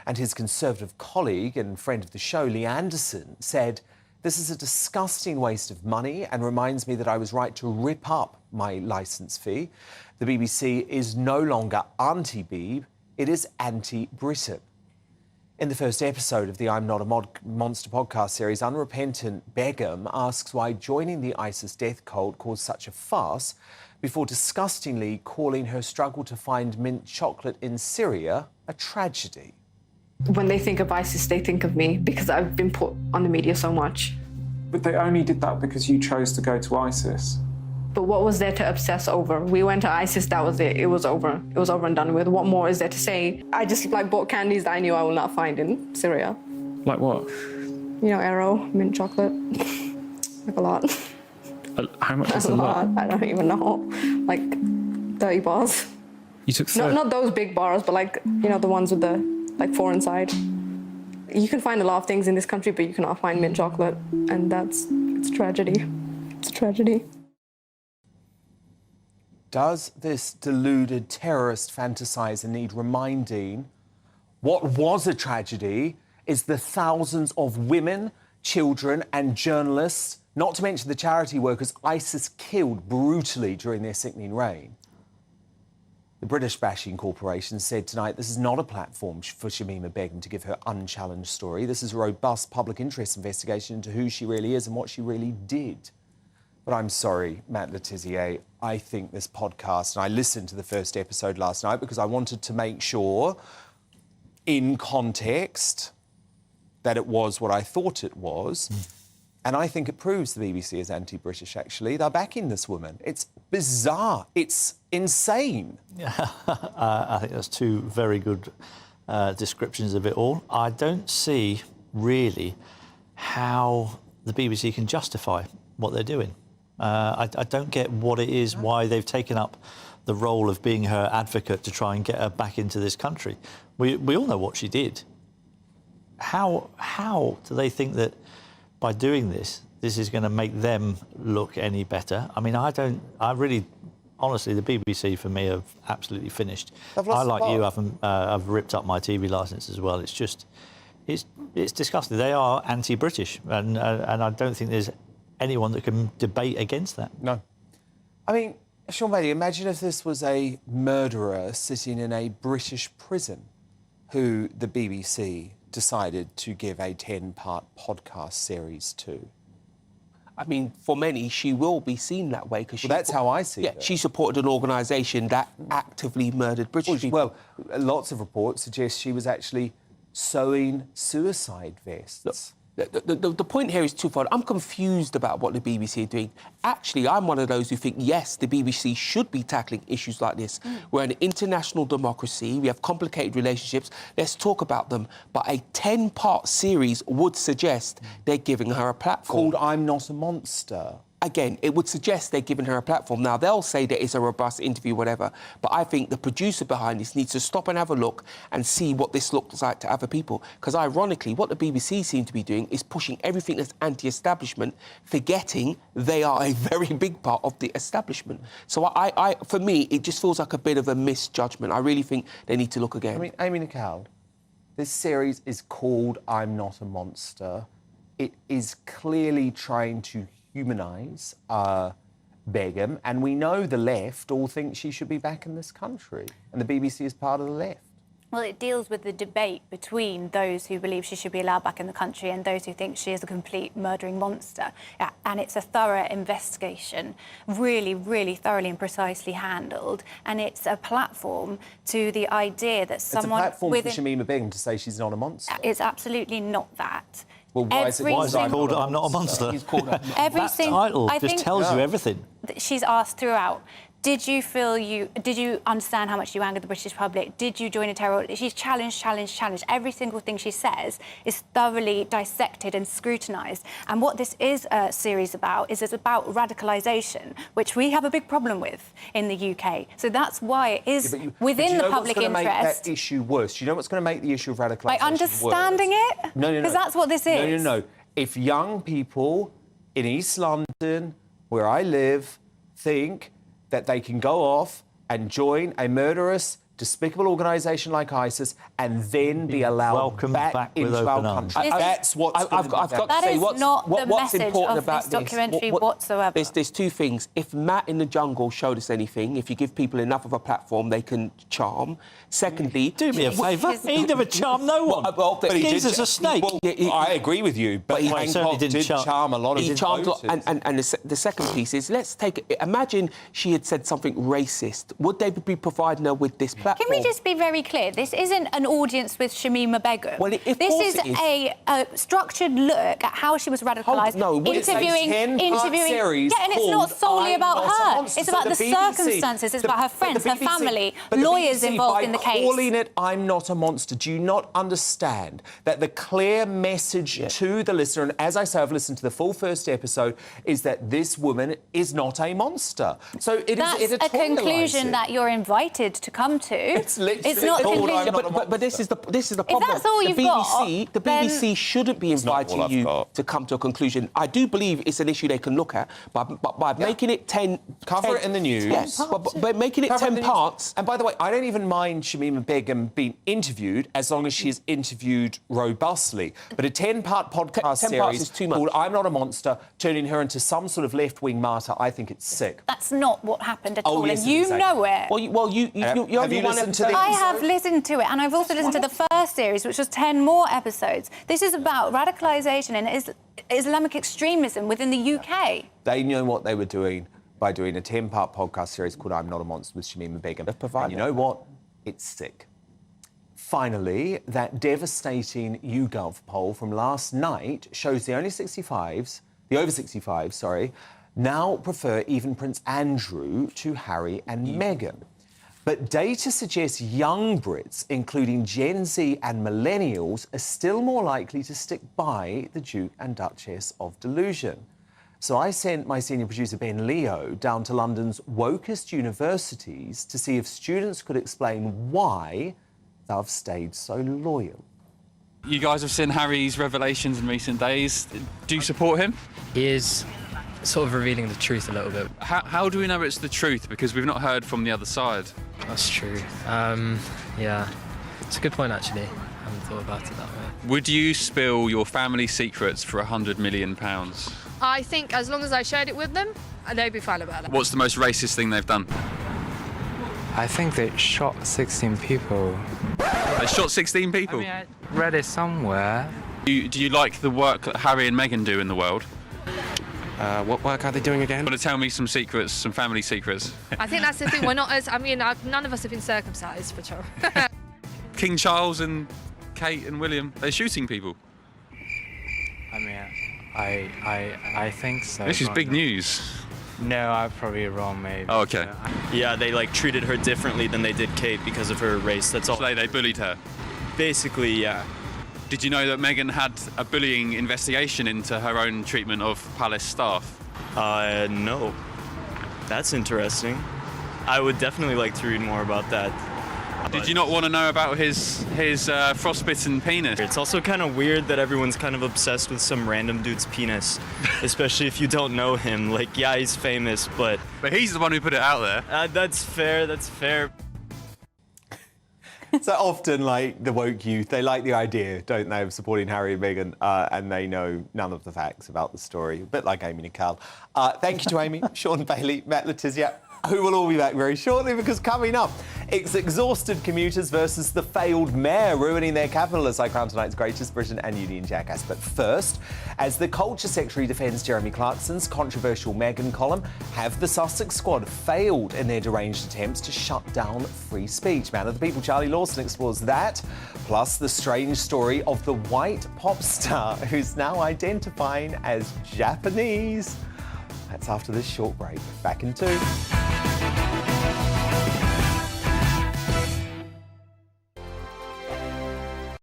And his Conservative colleague and friend of the show, Lee Anderson, said, "This is a disgusting waste of money and reminds me that I was right to rip up my licence fee. The BBC is no longer anti-Beeb, it is anti-Britain." In the first episode of the I'm Not a Monster podcast series, unrepentant Begum asks why joining the ISIS death cult caused such a farce before disgustingly calling her struggle to find mint chocolate in Syria a tragedy. When they think of ISIS, they think of me because I've been put on the media so much. But they only did that because you chose to go to ISIS. But what was there to obsess over? We went to ISIS, that was it. It was over. It was over and done with. What more is there to say? I just bought candies that I knew I will not find in Syria. Like what? You know, Aero, mint chocolate. A lot. How much is a a lot? lot? I don't even know. 30 bars. You took 30? Not those big bars, but the ones with the 4 inside. You can find a lot of things in this country, but you cannot find mint chocolate. And it's a tragedy. It's a tragedy. Does this deluded terrorist fantasise and need reminding? What was a tragedy is the thousands of women, children and journalists, not to mention the charity workers ISIS killed brutally during their sickening reign. The British Bashing Corporation said tonight this is not a platform for Shamima Begum to give her unchallenged story. This is a robust public interest investigation into who she really is and what she really did. But I'm sorry, Matt Le Tissier, I think this podcast, and I listened to the first episode last night because I wanted to make sure, in context, that it was what I thought it was. And I think it proves the BBC is anti-British, actually. They're backing this woman. It's bizarre. It's insane. I think that's two very good descriptions of it all. I don't see, really, how the BBC can justify what they're doing. I don't get what it is, why they've taken up the role of being her advocate to try and get her back into this country. We all know what she did. How do they think that by doing this is going to make them look any better? I mean, honestly, the BBC for me have absolutely finished. I, like you, I've ripped up my TV licence as well. It's just, it's disgusting. They are anti-British, and I don't think there's anyone that can debate against that. No. I mean, Sean Bailey, imagine if this was a murderer sitting in a British prison who the BBC decided to give a 10-part podcast series to. I mean, for many, she will be seen that way because that's how I see it. She supported an organisation that actively murdered British people. Well, lots of reports suggest she was actually sewing suicide vests. The point here is twofold. I'm confused about what the BBC are doing. Actually, I'm one of those who think, yes, the BBC should be tackling issues like this. We're an international democracy. We have complicated relationships. Let's talk about them. But a 10-part series would suggest they're giving her a platform. Called I'm Not a Monster. Again, it would suggest they're giving her a platform. Now, they'll say that it's a robust interview, whatever, but I think the producer behind this needs to stop and have a look and see what this looks like to other people. Because ironically, what the BBC seem to be doing is pushing everything that's anti-establishment, forgetting they are a very big part of the establishment. So for me, it just feels like a bit of a misjudgment. I really think they need to look again. I mean, Amy Nicole, this series is called I'm Not a Monster. It is clearly trying to humanise Begum, and we know the left all think she should be back in this country, and the BBC is part of the left. Well, it deals with the debate between those who believe she should be allowed back in the country and those who think she is a complete murdering monster. Yeah, and it's a thorough investigation, really, really thoroughly and precisely handled, and it's a platform to the idea that someone... It's a platform for Shamima Begum to say she's not a monster. It's absolutely not that. Well, why is it called I'm Not a Monster? Every that title just tells you everything. She's asked throughout Did you understand how much you angered the British public? Did you join a terror? She's challenged. Every single thing she says is thoroughly dissected and scrutinised. And what this is a series about is it's about radicalisation, which we have a big problem with in the UK. So that's why it is within the public interest. Make that issue worse? Do you know what's going to make the issue of radicalisation by understanding worse? it? No. Because that's what this is. No. If young people in East London, where I live, think that they can go off and join a murderous, despicable organisation like ISIS and then be allowed back into our country. That's what's I've got to that say, is what's not the what's message important of about this documentary whatsoever. There's two things. If Matt in the Jungle showed us anything, if you give people enough of a platform, they can charm. Secondly... Do me a favour. He never charmed no one. But he did a snake. I agree with you, but he certainly didn't charm a lot of his voters. And the second piece is, let's take... Imagine she had said something racist. Would they be providing her with this platform? Can we just be very clear? This isn't an audience with Shamima Begum. Well, this is a structured look at how she was radicalised. Interviewing. Series yeah, and it's not solely about her. It's about the circumstances. It's about her friends, her family, lawyers involved in the case. Calling it "I'm not a monster," do you not understand that the clear message to the listener, and as I say, I've listened to the full first episode, is that this woman is not a monster. So that's a conclusion that you're invited to come to. It's not a conclusion. But this is the problem. If that's all you've got, the BBC shouldn't be inviting you to come to a conclusion. I do believe it's an issue they can look at, but by making it 10... Cover it in the news. Yes, but making it 10 parts... And by the way, I don't even mind Shamima Begum being interviewed as long as she is interviewed robustly. But a 10-part podcast 10 series parts is too much. called I'm Not a Monster, turning her into some sort of left-wing martyr, I think it's sick. That's not what happened at all, Yes, and you know it. Well, you have you listened to the I have listened to it, and I've also listened to the first series, which was 10 more episodes. This is about radicalisation and Islamic extremism within the UK. They know what they were doing by doing a 10-part podcast series called I'm Not a Monster with Shamima Begum. And you know what? It's sick. Finally, that devastating YouGov poll from last night shows the over 65s, now prefer even Prince Andrew to Harry and Meghan. But data suggests young Brits, including Gen Z and millennials, are still more likely to stick by the Duke and Duchess of Delusion. So I sent my senior producer Ben Leo down to London's wokest universities to see if students could explain why they've stayed so loyal. You guys have seen Harry's revelations in recent days. Do you support him? He is sort of revealing the truth a little bit. How do we know it's the truth? Because we've not heard from the other side. That's true. Yeah, it's a good point, actually. I haven't thought about it that way. Would you spill your family secrets for £100 million? I think as long as I shared it with them, they'd be fine about it. What's the most racist thing they've done? I think they shot 16 people. They shot 16 people? I mean, I read it somewhere. Do you like the work that Harry and Meghan do in the world? What work are they doing again? Want to tell me some secrets, some family secrets? I think that's the thing. We're not as... none of us have been circumcised, for sure. King Charles and Kate and William, they're shooting people. I mean, I think so. This is big news. No, I'm probably wrong, maybe. Oh, OK. Yeah, they, treated her differently than they did Kate because of her race, that's all. So they bullied her? Basically, yeah. Did you know that Meghan had a bullying investigation into her own treatment of palace staff? No. That's interesting. I would definitely like to read more about that. Did you not want to know about his frostbitten penis? It's also kind of weird that everyone's kind of obsessed with some random dude's penis, especially if you don't know him. Yeah, he's famous, but... But he's the one who put it out there. That's fair, that's fair. So often, the woke youth, they like the idea, don't they, of supporting Harry and Meghan, and they know none of the facts about the story, a bit like Amy Nicole. Thank you to Amy, Sean Bailey, Matt Letizia, who will all be back very shortly, because coming up, it's exhausted commuters versus the failed mayor ruining their capital as I crown tonight's greatest Britain and Union jackass. But first, as the Culture Secretary defends Jeremy Clarkson's controversial Meghan column, have the Sussex squad failed in their deranged attempts to shut down free speech? Man of the People Charlie Lawson explores that, plus the strange story of the white pop star who's now identifying as Japanese. That's after this short break. Back in 2.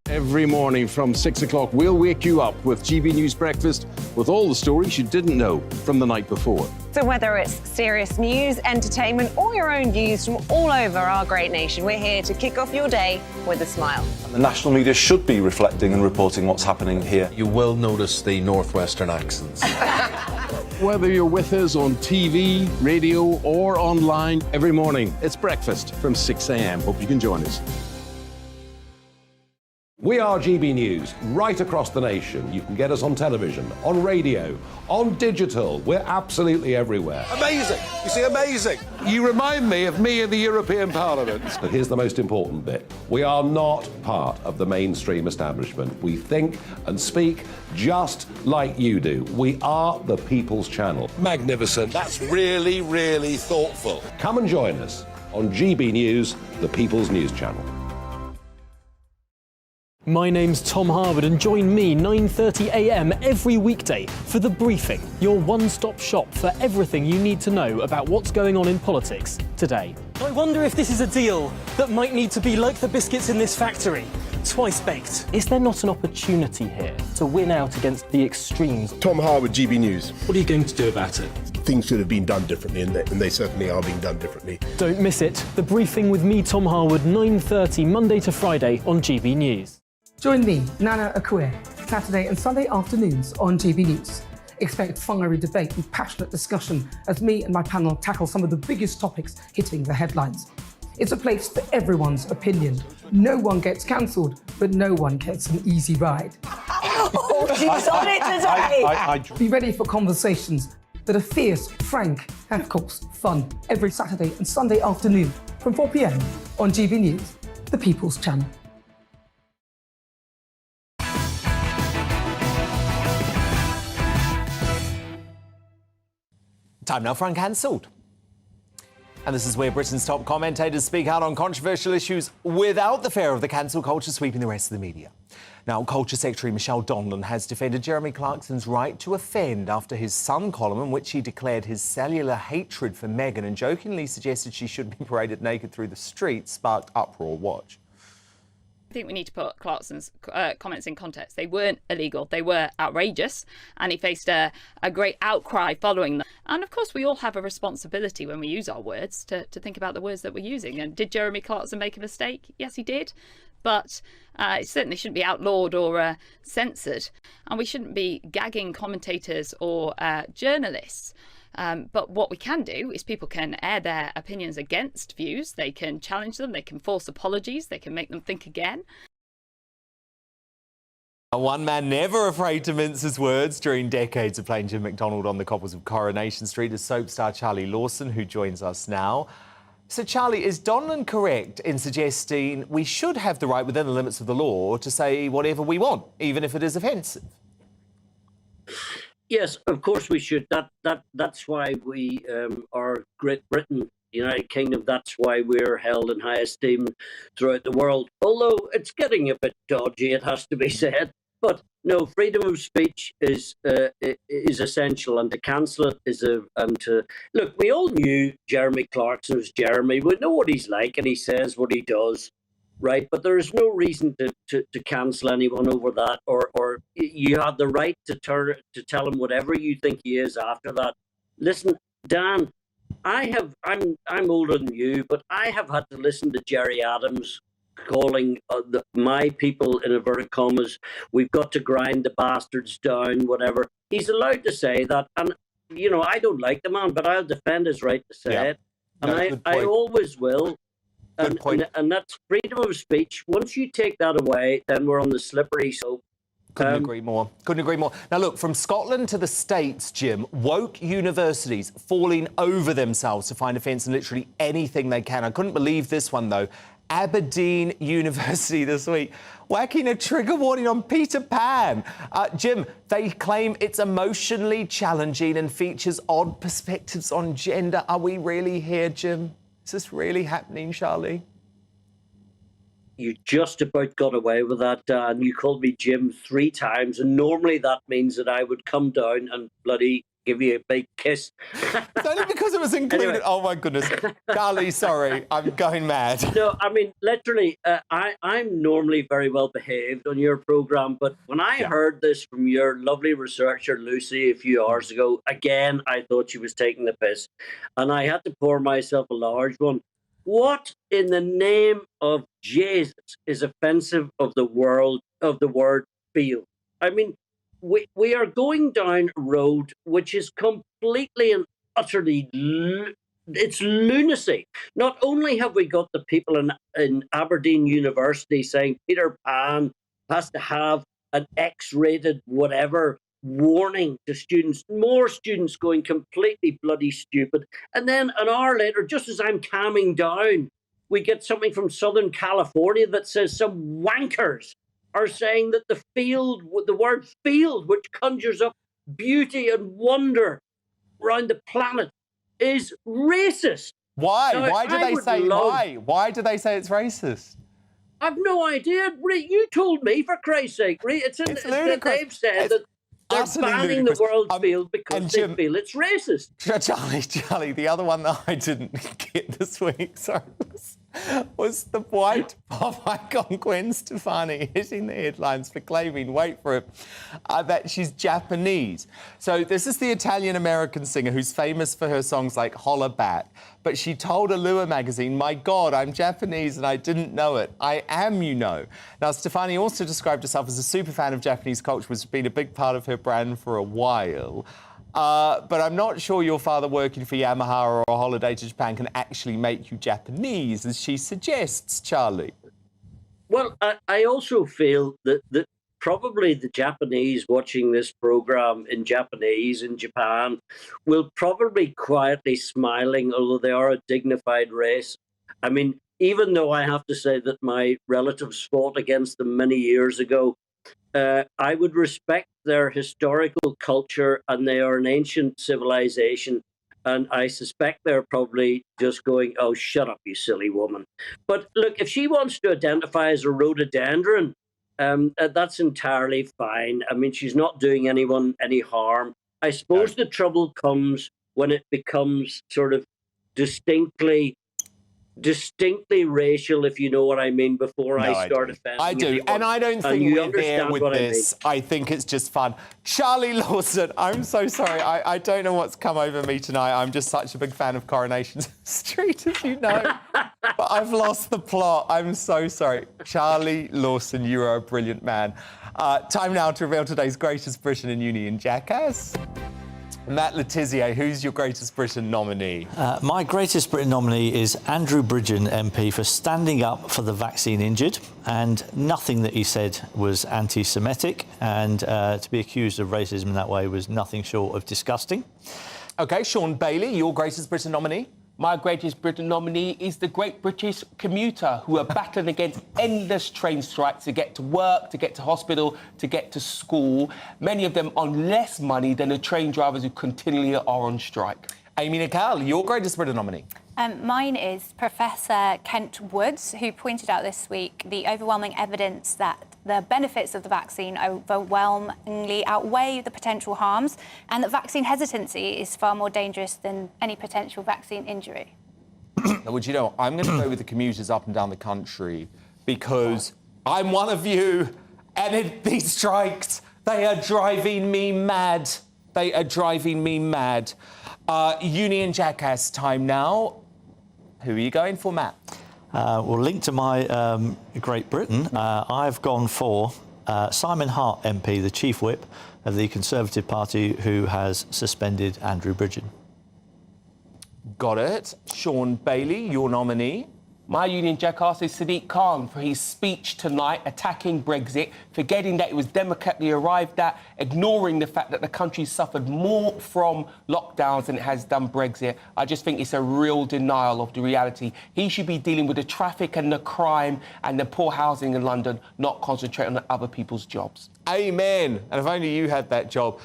Every morning from 6 o'clock, we'll wake you up with GB News Breakfast with all the stories you didn't know from the night before. So whether it's serious news, entertainment, or your own views from all over our great nation, we're here to kick off your day with a smile. The national media should be reflecting and reporting what's happening here. You will notice the northwestern accents. Whether you're with us on TV, radio, or online, every morning, it's breakfast from 6 a.m. Hope you can join us. We are GB News, right across the nation. You can get us on television, on radio, on digital. We're absolutely everywhere. Amazing. You see, amazing. You remind me of me in the European Parliament. But here's the most important bit. We are not part of the mainstream establishment. We think and speak just like you do. We are the People's Channel. Magnificent. That's really, really thoughtful. Come and join us on GB News, the People's News Channel. My name's Tom Harwood and join me 9:30 a.m. every weekday for The Briefing, your one-stop shop for everything you need to know about what's going on in politics today. I wonder if this is a deal that might need to be like the biscuits in this factory, twice baked. Is there not an opportunity here to win out against the extremes? Tom Harwood, GB News. What are you going to do about it? Things should have been done differently, and they certainly are being done differently. Don't miss it. The Briefing with me, Tom Harwood, 9:30 Monday to Friday on GB News. Join me, Nana Akue, Saturday and Sunday afternoons on GB News. Expect fiery debate and passionate discussion as me and my panel tackle some of the biggest topics hitting the headlines. It's a place for everyone's opinion. No one gets cancelled, but no one gets an easy ride. Oh, she's on it today! Be ready for conversations that are fierce, frank, and of course, fun. Every Saturday and Sunday afternoon from 4 p.m. on GB News, the People's Channel. Time now for Uncancelled. And this is where Britain's top commentators speak out on controversial issues without the fear of the cancel culture sweeping the rest of the media. Now, Culture Secretary Michelle Donlan has defended Jeremy Clarkson's right to offend after his Sun column, in which he declared his cellular hatred for Meghan and jokingly suggested she should be paraded naked through the streets, sparked uproar. Watch. I think we need to put Clarkson's comments in context. They weren't illegal. They were outrageous, and he faced a great outcry following them. And of course, we all have a responsibility when we use our words to think about the words that we're using. And did Jeremy Clarkson make a mistake? Yes, he did. But it certainly shouldn't be outlawed or censored. And we shouldn't be gagging commentators or journalists. But what we can do is people can air their opinions against views. They can challenge them. They can force apologies. They can make them think again. One man never afraid to mince his words during decades of playing Jim McDonald on the cobbles of Coronation Street is soap star Charlie Lawson, who joins us now. So, Charlie, is Donlan correct in suggesting we should have the right, within the limits of the law, to say whatever we want, even if it is offensive? Yes, of course we should. That's why we are Great Britain, United Kingdom. That's why we're held in high esteem throughout the world. Although it's getting a bit dodgy, it has to be said. But no, freedom of speech is essential, and to cancel it is look. We all knew Jeremy Clarkson was Jeremy. We know what he's like, and he says what he does. Right, but there is no reason to cancel anyone over that, or you have the right to tell him whatever you think he is after that. Listen, Dan, I'm older than you, but I have had to listen to Jerry Adams calling my people, in inverted commas, we've got to grind the bastards down, whatever. He's allowed to say that, and I don't like the man, but I'll defend his right to say it, and I always will. And that's freedom of speech. Once you take that away, then we're on the slippery slope. Couldn't agree more. Couldn't agree more. Now, look, from Scotland to the States, Jim, woke universities falling over themselves to find offence in literally anything they can. I couldn't believe this one, though. Aberdeen University this week, whacking a trigger warning on Peter Pan. Jim, they claim it's emotionally challenging and features odd perspectives on gender. Are we really here, Jim? Is this really happening, Charlie? You just about got away with that, Dan. You called me Jim 3 times, and normally that means that I would come down and bloody give you a big kiss. It's only because it was included. Anyway. Oh, my goodness. Charlie, sorry, I'm going mad. No, I mean, literally, I'm normally very well behaved on your programme, but when I heard this from your lovely researcher, Lucy, a few hours ago, again, I thought she was taking the piss. And I had to pour myself a large one. What in the name of Jesus is offensive of the word field? I mean, we are going down a road which is completely and utterly it's lunacy. Not only have we got the people in Aberdeen University saying Peter Pan has to have an X-rated whatever warning to students, more students going completely bloody stupid. And then an hour later, just as I'm calming down, we get something from Southern California that says some wankers are saying that the word field, which conjures up beauty and wonder around the planet, is racist. Why? Now, Why do they say why? Why do they say it's racist? I've no idea. You told me, for Christ's sake. It's ludicrous. They've said that they're banning ludicrous. the world field because they feel it's racist. Charlie, the other one that I didn't get this week, sorry, was the white pop icon Gwen Stefani hitting the headlines for claiming, wait for it, that she's Japanese. So this is the Italian-American singer who's famous for her songs like Holla Back. But she told Allure magazine, my God, I'm Japanese and I didn't know it. I am, you know. Now, Stefani also described herself as a super fan of Japanese culture, which has been a big part of her brand for a while. But I'm not sure your father working for Yamaha or a holiday to Japan can actually make you Japanese, as she suggests, Charlie. Well, I also feel that probably the Japanese watching this program in Japanese in Japan will probably quietly smiling, although they are a dignified race. I mean, even though I have to say that my relatives fought against them many years ago, I would respect their historical culture, and they are an ancient civilization. And I suspect they're probably just going, oh, shut up, you silly woman. But look, if she wants to identify as a rhododendron, that's entirely fine. I mean, she's not doing anyone any harm. I suppose the trouble comes when it becomes sort of distinctly racial, if you know what I mean, before I start offending. I do, anyone. and I don't think we're there with this. I think it's just fun. Charlie Lawson, I'm so sorry. I don't know what's come over me tonight. I'm just such a big fan of Coronation Street, as you know. But I've lost the plot. I'm so sorry. Charlie Lawson, you are a brilliant man. Time now to reveal today's greatest Britain and Union jackass. Matt Letizia, who's your greatest Britain nominee? My greatest Britain nominee is Andrew Bridgen MP for standing up for the vaccine injured, and nothing that he said was anti-Semitic, and to be accused of racism in that way was nothing short of disgusting. OK, Sean Bailey, your greatest Britain nominee? My greatest Britain nominee is the great British commuter who are battling against endless train strikes to get to work, to get to hospital, to get to school. Many of them on less money than the train drivers who continually are on strike. Amy Nicole, your greatest Britain nominee? Mine is Professor Kent Woods, who pointed out this week the overwhelming evidence that the benefits of the vaccine overwhelmingly outweigh the potential harms, and that vaccine hesitancy is far more dangerous than any potential vaccine injury. Would you know, I'm going to go with the commuters up and down the country because I'm one of you, and these strikes, they are driving me mad. They are driving me mad. Union jackass time now. Who are you going for, Matt? Well, linked to my Great Britain, I've gone for Simon Hart MP, the Chief Whip of the Conservative Party, who has suspended Andrew Bridgen. Got it. Sean Bailey, your nominee? My Union jackass is Sadiq Khan for his speech tonight attacking Brexit, forgetting that it was democratically arrived at, ignoring the fact that the country suffered more from lockdowns than it has done Brexit. I just think it's a real denial of the reality. He should be dealing with the traffic and the crime and the poor housing in London, not concentrating on other people's jobs. Amen. And if only you had that job.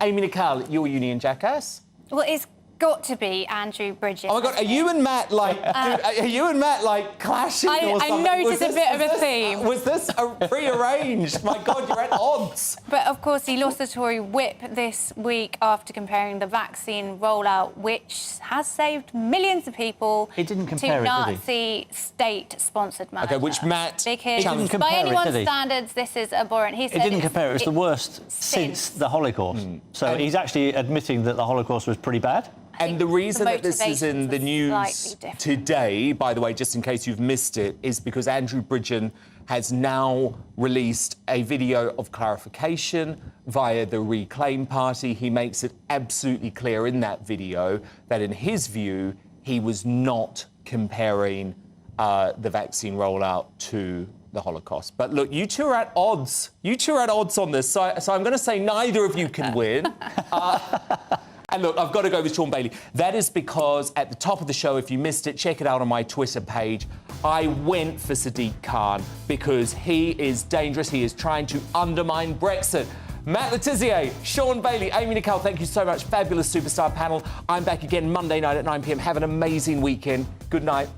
Amy Nicole, your Union jackass? Well, it's got to be Andrew Bridges. Oh my God, are you and Matt like clashing or something? I noticed a bit of a theme. Was this prearranged? My God, you're at odds. But of course, he lost the Tory whip this week after comparing the vaccine rollout, which has saved millions of people, He didn't compare to it, did he? Nazi state-sponsored murder. Okay, which Matt Because didn't compare by it, anyone's did he? standards, this is abhorrent. He It said didn't compare. It was the worst since the Holocaust. So he's actually admitting that the Holocaust was pretty bad. And the reason that this is in the motivations news were slightly different. today, by the way, just in case you've missed it, is because Andrew Bridgen has now released a video of clarification via the Reclaim Party. He makes it absolutely clear in that video that, in his view, he was not comparing the vaccine rollout to the Holocaust. But look, you two are at odds. You two are at odds on this. So I'm going to say neither of you can win. And look, I've got to go with Sean Bailey. That is because at the top of the show, if you missed it, check it out on my Twitter page. I went for Sadiq Khan because he is dangerous. He is trying to undermine Brexit. Matt Letizia, Sean Bailey, Amy Nicole, thank you so much. Fabulous superstar panel. I'm back again Monday night at 9 p.m. Have an amazing weekend. Good night.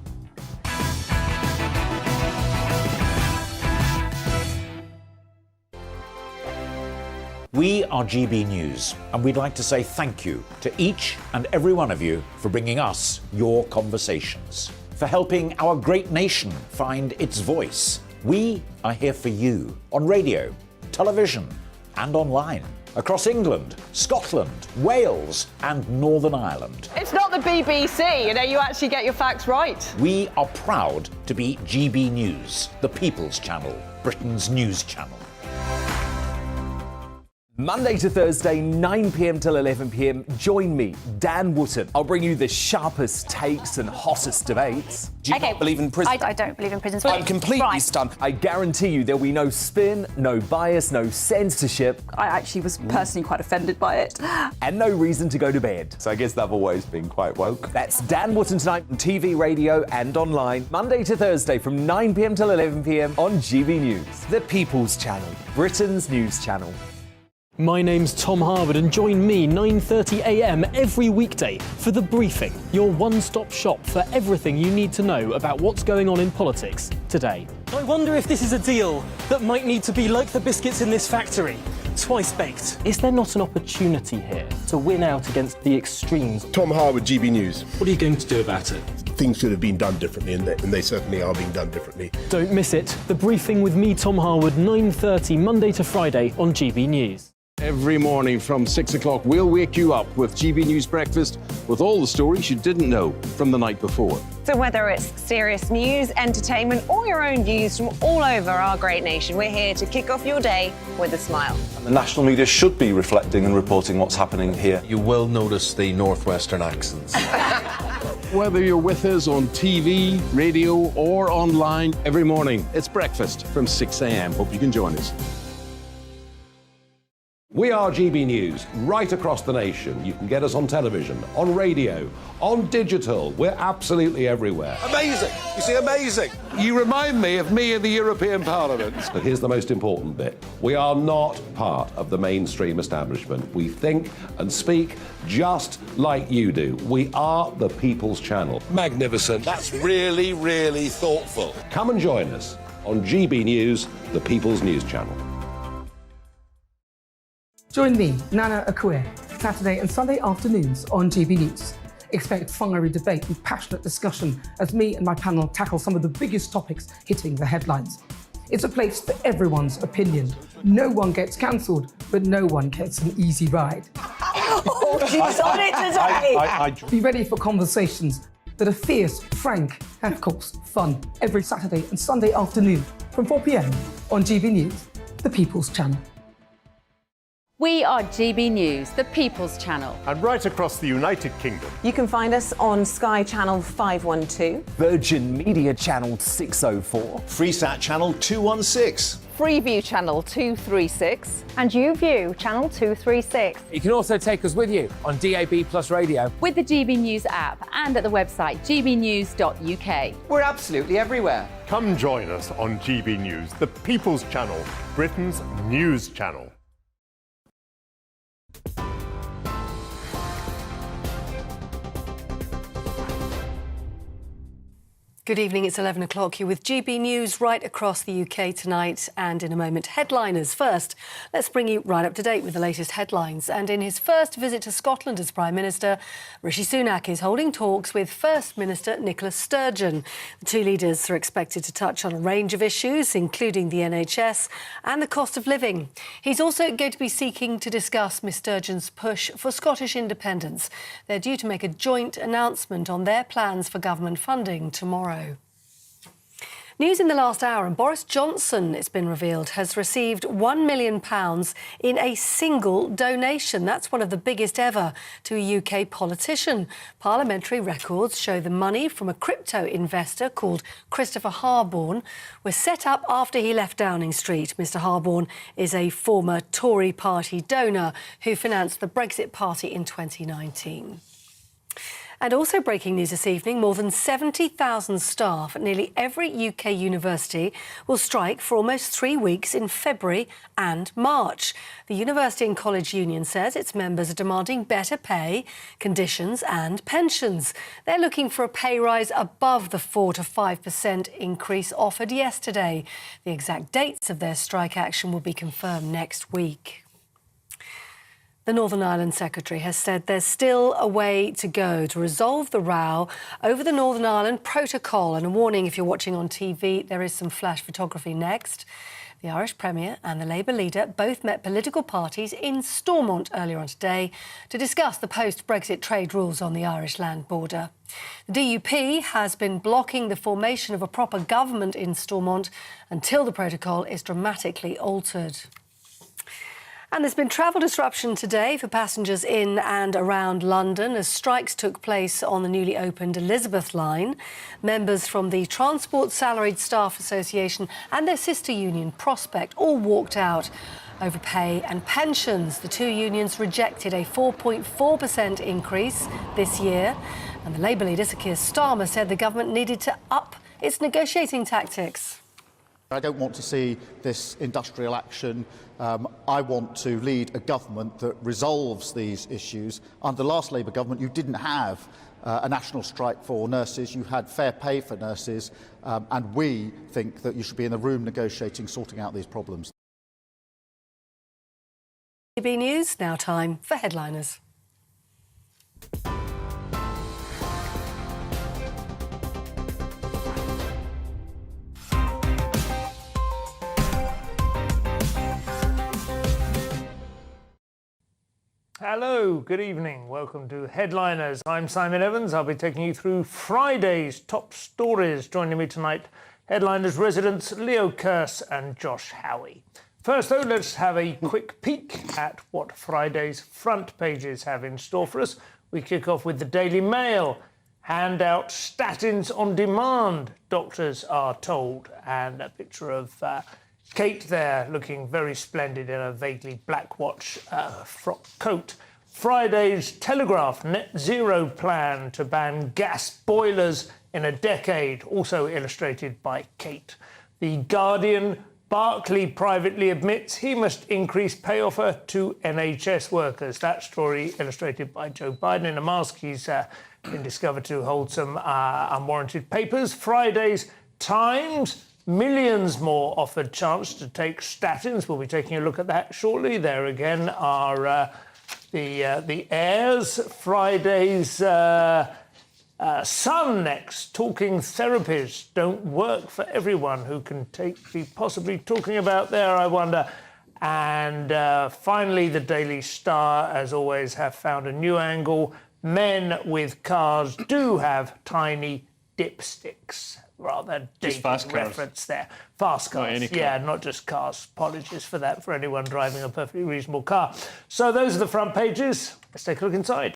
We are GB News, and we'd like to say thank you to each and every one of you for bringing us your conversations, for helping our great nation find its voice. We are here for you on radio, television, and online, across England, Scotland, Wales, and Northern Ireland. It's not the BBC, you actually get your facts right. We are proud to be GB News, the People's Channel, Britain's news channel. Monday to Thursday, 9 p.m. till 11 p.m. Join me, Dan Wootton. I'll bring you the sharpest takes and hottest debates. Do you not believe in prisons? I don't believe in prisons. I'm completely stunned. I guarantee you there'll be no spin, no bias, no censorship. I actually was personally quite offended by it. And no reason to go to bed. So I guess they've always been quite woke. That's Dan Wootton tonight on TV, radio and online. Monday to Thursday from 9 p.m. till 11 p.m. on GB News. The People's Channel, Britain's news channel. My name's Tom Harwood, and join me 9:30 a.m. every weekday for The Briefing, your one-stop shop for everything you need to know about what's going on in politics today. I wonder if this is a deal that might need to be like the biscuits in this factory, twice baked. Is there not an opportunity here to win out against the extremes? Tom Harwood, GB News. What are you going to do about it? Things should have been done differently, and they certainly are being done differently. Don't miss it. The Briefing with me, Tom Harwood, 9:30 Monday to Friday on GB News. Every morning from 6 o'clock, we'll wake you up with GB News Breakfast with all the stories you didn't know from the night before. So whether it's serious news, entertainment, or your own views from all over our great nation, we're here to kick off your day with a smile. And the national media should be reflecting and reporting what's happening here. You will notice the northwestern accents. Whether you're with us on TV, radio, or online, every morning, it's breakfast from 6 a.m. Hope you can join us. We are GB News, right across the nation. You can get us on television, on radio, on digital. We're absolutely everywhere. Amazing! You see, amazing! You remind me of me in the European Parliament. But here's the most important bit. We are not part of the mainstream establishment. We think and speak just like you do. We are the People's Channel. Magnificent. That's really, really thoughtful. Come and join us on GB News, the People's News Channel. Join me, Nana Akue, Saturday and Sunday afternoons on GB News. Expect fiery debate and passionate discussion as me and my panel tackle some of the biggest topics hitting the headlines. It's a place for everyone's opinion. No one gets cancelled, but no one gets an easy ride. Oh, she's on it today! Be ready for conversations that are fierce, frank, and of course, fun. Every Saturday and Sunday afternoon from 4 p.m. on GB News, the People's Channel. We are GB News, the People's Channel. And right across the United Kingdom. You can find us on Sky Channel 512, Virgin Media Channel 604, Freesat Channel 216, Freeview Channel 236, and YouView Channel 236. You can also take us with you on DAB+ radio, with the GB News app and at the website gbnews.uk. We're absolutely everywhere. Come join us on GB News, the People's Channel, Britain's news channel. Good evening, it's 11 o'clock. You're with GB News right across the UK tonight, and in a moment, headliners. First, let's bring you right up to date with the latest headlines. And in his first visit to Scotland as Prime Minister, Rishi Sunak is holding talks with First Minister Nicola Sturgeon. The two leaders are expected to touch on a range of issues, including the NHS and the cost of living. He's also going to be seeking to discuss Miss Sturgeon's push for Scottish independence. They're due to make a joint announcement on their plans for government funding tomorrow. News in the last hour, and Boris Johnson, it's been revealed, has received £1 million in a single donation. That's one of the biggest ever to a UK politician. Parliamentary records show the money from a crypto investor called Christopher Harborne was set up after he left Downing Street. Mr Harborne is a former Tory party donor who financed the Brexit Party in 2019. And also breaking news this evening, more than 70,000 staff at nearly every UK university will strike for almost 3 weeks in February and March. The University and College Union says its members are demanding better pay, conditions and pensions. They're looking for a pay rise above the 4 to 5% increase offered yesterday. The exact dates of their strike action will be confirmed next week. The Northern Ireland Secretary has said there's still a way to go to resolve the row over the Northern Ireland Protocol. And a warning, if you're watching on TV, there is some flash photography next. The Irish Premier and the Labour leader both met political parties in Stormont earlier on today to discuss the post-Brexit trade rules on the Irish land border. The DUP has been blocking the formation of a proper government in Stormont until the protocol is dramatically altered. And there's been travel disruption today for passengers in and around London as strikes took place on the newly opened Elizabeth line. Members from the Transport Salaried Staff Association and their sister union, Prospect, all walked out over pay and pensions. The two unions rejected a 4.4% increase this year. And the Labour leader, Sir Keir Starmer, said the government needed to up its negotiating tactics. I don't want to see this industrial action. I want to lead a government that resolves these issues. Under the last Labour government, you didn't have a national strike for nurses. You had fair pay for nurses. And we think that you should be in the room negotiating, sorting out these problems. GB News, now time for headliners. Hello, good evening. Welcome to Headliners. I'm Simon Evans. I'll be taking you through Friday's top stories. Joining me tonight, Headliners residents Leo Kearse and Josh Howie. First, though, let's have a quick peek at what Friday's front pages have in store for us. We kick off with the Daily Mail. Hand out statins on demand, doctors are told. And a picture of Kate there, looking very splendid in a vaguely black watch frock coat. Friday's Telegraph, net zero plan to ban gas boilers in a decade, also illustrated by Kate. The Guardian, Barclay privately admits he must increase pay offer to NHS workers. That story illustrated by Joe Biden in a mask. He's been discovered to hold some unwarranted papers. Friday's Times, millions more offered chance to take statins. We'll be taking a look at that shortly. There again are the heirs. Friday's Sun next. Talking therapies don't work for everyone. Who can be possibly talking about there, I wonder. And finally, the Daily Star, as always, have found a new angle. Men with cars do have tiny dipsticks. Rather dated reference there. Fast cars, yeah, not just cars. Apologies for that for anyone driving a perfectly reasonable car. So those are the front pages. Let's take a look inside.